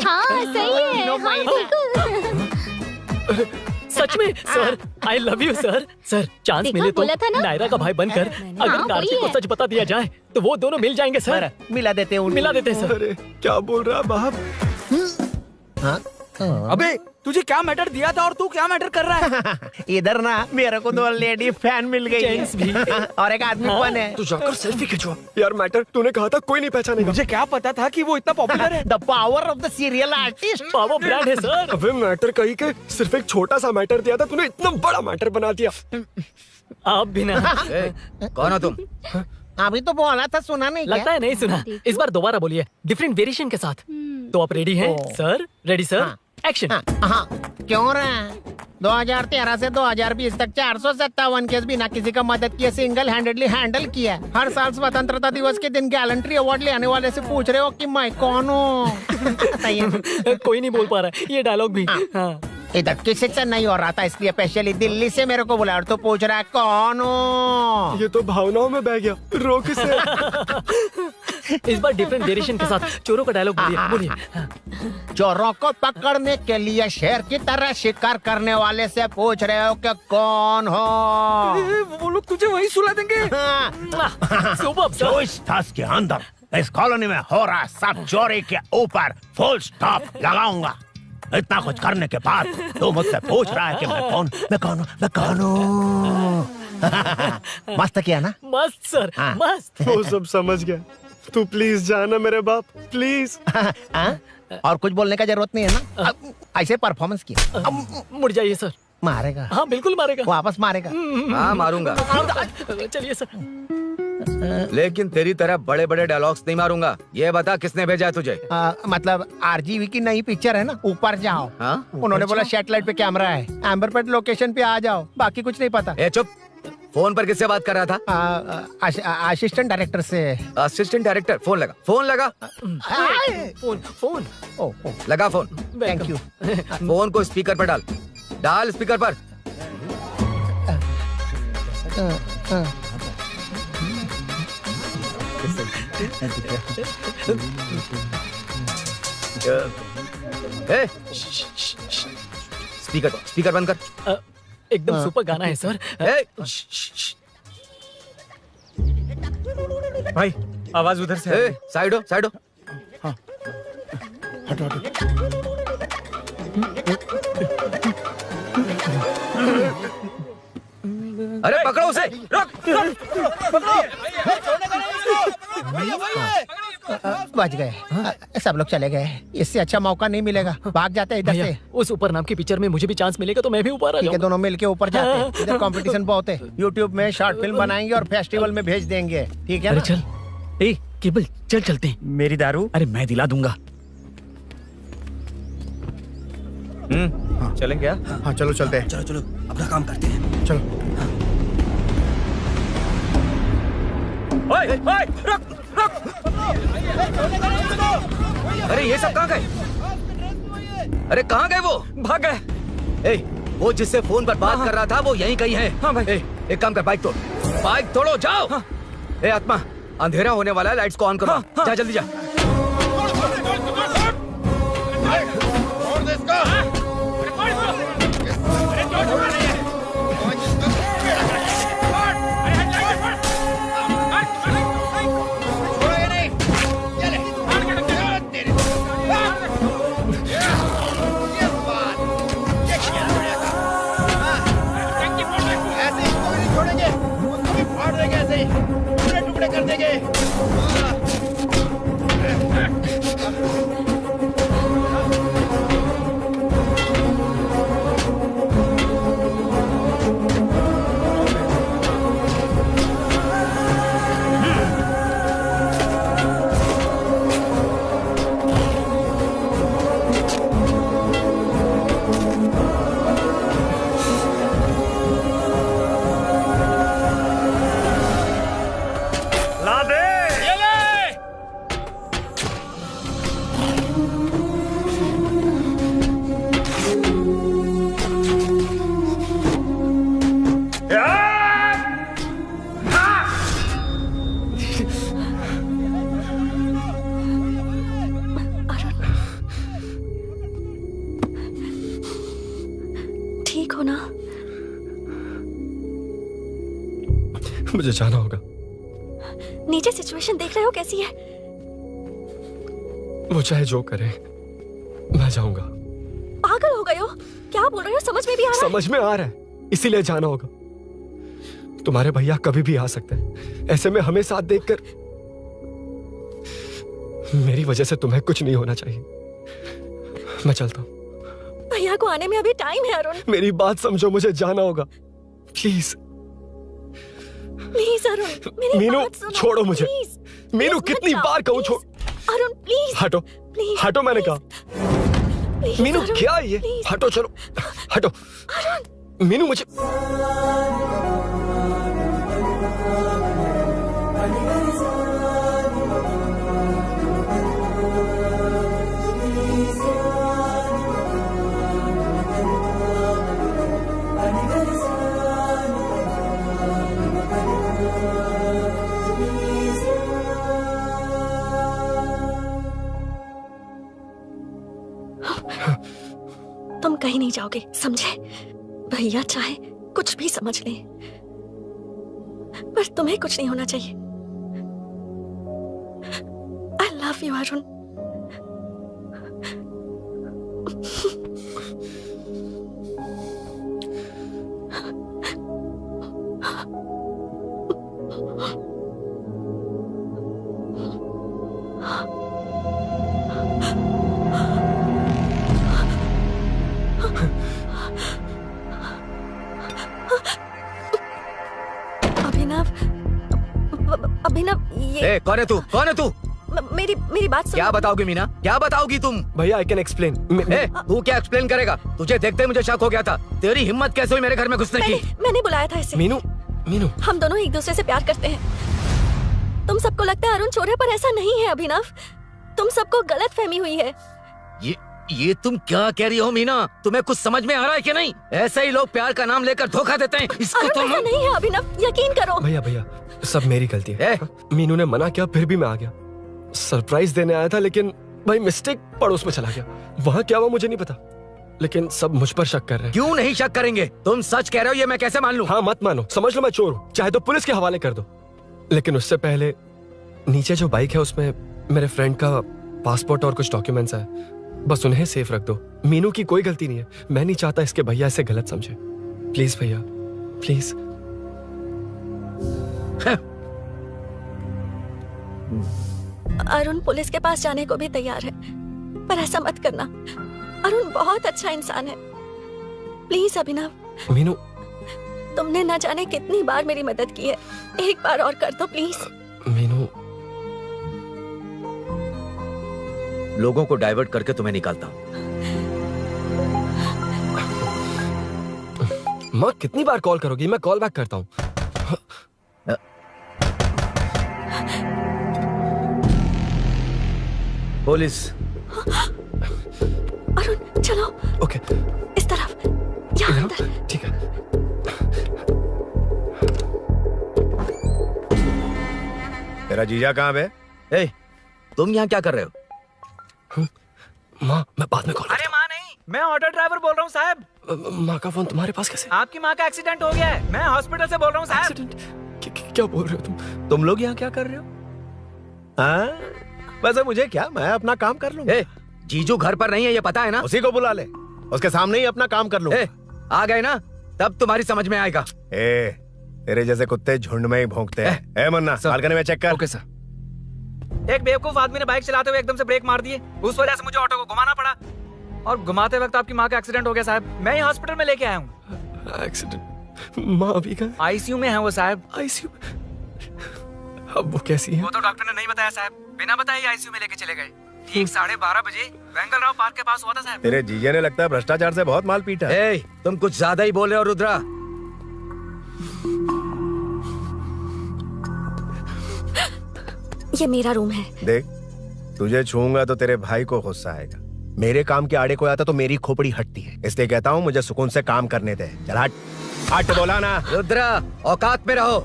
S5: हाँ सही है। हाँ, बिल्कुल।
S14: सच में sir, I love you sir. Sir chance
S5: देखा,
S14: मिले तो
S5: बोला था ना?
S14: नायरा का भाई बनकर अगर
S5: हाँ,
S14: कार्तिक
S5: वही
S14: को
S5: है।
S14: सच बता दिया जाए तो वो दोनों मिल जाएंगे सर।
S1: मिला देते हैं
S14: मिला देते हैं सर।
S7: अरे क्या बोल रहा है बाप?
S1: हाँ?
S8: अबे तुझे क्या मैटर दिया था और तू क्या मैटर कर रहा है?
S1: इधर ना मेरे को 2 लेडी फैन मिल गई
S14: जेंट्स भी।
S1: और एक आदमी
S14: हाँ?
S1: कौन है?
S7: तू जाकर सेल्फी खिंचवा। यार मैटर तूने कहा था कोई नहीं पहचानेगा।
S8: मुझे क्या पता था कि वो इतना पॉपुलर है।
S1: The power of the serial artist.
S14: Power brand है सर।
S7: अबे मैटर कही के सिर्फ एक छोटा सा मैटर दिया था, तूने इतना बड़ा मैटर बना दिया।
S14: आप भी ना।
S3: कौन हो तुम?
S1: अभी तो बोला था, सुना नहीं
S14: लगता है नहीं सुना। इस बार दोबारा बोलिए डिफरेंट वेरिएशन के साथ। तो आप रेडी हैं सर? Ready sir?
S1: हाँ।
S14: एक्शन।
S1: हाँ, क्यों रहे? 2013 से 2020 तक 457 केस बिना किसी का मदद किए सिंगल हैंडेडली हैंडल किया। हर साल स्वतंत्रता दिवस के दिन गैलेंट्री अवार्ड लेने वाले से पूछ रहे हो कि मैं कौन हूँ?
S14: कोई नहीं बोल पा रहा है ये डायलॉग भी। हाँ।
S1: इधर किसी से नहीं हो रहा था, इसलिए स्पेशली दिल्ली से मेरे को बुलाया और तो पूछ रहा है कौन हूँ?
S7: ये तो भावनाओं में बह गया। रो किसे?
S14: इस बार डिफरेंट वेरिएशन के साथ चोरों का डायलॉग बोलिए बोलिए।
S1: चोरों को पकड़ने के लिए शेर की तरह शिकार करने वाले से पूछ रहे हो कि कौन हो?
S8: वो लोग तुझे वही सुला देंगे।
S14: Super sir.
S1: 24 के अंदर इस कॉलोनी में हो रहा सब चोरी के ऊपर फुल स्टॉप लगाऊंगा। इतना कुछ करने के बाद तू मुझसे पूछ रहा है कि मैं कौन हूँ? मस्त किया ना?
S14: मस्त सर
S1: हाँ।
S14: मस्त।
S7: वो सब समझ गया। तू प्लीज जाना मेरे बाप, प्लीज।
S1: और कुछ बोलने का जरूरत नहीं है ना? ऐसे परफॉर्मेंस किया।
S14: मुड़ जाइए सर।
S1: मारेगा?
S14: हाँ बिल्कुल मारेगा।
S1: वापस मारेगा?
S3: हाँ मारूंगा,
S14: चलिए सर।
S3: लेकिन तेरी तरह बड़े बड़े डायलॉग्स नहीं मारूंगा। ये बता किसने भेजा है तुझे?
S1: मतलब आरजीवी की नई पिक्चर है ना, ऊपर जाओ।
S3: हाँ?
S1: उन्होंने बोला सैटेलाइट पे कैमरा है, एम्बरपेट लोकेशन पे आ जाओ, बाकी कुछ नहीं पता।
S3: ए चुप। फोन पर किससे बात कर रहा था?
S1: असिस्टेंट डायरेक्टर से।
S3: Assistant director? फोन लगा, फोन लगा।
S14: Phone phone.
S1: ओ,
S3: लगा फोन।
S1: Thank you.
S3: फोन को स्पीकर पर डाल, डाल स्पीकर पर। ए, स्पीकर बंद कर।
S14: एकदम सुपर गाना है सर।
S3: ए,
S7: भाई आवाज उधर से
S3: ए, साइड हो, साइड हो। अरे पकड़ो उसे, रुक,
S1: बच गए। सब लोग चले गए, इससे अच्छा मौका नहीं मिलेगा। भाग जाते हैं इधर
S14: भैया
S1: से।
S14: उस ऊपर नाम की पिक्चर में मुझे भी चांस मिलेगा तो मैं भी ऊपर आ
S1: ठीक है,
S14: जाऊंगा।
S1: दोनों मिलके ऊपर जाते हैं। इधर कंपटीशन बहुत है। यूट्यूब में शॉर्ट फिल्म बनाएंगे और फेस्टिवल में भेज देंगे। ठीक है
S12: अरे
S1: ना?
S12: चल, ए केबल चल चलते हैं।
S1: मेरी दारू?
S12: अरे मैं दिला दूंगा।
S3: चलें क्या?
S1: हाँ चलो चलते हैं।
S11: चलो अपना काम करते हैं।
S1: चलो।
S3: ओए, ओए, रुक, रुक। अरे ये सब कहाँ गए? अरे कहाँ गए वो?
S8: भाग गए।
S3: ए, वो जिससे फोन पर बात कर रहा था वो यहीं कहीं है।
S8: हाँ भाई।
S3: ए, एक काम कर, बाइक तोड़, बाइक तोड़ो, जाओ।
S8: हाँ।
S3: ए आत्मा, अंधेरा होने वाला है, लाइट्स को ऑन करो।
S8: हाँ, हाँ।
S3: जा जल्दी जा।
S7: ला दे।
S4: ठीक हो ना?
S7: मुझे जाना होगा।
S4: नीचे सिचुएशन देख रहे हो कैसी है?
S7: वो चाहे जो करे, मैं जाऊंगा।
S4: पागल हो गए हो? क्या बोल रहे हो? समझ में भी आ रहा है?
S7: समझ में आ रहा है, इसीलिए जाना होगा। तुम्हारे भैया कभी भी आ सकते हैं, ऐसे में हमें साथ देखकर मेरी वजह से तुम्हें कुछ नहीं होना चाहिए। मैं चलता हूँ।
S4: भैया को आने में अभी टाइम है अरुण।
S7: मेरी बात समझो, मुझे जाना होगा। प्लीज
S4: प्लीज अरुण, मेरी
S7: मीनू,
S4: बात सुनो।
S7: छोड़ो मुझे।
S4: प्लीज,
S7: मीनू,
S4: प्लीज मत
S7: कितनी
S4: जाओ,
S7: बार कहूँ
S4: प्लीज।
S7: छोड़।
S4: अरुण प्लीज।
S7: हटो,
S4: प्लीज,
S7: हटो, मैंने
S4: प्लीज,
S7: कहा।
S4: प्लीज,
S7: मीनू,
S4: अरुण,
S7: क्या ये?
S4: प्लीज।
S7: हटो, चलो, हटो। मीनू, मुझे
S4: तुम कहीं नहीं जाओगे, समझे? भैया चाहे कुछ भी समझ ले, पर तुम्हें कुछ नहीं होना चाहिए। I love you Arun. Abhinav, ये
S3: कौन है तू? कौन है तू?
S4: मेरी बात सुनो।
S3: क्या बताओगी मीना? क्या बताओगी तुम?
S7: भैया, आई कैन एक्सप्लेन।
S3: तू क्या एक्सप्लेन करेगा? तुझे देखते ही मुझे शक हो गया था। तेरी हिम्मत कैसे हुई मेरे घर में घुसने की?
S4: मैंने बुलाया था इसे।
S7: मीनू, मीनू,
S4: हम दोनों एक दूसरे से प्यार करते हैं। तुम सबको लगता है अरुण चोर है, पर ऐसा नहीं है अभिनव। तुम सबको गलत फहमी हुई है।
S3: ये तुम क्या कह रही हो मीना? तुम्हें कुछ समझ में आ रहा है कि नहीं? ऐसे ही लोग प्यार का नाम लेकर धोखा देते हैं। इसको तुम...
S4: ऐसा नहीं है अभिनव, यकीन करो।
S7: भैया, भैया, सब मेरी गलती है। मीनू ने मना किया, फिर भी मैं आ गया। सरप्राइज देने आया था, लेकिन भाई मिस्टेक पड़ोस में चला गया। वहाँ क्या हुआ मुझे नहीं पता, लेकिन सब मुझ पर शक कर रहे हैं।
S3: क्यों नहीं शक करेंगे? तुम सच कह रहे हो, ये मैं कैसे मान लूं?
S7: हाँ, मत मानो, समझ लो मैं चोर हूँ, चाहे तो पुलिस के हवाले कर दो। लेकिन उससे पहले नीचे जो बाइक है उसमें मेरे फ्रेंड का पासपोर्ट और कुछ डॉक्यूमेंट्स है, बस उन्हें सेफ रख दो। मीनू की कोई गलती नहीं है। मैं नहीं चाहता इसके भैया इसे गलत समझे। प्लीज भैया, प्लीज।
S4: अरुण पुलिस के पास जाने को भी तैयार है, पर ऐसा मत करना। अरुण बहुत अच्छा इंसान है। प्लीज अभिनव।
S7: मीनू,
S4: तुमने न जाने कितनी बार मेरी मदद की है, एक बार और कर दो प्लीज।
S7: मीनू,
S3: लोगों को डाइवर्ट करके तुम्हें निकालता हूँ।
S7: माँ, कितनी बार कॉल करोगी? मैं कॉल बैक करता हूँ।
S3: पुलिस।
S4: अरुण चलो।
S7: ओके,
S4: इस तरफ, यहाँ अंदर।
S7: ठीक है।
S1: तेरा जीजा कहाँ पे?
S3: तुम यहाँ क्या कर रहे हो?
S7: माँ, मैं बाद में कॉल।
S8: अरे माँ नहीं, मैं ऑटो ड्राइवर बोल रहा हूँ साहब।
S7: माँ का फोन तुम्हारे पास कैसे?
S8: आपकी माँ का एक्सीडेंट हो गया है, मैं हॉस्पिटल से बोल रहा हूँ साहब।
S7: क्या बोल रहे हो
S1: तुम लोग यहाँ क्या कर रहे हो? हाँ, वैसे मुझे क्या, मैं अपना काम कर लूंगा।
S3: जीजू घर पर नहीं है, ये पता है ना?
S1: उसी को बुला ले, उसके सामने ही अपना काम कर लूंगा।
S3: आ गए ना, तब तुम्हारी समझ में आएगा।
S1: तेरे जैसे कुत्ते झुंड में ही भौंकते हैं। मन्ना, बालकनी में चेक कर।
S8: Okay sir. एक बेवकूफ आदमी ने बाइक चलाते हुए एकदम से ब्रेक मार दिए, उस वजह से मुझे ऑटो को घुमाना पड़ा, और घुमाते वक्त आपकी माँ का एक्सीडेंट हो गया साहब। मैं ही हॉस्पिटल में लेके आया हूँ।
S7: एक्सीडेंट? माँ अभी कहाँ?
S8: आईसीयू में है वो साहब।
S7: आईसीयू? अब वो कैसी है?
S8: वो तो डॉक्टर ने नहीं बताया साहब, बिना बताए आईसीयू में लेके चले गए। ठीक 12:30 बजे वेंगल राव पार्क के पास हुआ था साहब।
S1: तेरे जीजे ने लगता है भ्रष्टाचार से बहुत माल पीटा।
S3: तुम कुछ ज्यादा ही बोल रहे हो रुद्रा।
S4: ये मेरा रूम है।
S1: देख, तुझे छूऊंगा तो तेरे भाई को गुस्सा आएगा। मेरे काम के आड़े को आता तो मेरी खोपड़ी हटती है, इसलिए कहता हूँ मुझे सुकून से काम करने दे। चल हट, हट बोला ना।
S3: रुद्रा, औकात में रहो।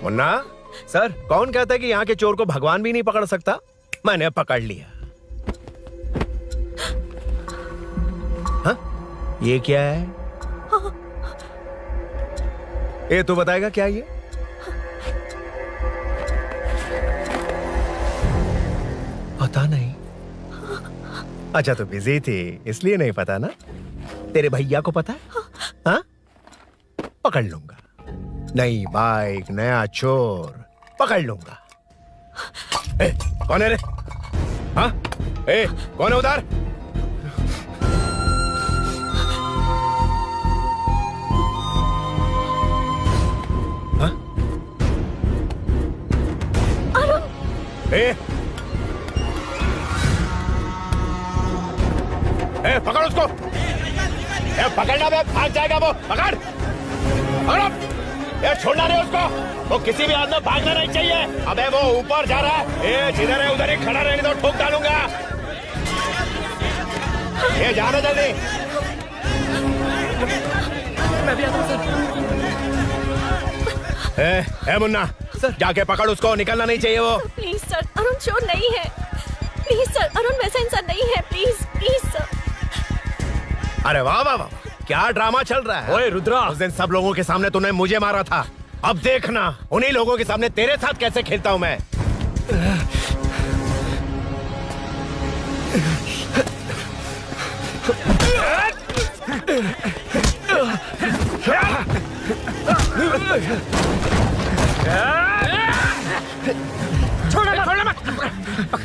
S1: मुन्ना, सर, कौन कहता है कि यहाँ के चोर को भगवान भी नहीं पकड़ सकता? मैंने पकड़ लिया। हाँ? ये क्या है? ये तो बताएगा क्या ये? पता नहीं। अच्छा, तो बिजी थी इसलिए नहीं पता ना? तेरे भैया को पता है? हाँ? पकड़ लूंगा। नई बाइक, नया चोर, पकड़ लूंगा। ए, कौन है रे? हाँ? ए, कौन है उधर? हाँ? ए, पकड़ उसको। पकड़ना बे, भाग जाएगा वो। पकड़, पकड़ो। छोड़ना नहीं उसको। वो किसी भी हाथ में भागना नहीं चाहिए। अबे वो ऊपर जा रहा है। जिधर है उधर ही खड़ा रहने दो, ठोक डालूंगा। जाना जल्दी।
S14: मैं भी आता हूं
S1: सर। मुन्ना सर, जाके पकड़ उसको, निकलना नहीं चाहिए वो।
S4: प्लीज सर, अरुण चोर नहीं है। प्लीज सर, अरुण वैसा इंसान नहीं है। Please please sir.
S1: अरे वाह वाह वाह, क्या ड्रामा चल रहा है।
S11: ओए रुद्रा,
S1: उस दिन सब लोगों के सामने तूने मुझे मारा था। अब देखना उन्हीं लोगों के सामने तेरे साथ कैसे खेलता हूं मैं।
S11: छोड़ना मत,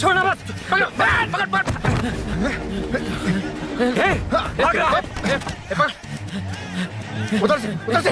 S11: छोड़ना मत। पकड़, पकड़, पकड़।
S1: उधर से, उधर से।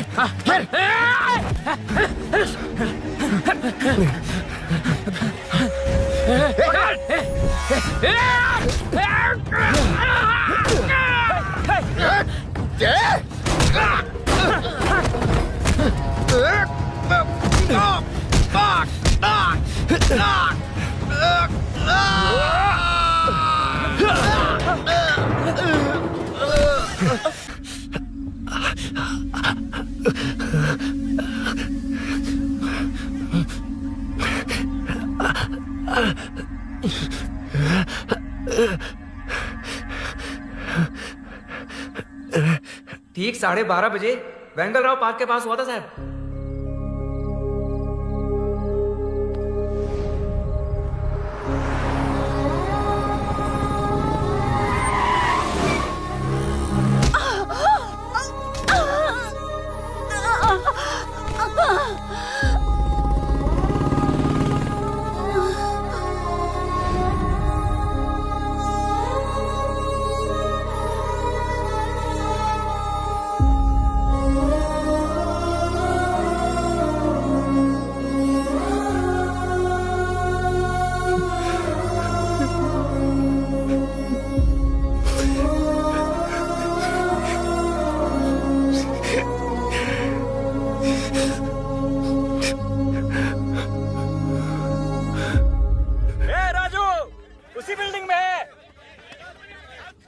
S3: ठीक 12:30 बजे वेंगल राव पार्क के पास हुआ था साहब।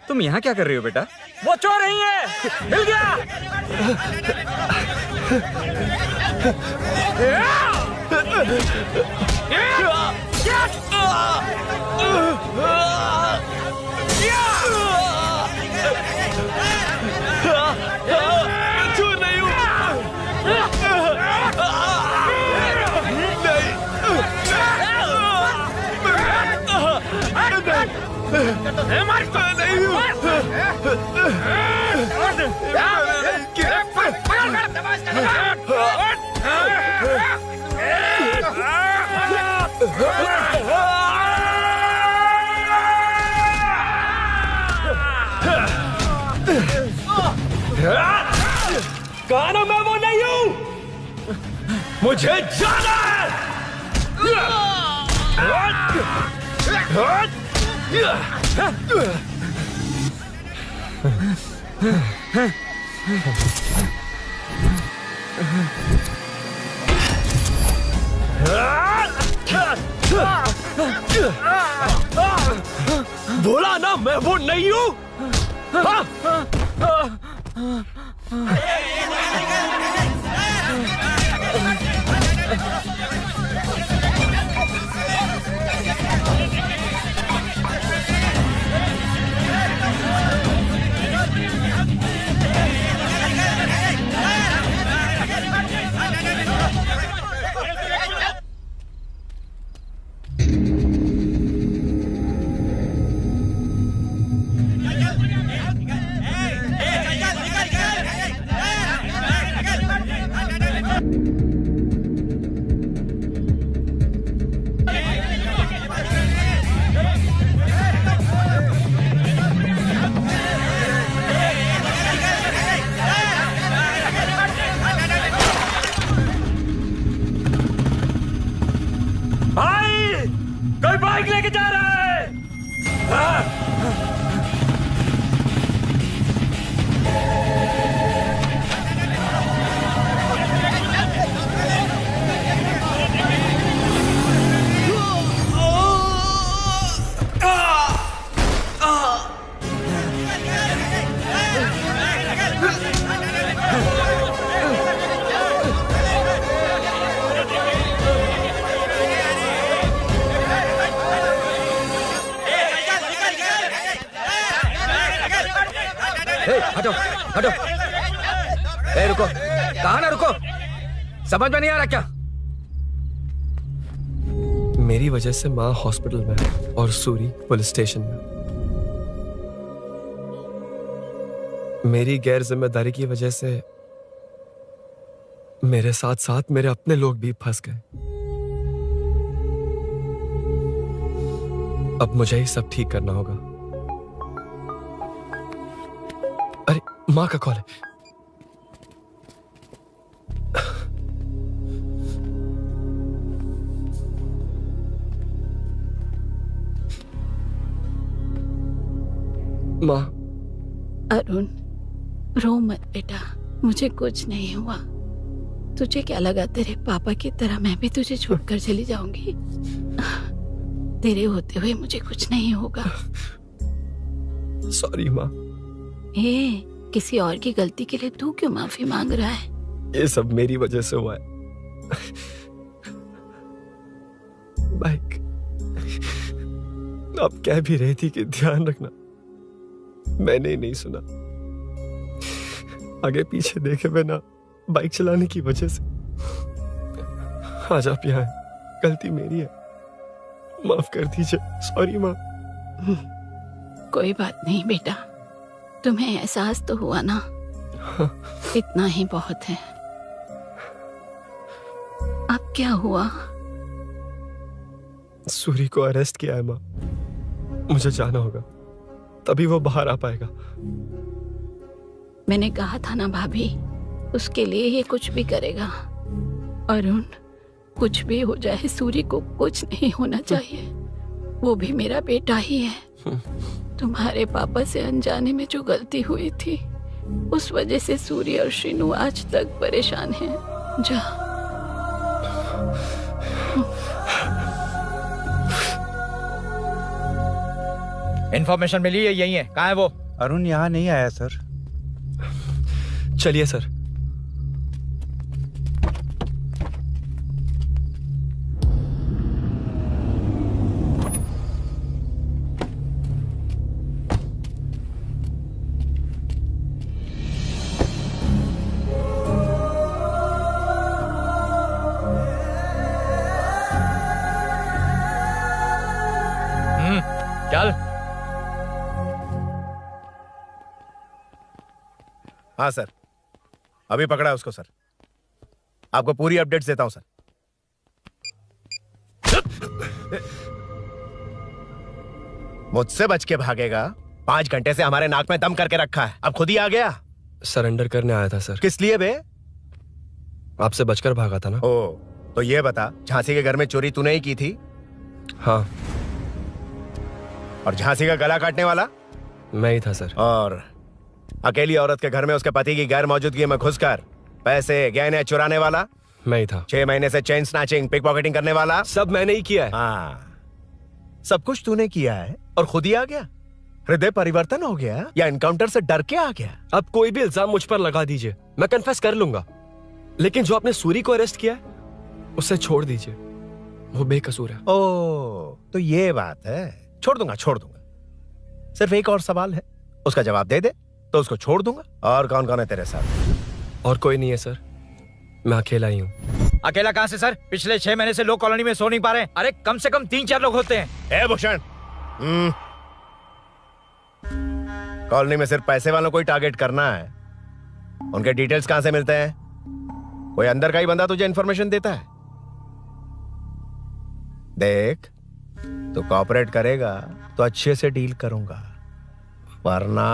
S8: तुम यहाँ क्या कर रही हो बेटा?
S11: वो चोर नहीं है, हिल गया। चोर नहीं हूँ। कहा मैं वो नहीं हूं, मुझे जाना है। बोला ना मैं वो नहीं हूं।
S8: कोई बाइक लेके जा रहा है।
S3: हटो हटो। ए रुको, कहा ना रुको, समझ में नहीं आ रहा क्या?
S7: मेरी वजह से माँ हॉस्पिटल में है और सूरी पुलिस स्टेशन में। मेरी गैर जिम्मेदारी की वजह से मेरे साथ साथ मेरे अपने लोग भी फंस गए। अब मुझे ही सब ठीक करना होगा। अरे माँ का कॉल है। माँ।
S10: अरुण, रो मत बेटा, मुझे कुछ नहीं हुआ। तुझे क्या लगा तेरे पापा की तरह मैं भी तुझे छोड़कर चली जाऊंगी? तेरे होते हुए मुझे कुछ नहीं होगा।
S7: सॉरी माँ।
S10: ए, किसी और की गलती के लिए तू क्यों माफी मांग रहा है?
S7: ये सब मेरी वजह से हुआ है। बाइक, आप कह भी रही थी कि ध्यान रखना, मैंने ही नहीं सुना। आगे पीछे देखे बिना बाइक चलाने की वजह से आज आप यहाँ हैं। गलती मेरी है, माफ कर दीजिए। सॉरी माँ।
S10: कोई बात नहीं बेटा, तुम्हें एहसास तो हुआ ना?
S7: हाँ।
S10: इतना ही बहुत है। अब क्या हुआ?
S7: सूरी को अरेस्ट किया है माँ। मुझे जाना होगा, तभी वो बाहर आ पाएगा।
S10: मैंने कहा था ना भाभी, उसके लिए ये कुछ भी करेगा। अरुण, कुछ भी हो जाए सूरी को कुछ नहीं होना चाहिए। वो भी मेरा बेटा ही है। तुम्हारे पापा से अनजाने में जो गलती हुई थी, उस वजह से सूरी और श्रीनु आज तक परेशान हैं। जा।
S13: इन्फॉर्मेशन मिली है, यही है। कहाँ है वो?
S6: अरुण यहाँ नहीं आया सर।
S7: चलिए सर।
S13: चल।
S1: हाँ सर, अभी पकड़ा है उसको सर। आपको पूरी अपडेट्स देता हूं सर। मुझसे बच के भागेगा? 5 घंटे से हमारे नाक में दम करके रखा है, अब खुद ही आ गया।
S7: सरेंडर करने आया था सर।
S1: किस लिए बे?
S7: आपसे बचकर भागा था ना।
S1: ओ, तो ये बता, झांसी के घर में चोरी तूने ही की थी?
S7: हाँ।
S1: और झांसी का गला काटने वाला?
S7: मैं ही था सर।
S1: और अकेली औरत के घर में उसके पति की गैर मौजूदगी में घुसकर पैसे गहने चुराने वाला?
S7: मैं ही था।
S1: 6 महीने से चेन स्नैचिंग, पिक पॉकेटिंग करने वाला?
S7: सब मैंने ही किया है।
S1: हाँ, सब कुछ तूने किया है और खुद ही आ गया? हृदय परिवर्तन हो गया या एनकाउंटर से डर के आ गया?
S7: अब कोई भी इल्जाम मुझ पर लगा दीजिए, मैं कन्फेस कर लूंगा। लेकिन जो आपने सूरी को अरेस्ट किया है, उसे छोड़ दीजिए, वो बेकसूर है।
S1: ओ, तो ये बात है। छोड़ दूंगा, छोड़ दूंगा। सिर्फ एक और सवाल है, उसका जवाब दे दे तो उसको छोड़ दूंगा। और कौन कौन है तेरे साथ?
S7: और कोई नहीं है सर, मैं अकेला ही हूँ।
S13: अकेला कहाँ से सर? पिछले 6 महीने से लोग कॉलोनी में सो नहीं पा रहे। अरे कम से कम 3-4 लोग होते हैं।
S1: ए भूषण, कॉलोनी में सिर्फ पैसे वालों को ही टारगेट करना है। उनके डिटेल्स कहां से मिलते हैं? कोई अंदर का ही बंदा तुझे इंफॉर्मेशन देता है? देख, तू कोऑपरेट करेगा तो अच्छे से डील करूंगा, वरना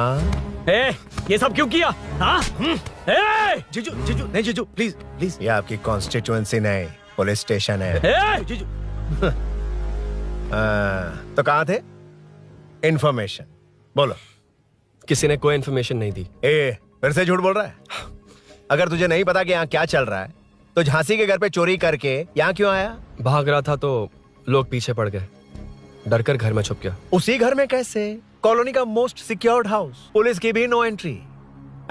S14: ये सब क्यों किया? हाँ?
S1: जीजू, जीजू, नहीं जीजू, प्लीज प्लीज। ये आपकी कॉन्स्टिट्यूएंसी नहीं, पुलिस स्टेशन है।
S14: जीजू।
S1: तो कहाँ थे? इन्फॉर्मेशन बोलो।
S7: किसी ने कोई इन्फॉर्मेशन नहीं दी।
S1: फिर से झूठ बोल रहा है? अगर तुझे नहीं पता कि यहाँ क्या चल रहा है तो झांसी के घर पे चोरी करके यहाँ क्यों आया?
S7: भाग रहा था तो लोग पीछे पड़ गए, डर कर घर में छुप गया।
S1: उसी घर में कैसे? कॉलोनी का मोस्ट सिक्योर्ड हाउस, पुलिस की भी नो एंट्री।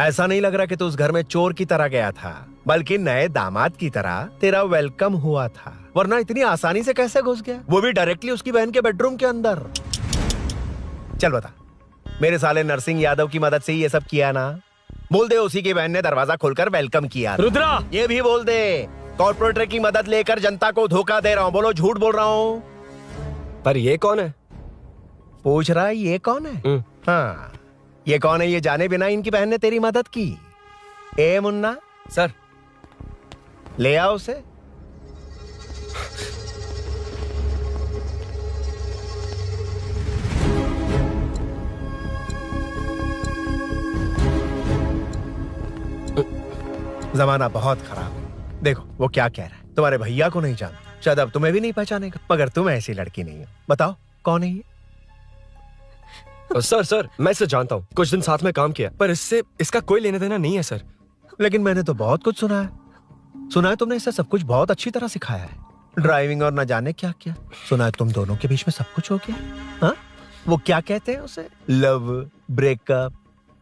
S1: ऐसा नहीं लग रहा कि तू उस घर में चोर की तरह गया था, बल्कि नए दामाद की तरह तेरा वेलकम हुआ था। वरना इतनी आसानी से कैसे घुस गया, वो भी डायरेक्टली उसकी बहन के बेडरूम के अंदर? चल बता, मेरे साले नरसिंह यादव की मदद से ये सब किया ना? बोल दे उसी की बहन ने दरवाजा खोलकर वेलकम किया।
S11: रुद्रा,
S1: ये भी बोल दे कॉर्पोरेटर की मदद लेकर जनता को धोखा दे रहा हूँ। बोलो झूठ बोल रहा हूँ?
S7: पर ये कौन है?
S1: पूछ रहा है ये कौन है? हाँ, ये कौन है ये जाने बिना इनकी बहन ने तेरी मदद की। ए मुन्ना
S3: सर,
S1: ले आओ उसे। जमाना बहुत खराब है। देखो वो क्या कह रहा है, तुम्हारे भैया को नहीं जानता, शायद अब तुम्हें भी नहीं पहचानेगा, मगर तुम ऐसी लड़की नहीं हो। बताओ कौन है ये?
S7: सर मैं इसे जानता हूँ, कुछ दिन साथ में काम किया, पर इससे इसका कोई लेना देना नहीं है सर।
S1: लेकिन मैंने तो बहुत कुछ सुना है। सुना है तुमने इसे सब कुछ बहुत अच्छी तरह सिखाया है, ड्राइविंग और न जाने क्या क्या। सुना है तुम दोनों के बीच में सब कुछ हो गया। हाँ, वो क्या कहते हैं उसे, लव, ब्रेकअप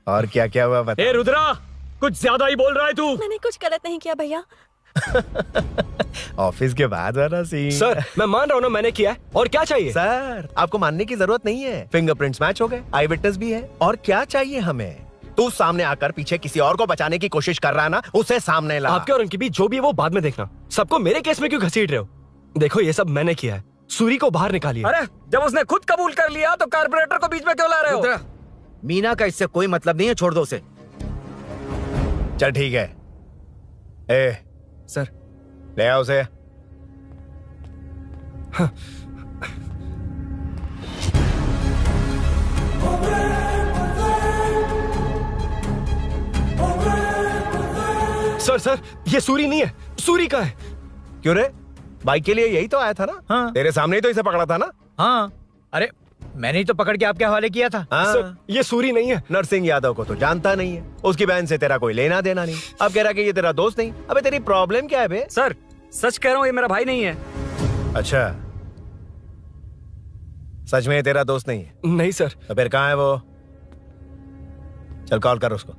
S1: और क्या क्या हुआ बता।
S11: ए रुद्रा, कुछ ज्यादा ही बोल रहा है तू।
S4: मैंने कुछ गलत नहीं किया भैया।
S1: ऑफिस के बाद वाला सीन।
S7: सर मैं मान रहा हूँ ना मैंने किया है, और क्या चाहिए?
S1: सर आपको मानने की जरूरत नहीं है, फिंगरप्रिंट्स मैच हो गए, आई विटनेस भी है, और क्या चाहिए हमें? तू सामने आकर पीछे किसी और को बचाने की कोशिश कर रहा है ना, उसे सामने ला।
S7: आपके और उनके बीच जो भी है वो बाद में देखना, सबको मेरे केस में क्यों घसीट रहे हो? देखो ये सब मैंने किया है, सूरी को बाहर निकालिए।
S8: अरे जब उसने खुद कबूल कर लिया तो कारपोरेटर को बीच में क्यों ला रहे हो?
S3: मीना का इससे कोई मतलब नहीं है, छोड़ दो उसे।
S1: चल ठीक है। ए
S3: सर,
S1: ले आओ उसे।
S7: हाँ। सर ये सूरी नहीं है, सूरी का है।
S1: क्यों रे, बाइक के लिए यही तो आया था ना?
S3: हाँ।
S1: तेरे सामने ही तो इसे पकड़ा था ना?
S3: हाँ, अरे मैंने ही तो पकड़ के आपके हवाले किया था।
S1: हाँ।
S7: सर ये सूरी नहीं है।
S1: नरसिंह यादव को तो जानता नहीं है, उसकी बहन से तेरा कोई लेना देना नहीं, अब कह रहा कि ये तेरा दोस्त नहीं। अबे तेरी प्रॉब्लम क्या है बे?
S8: सर सच कह रहा हूँ, ये मेरा भाई नहीं है।
S1: अच्छा, सच में ये तेरा दोस्त नहीं है?
S7: नहीं सर।
S1: तो फिर कहाँ है वो? चल कॉल कर उसको।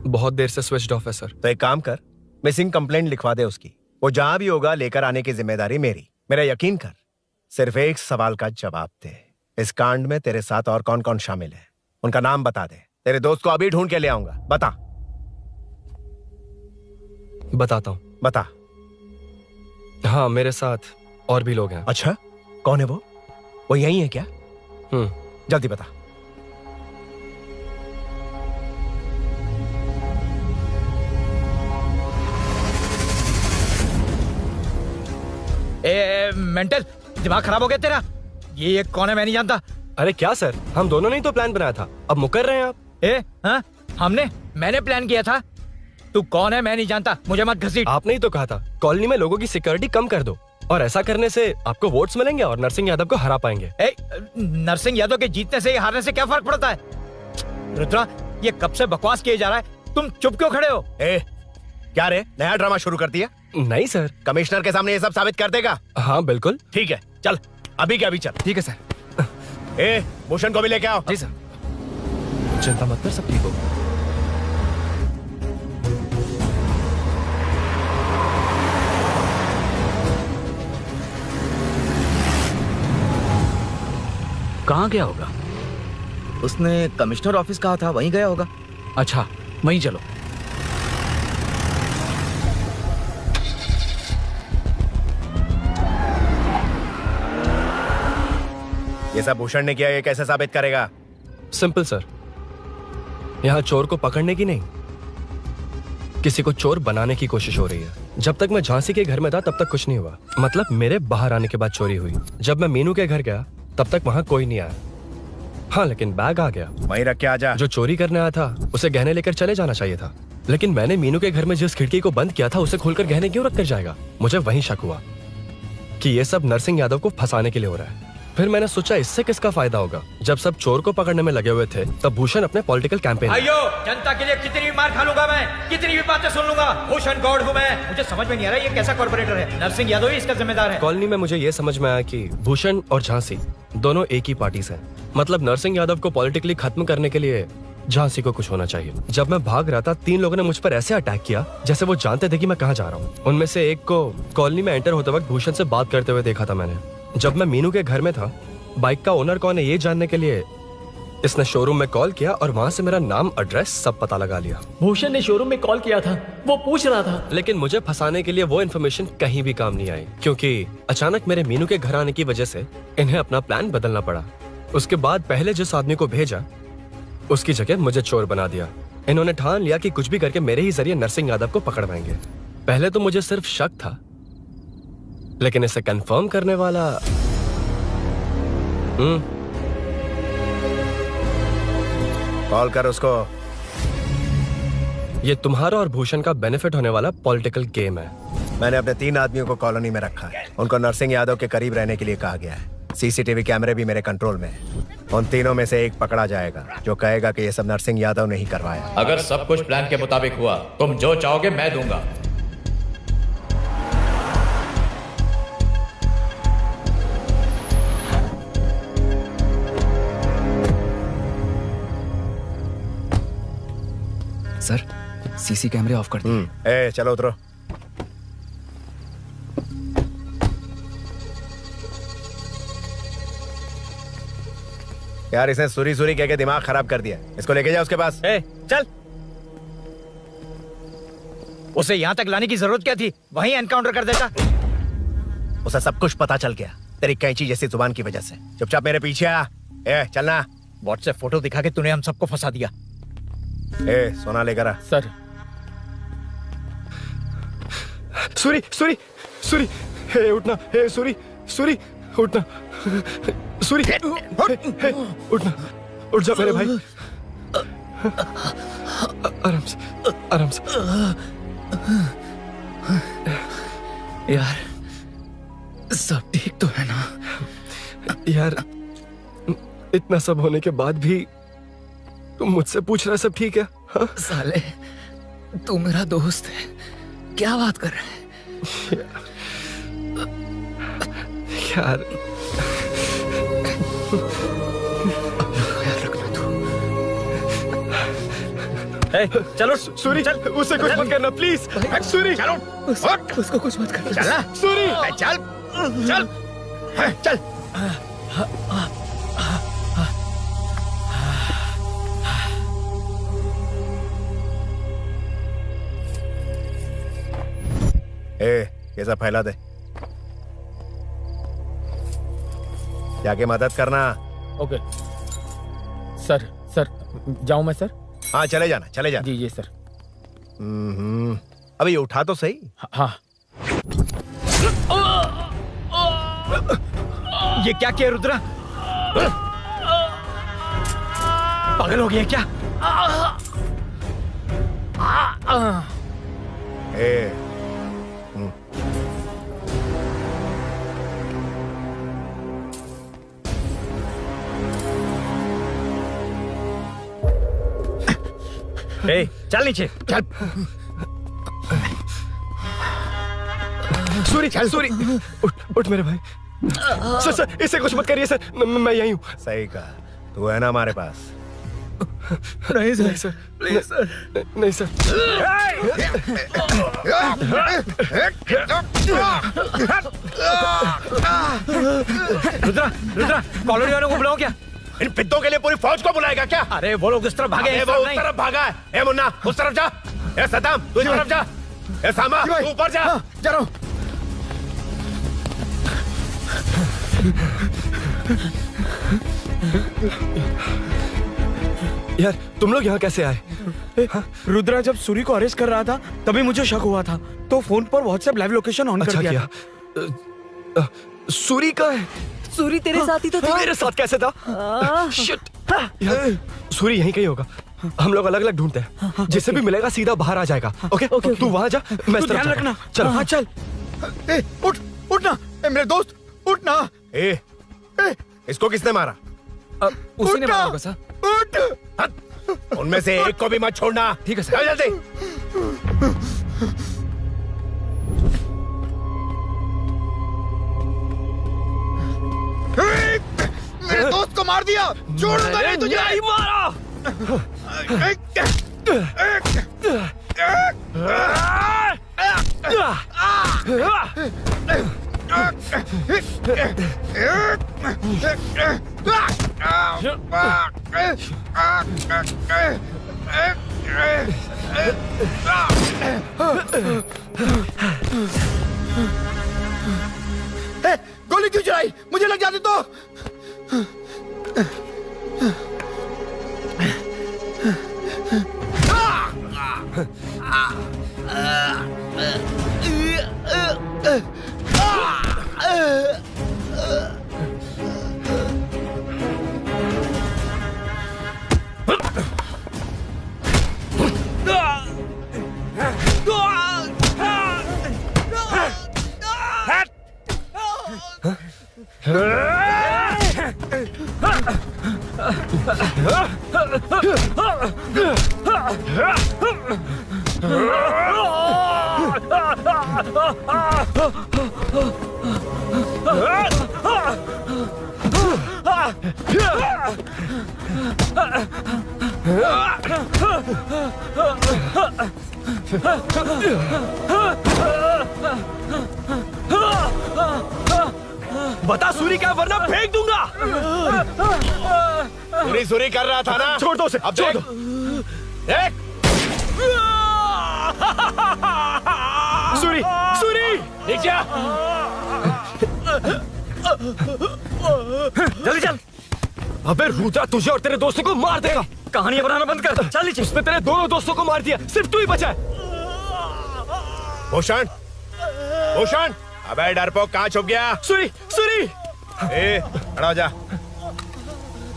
S7: बहुत देर से स्विच ऑफ है सर।
S1: तो एक काम कर, मिसिंग कंप्लेंट लिखवा दे उसकी, वो जहां भी होगा लेकर आने की जिम्मेदारी मेरी। मेरा यकीन कर, सिर्फ एक सवाल का जवाब दे, इस कांड में तेरे साथ और कौन कौन शामिल है, उनका नाम बता दे। तेरे दोस्त को अभी ढूंढ के ले आऊंगा। बता।
S7: बताता हूँ।
S1: बता।
S7: हाँ मेरे साथ और भी लोग हैं।
S1: अच्छा, कौन है वो यही है क्या? जल्दी बता।
S3: मेंटल दिमाग खराब हो गया तेरा? ये कौन है, मैं नहीं जानता।
S7: अरे क्या सर, हम दोनों ने ही तो प्लान बनाया था, अब मुकर रहे हैं आप?
S3: हाँ, मैंने प्लान किया था। तू कौन है मैं नहीं जानता, मुझे मत घसीट।
S7: आपने ही तो कहा था कॉलोनी में लोगों की सिक्योरिटी कम कर दो, और ऐसा करने से आपको वोट्स मिलेंगे और नरसिंह यादव को हरा पाएंगे।
S3: नरसिंह यादव के जीतने से हारने से क्या फर्क पड़ता है? रुद्रा, ये कब से बकवास किए जा रहा है, तुम चुप क्यों खड़े हो?
S1: क्या रे, नया ड्रामा शुरू कर दिया?
S7: नहीं सर।
S1: कमिश्नर के सामने ये सब साबित कर देगा?
S7: हाँ बिल्कुल।
S1: ठीक है, चल अभी के अभी चल।
S8: ठीक है सर।
S1: भूषण को भी लेके आओ।
S8: जी सर।
S7: चिंता मत कर, सब ठीक होगा।
S8: कहाँ गया होगा?
S3: उसने कमिश्नर ऑफिस कहा था, वहीं गया होगा।
S8: अच्छा वहीं चलो।
S1: ये सब भूषण ने किया, ये कैसे साबित करेगा?
S7: सिंपल सर, यहाँ चोर को पकड़ने की नहीं, किसी को चोर बनाने की कोशिश हो रही है। जब तक मैं झांसी के घर में था तब तक कुछ नहीं हुआ, मतलब मेरे बाहर आने के बाद चोरी हुई। जब मैं मीनू के घर गया तब तक वहां कोई नहीं आया। हाँ लेकिन बैग आ गया।
S1: वहीं रख के आ जा।
S7: जो चोरी करने आया था उसे गहने लेकर चले जाना चाहिए था। लेकिन मैंने मीनू के घर में जिस खिड़की को बंद किया था उसे खोलकर गहने क्यों रख कर जाएगा? मुझे वहीं शक हुआ कि ये सब नरसिंह यादव को फंसाने के लिए हो रहा है। फिर मैंने सोचा इससे किसका फायदा होगा। जब सब चोर को पकड़ने में लगे हुए थे तब भूषण अपने पॉलिटिकल कैंपेन
S13: भाइयों, जनता के लिए कितनी भी मार खा लूंगा मैं, कितनी भी बातें सुन लूंगा, भूषण गॉड हूं मैं। मुझे समझ में नहीं आ रहा ये कैसा कॉर्पोरेटर है। नरसिंह यादव ही इसका जिम्मेदार है।
S7: कॉलोनी में मुझे ये समझ में आया कि भूषण और झांसी दोनों एक ही पार्टी से हैं। मतलब नरसिंह यादव को पॉलिटिकली खत्म करने के लिए झांसी को कुछ होना चाहिए। जब मैं भाग रहा था 3 लोगों ने मुझ पर ऐसे अटैक किया जैसे वो जानते थे कि मैं कहाँ जा रहा हूँ। उनमें से एक को कॉलोनी में एंटर होते वक्त भूषण से बात करते हुए देखा था मैंने। जब मैं मीनू के घर में था, बाइक का ओनर कौन है ये जानने के लिए इसने शोरूम में कॉल किया और वहाँ से मेरा नाम, एड्रेस सब पता लगा लिया।
S14: भूषण ने शोरूम में कॉल किया था, वो पूछ रहा था।
S7: लेकिन मुझे फंसाने के लिए वो इन्फॉर्मेशन कहीं भी काम नहीं आई, क्योंकि अचानक मेरे मीनू के घर आने की वजह से इन्हें अपना प्लान बदलना पड़ा। उसके बाद पहले जिस आदमी को भेजा उसकी जगह मुझे चोर बना दिया। इन्होंने ठान लिया कि कुछ भी करके मेरे ही जरिए नरसिंह यादव को पकड़वाएंगे। पहले तो मुझे सिर्फ शक था, लेकिन इसे कंफर्म करने वाला
S1: कॉल कर उसको।
S7: ये तुम्हारा और भूषण का बेनिफिट होने वाला पॉलिटिकल गेम है।
S1: मैंने अपने 3 आदमियों को कॉलोनी में रखा है। उनको नरसिंह यादव के करीब रहने के लिए कहा गया है। सीसीटीवी कैमरे भी मेरे कंट्रोल में है। उन तीनों में से एक पकड़ा जाएगा जो कहेगा कि ये सब नरसिंह यादव ने ही करवाया।
S13: अगर सब कुछ प्लान के मुताबिक हुआ, तुम जो चाहोगे मैं दूंगा।
S8: सर, सीसी कैमरे ऑफ कर दिए।
S1: चलो उतरो। यार इसने सुरी सुरी कह के दिमाग खराब कर दिया। इसको लेके जाओ उसके पास।
S3: चल, उसे यहाँ तक लाने की जरूरत क्या थी? वहीं एनकाउंटर कर देता।
S1: उसे सब कुछ पता चल गया तेरी कैंची जैसी जुबान की वजह से। चुपचाप मेरे पीछे आ। चलना।
S3: व्हाट्सएप फोटो दिखा के तूने हम सबको फंसा दिया।
S1: सोना लेकर आ।
S11: सर।
S7: सूरी सूरी सूरी, उठना। सूरी सूरी, उठना। सूरी उठना, उठ जा मेरे भाई। आराम से, आराम से।
S8: यार सब ठीक तो है ना?
S7: यार इतना सब होने के बाद भी तुम मुझसे पूछ रहा है सब ठीक है? हाँ?
S8: साले, तू मेरा दोस्त है, क्या बात कर रहा है?
S7: यार
S3: चलो
S7: सूरी, चल, उससे कुछ मत करना प्लीज। सूरी
S3: चलो,
S8: उसको कुछ मत करना।
S3: चलना।
S7: सूरी
S3: चल चल चल।
S1: ये सब फैला दे। जाके मदद करना।
S11: Okay sir. सर जाऊं मैं सर?
S1: हाँ चले जाना, चले जाना।
S11: जी सर।
S1: अभी ये उठा तो सही।
S11: हाँ।
S3: ये क्या किया रुद्रा? पागल हो गया क्या? चल नीचे चल।
S7: सूरी, सूरी, उठ मेरे भाई। सर सर, इसे कुछ मत करिए सर, मैं यहीं हूँ।
S1: सही कहा, तू है ना हमारे पास।
S8: नहीं सर,
S7: नहीं सर, प्लीज सर, नहीं सर।
S3: रुद्रा, रुद्रा, कॉलोनी वालों को बुलाओ क्या?
S1: इन पिद्दों के लिए पूरी फौज को बुलाएगा क्या?
S3: अरे वो लोग उस तरफ भागे हैं।
S1: वो उस तरफ भागा है। ए मुन्ना, उस तरफ जा। ए सदाम, तू इस तरफ जा। ए सामा, तू ऊपर जा।
S3: जा रहा हूं।
S7: यार तुम लोग यहाँ कैसे आए?
S15: रुद्रा जब सूरी को अरेस्ट कर रहा था तभी मुझे शक हुआ था, तो फोन पर व्हाट्सएप लाइव लोकेशन ऑन कर दिया।
S7: सूरी का है?
S10: सूरी तेरे साथ ही तो था।
S7: मेरे साथ कैसे था? शिट। यार सूरी यहीं कहीं होगा। हम लोग अलग अलग ढूंढते हैं, जिससे भी मिलेगा सीधा बाहर आ जाएगा। ओके तू वहां जा, मैं इस तरफ
S15: ध्यान
S7: जाता
S15: रखना।
S7: हूं। चल
S15: हाँ चल। उठ उठना मेरे दोस्त, उठना।
S1: इसको किसने मारा?
S8: उसी ने मारा होगा सर।
S1: उठ। उनमें से एक को भी मत छोड़ना।
S8: ठीक है सर।
S1: चल जल्दी।
S15: मेरे दोस्त को मार दिया, छोड़ूंगा नहीं तुझे।
S7: नहीं मारा।
S15: गोली क्यों चलाई? मुझे लग जाती तो।
S7: बता सूरी क्या, वरना फेंक दूंगा।
S1: सुरी कर रहा था ना?
S7: छोड़ दो उसे,
S1: अब
S7: छोड़
S1: देख।
S7: दो।
S1: देख।
S7: सूरी, सूरी,
S1: नीचे आ।
S7: जल्दी चल। अबे रुद्रा तुझे और तेरे दोस्तों को मार देगा। कहानियां बनाना बंद कर। चल नीचे। उसने तेरे दोनों दोस्तों को मार दिया, सिर्फ तू ही बचा है।
S1: भूषण, भूषण, अबे डरपोक कहाँ छुप गया?
S7: सूरी, सूरी।
S1: खड़ा हो जा।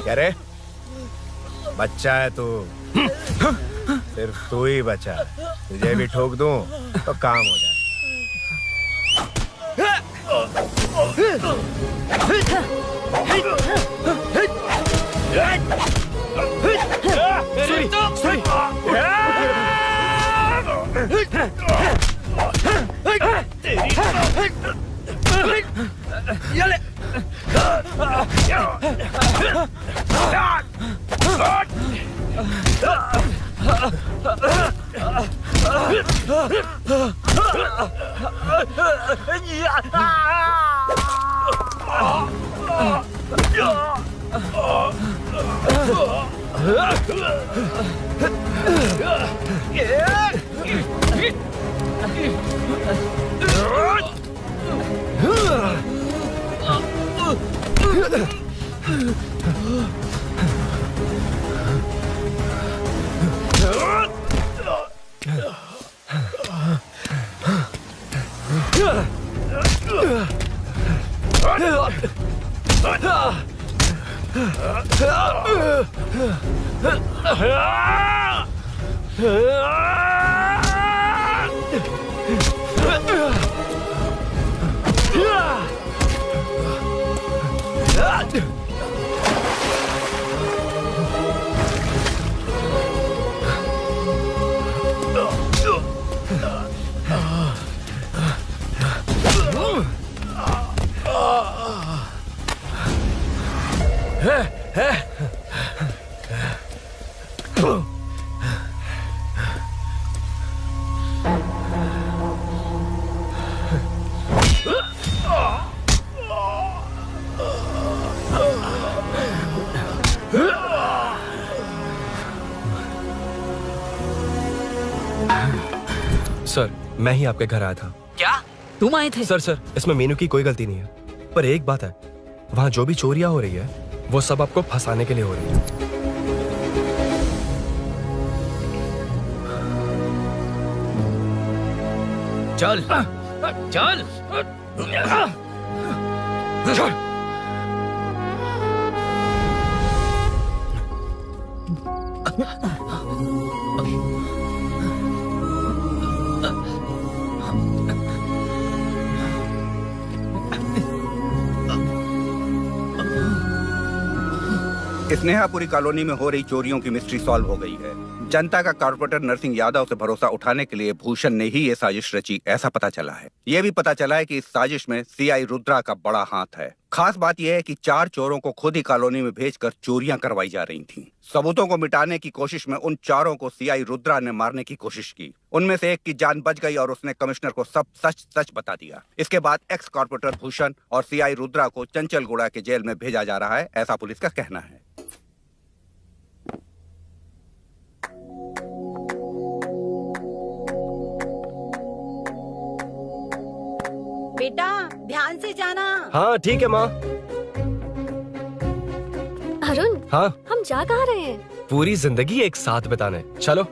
S1: क्या रे? बच्चा है तू, सिर्फ तू ही बचा है। तुझे भी ठोक दूं तो काम हो जाए।
S7: सर, मैं ही आपके घर आया था।
S2: क्या तुम आए थे?
S7: सर, इसमें मीनू की कोई गलती नहीं है, पर एक बात है, वहाँ जो भी चोरियां हो रही है वो सब आपको फंसाने के लिए हो रही है।
S14: चल चल
S7: चल।
S6: स्नेहापुरी कॉलोनी में हो रही चोरियों की मिस्ट्री सॉल्व हो गई है। जनता का कॉर्पोरेटर नरसिंह यादव से भरोसा उठाने के लिए भूषण ने ही ये साजिश रची, ऐसा पता चला है। ये भी पता चला है कि इस साजिश में सीआई रुद्रा का बड़ा हाथ है। खास बात यह है कि 4 चोरों को खुद ही कॉलोनी में भेजकर चोरियां करवाई जा रही थीं। सबूतों को मिटाने की कोशिश में उन 4 को सीआई रुद्रा ने मारने की कोशिश की। उनमें से एक की जान बच गई और उसने कमिश्नर को सब सच सच बता दिया। इसके बाद एक्स कॉर्पोरेटर भूषण और सीआई रुद्रा को चंचलगुड़ा के जेल में भेजा जा रहा है, ऐसा पुलिस का कहना है।
S10: बेटा ध्यान से जाना।
S7: हाँ ठीक है माँ।
S4: अरुण,
S7: हाँ
S4: हम जा कहाँ रहे हैं?
S7: पूरी जिंदगी एक साथ बिताने, चलो।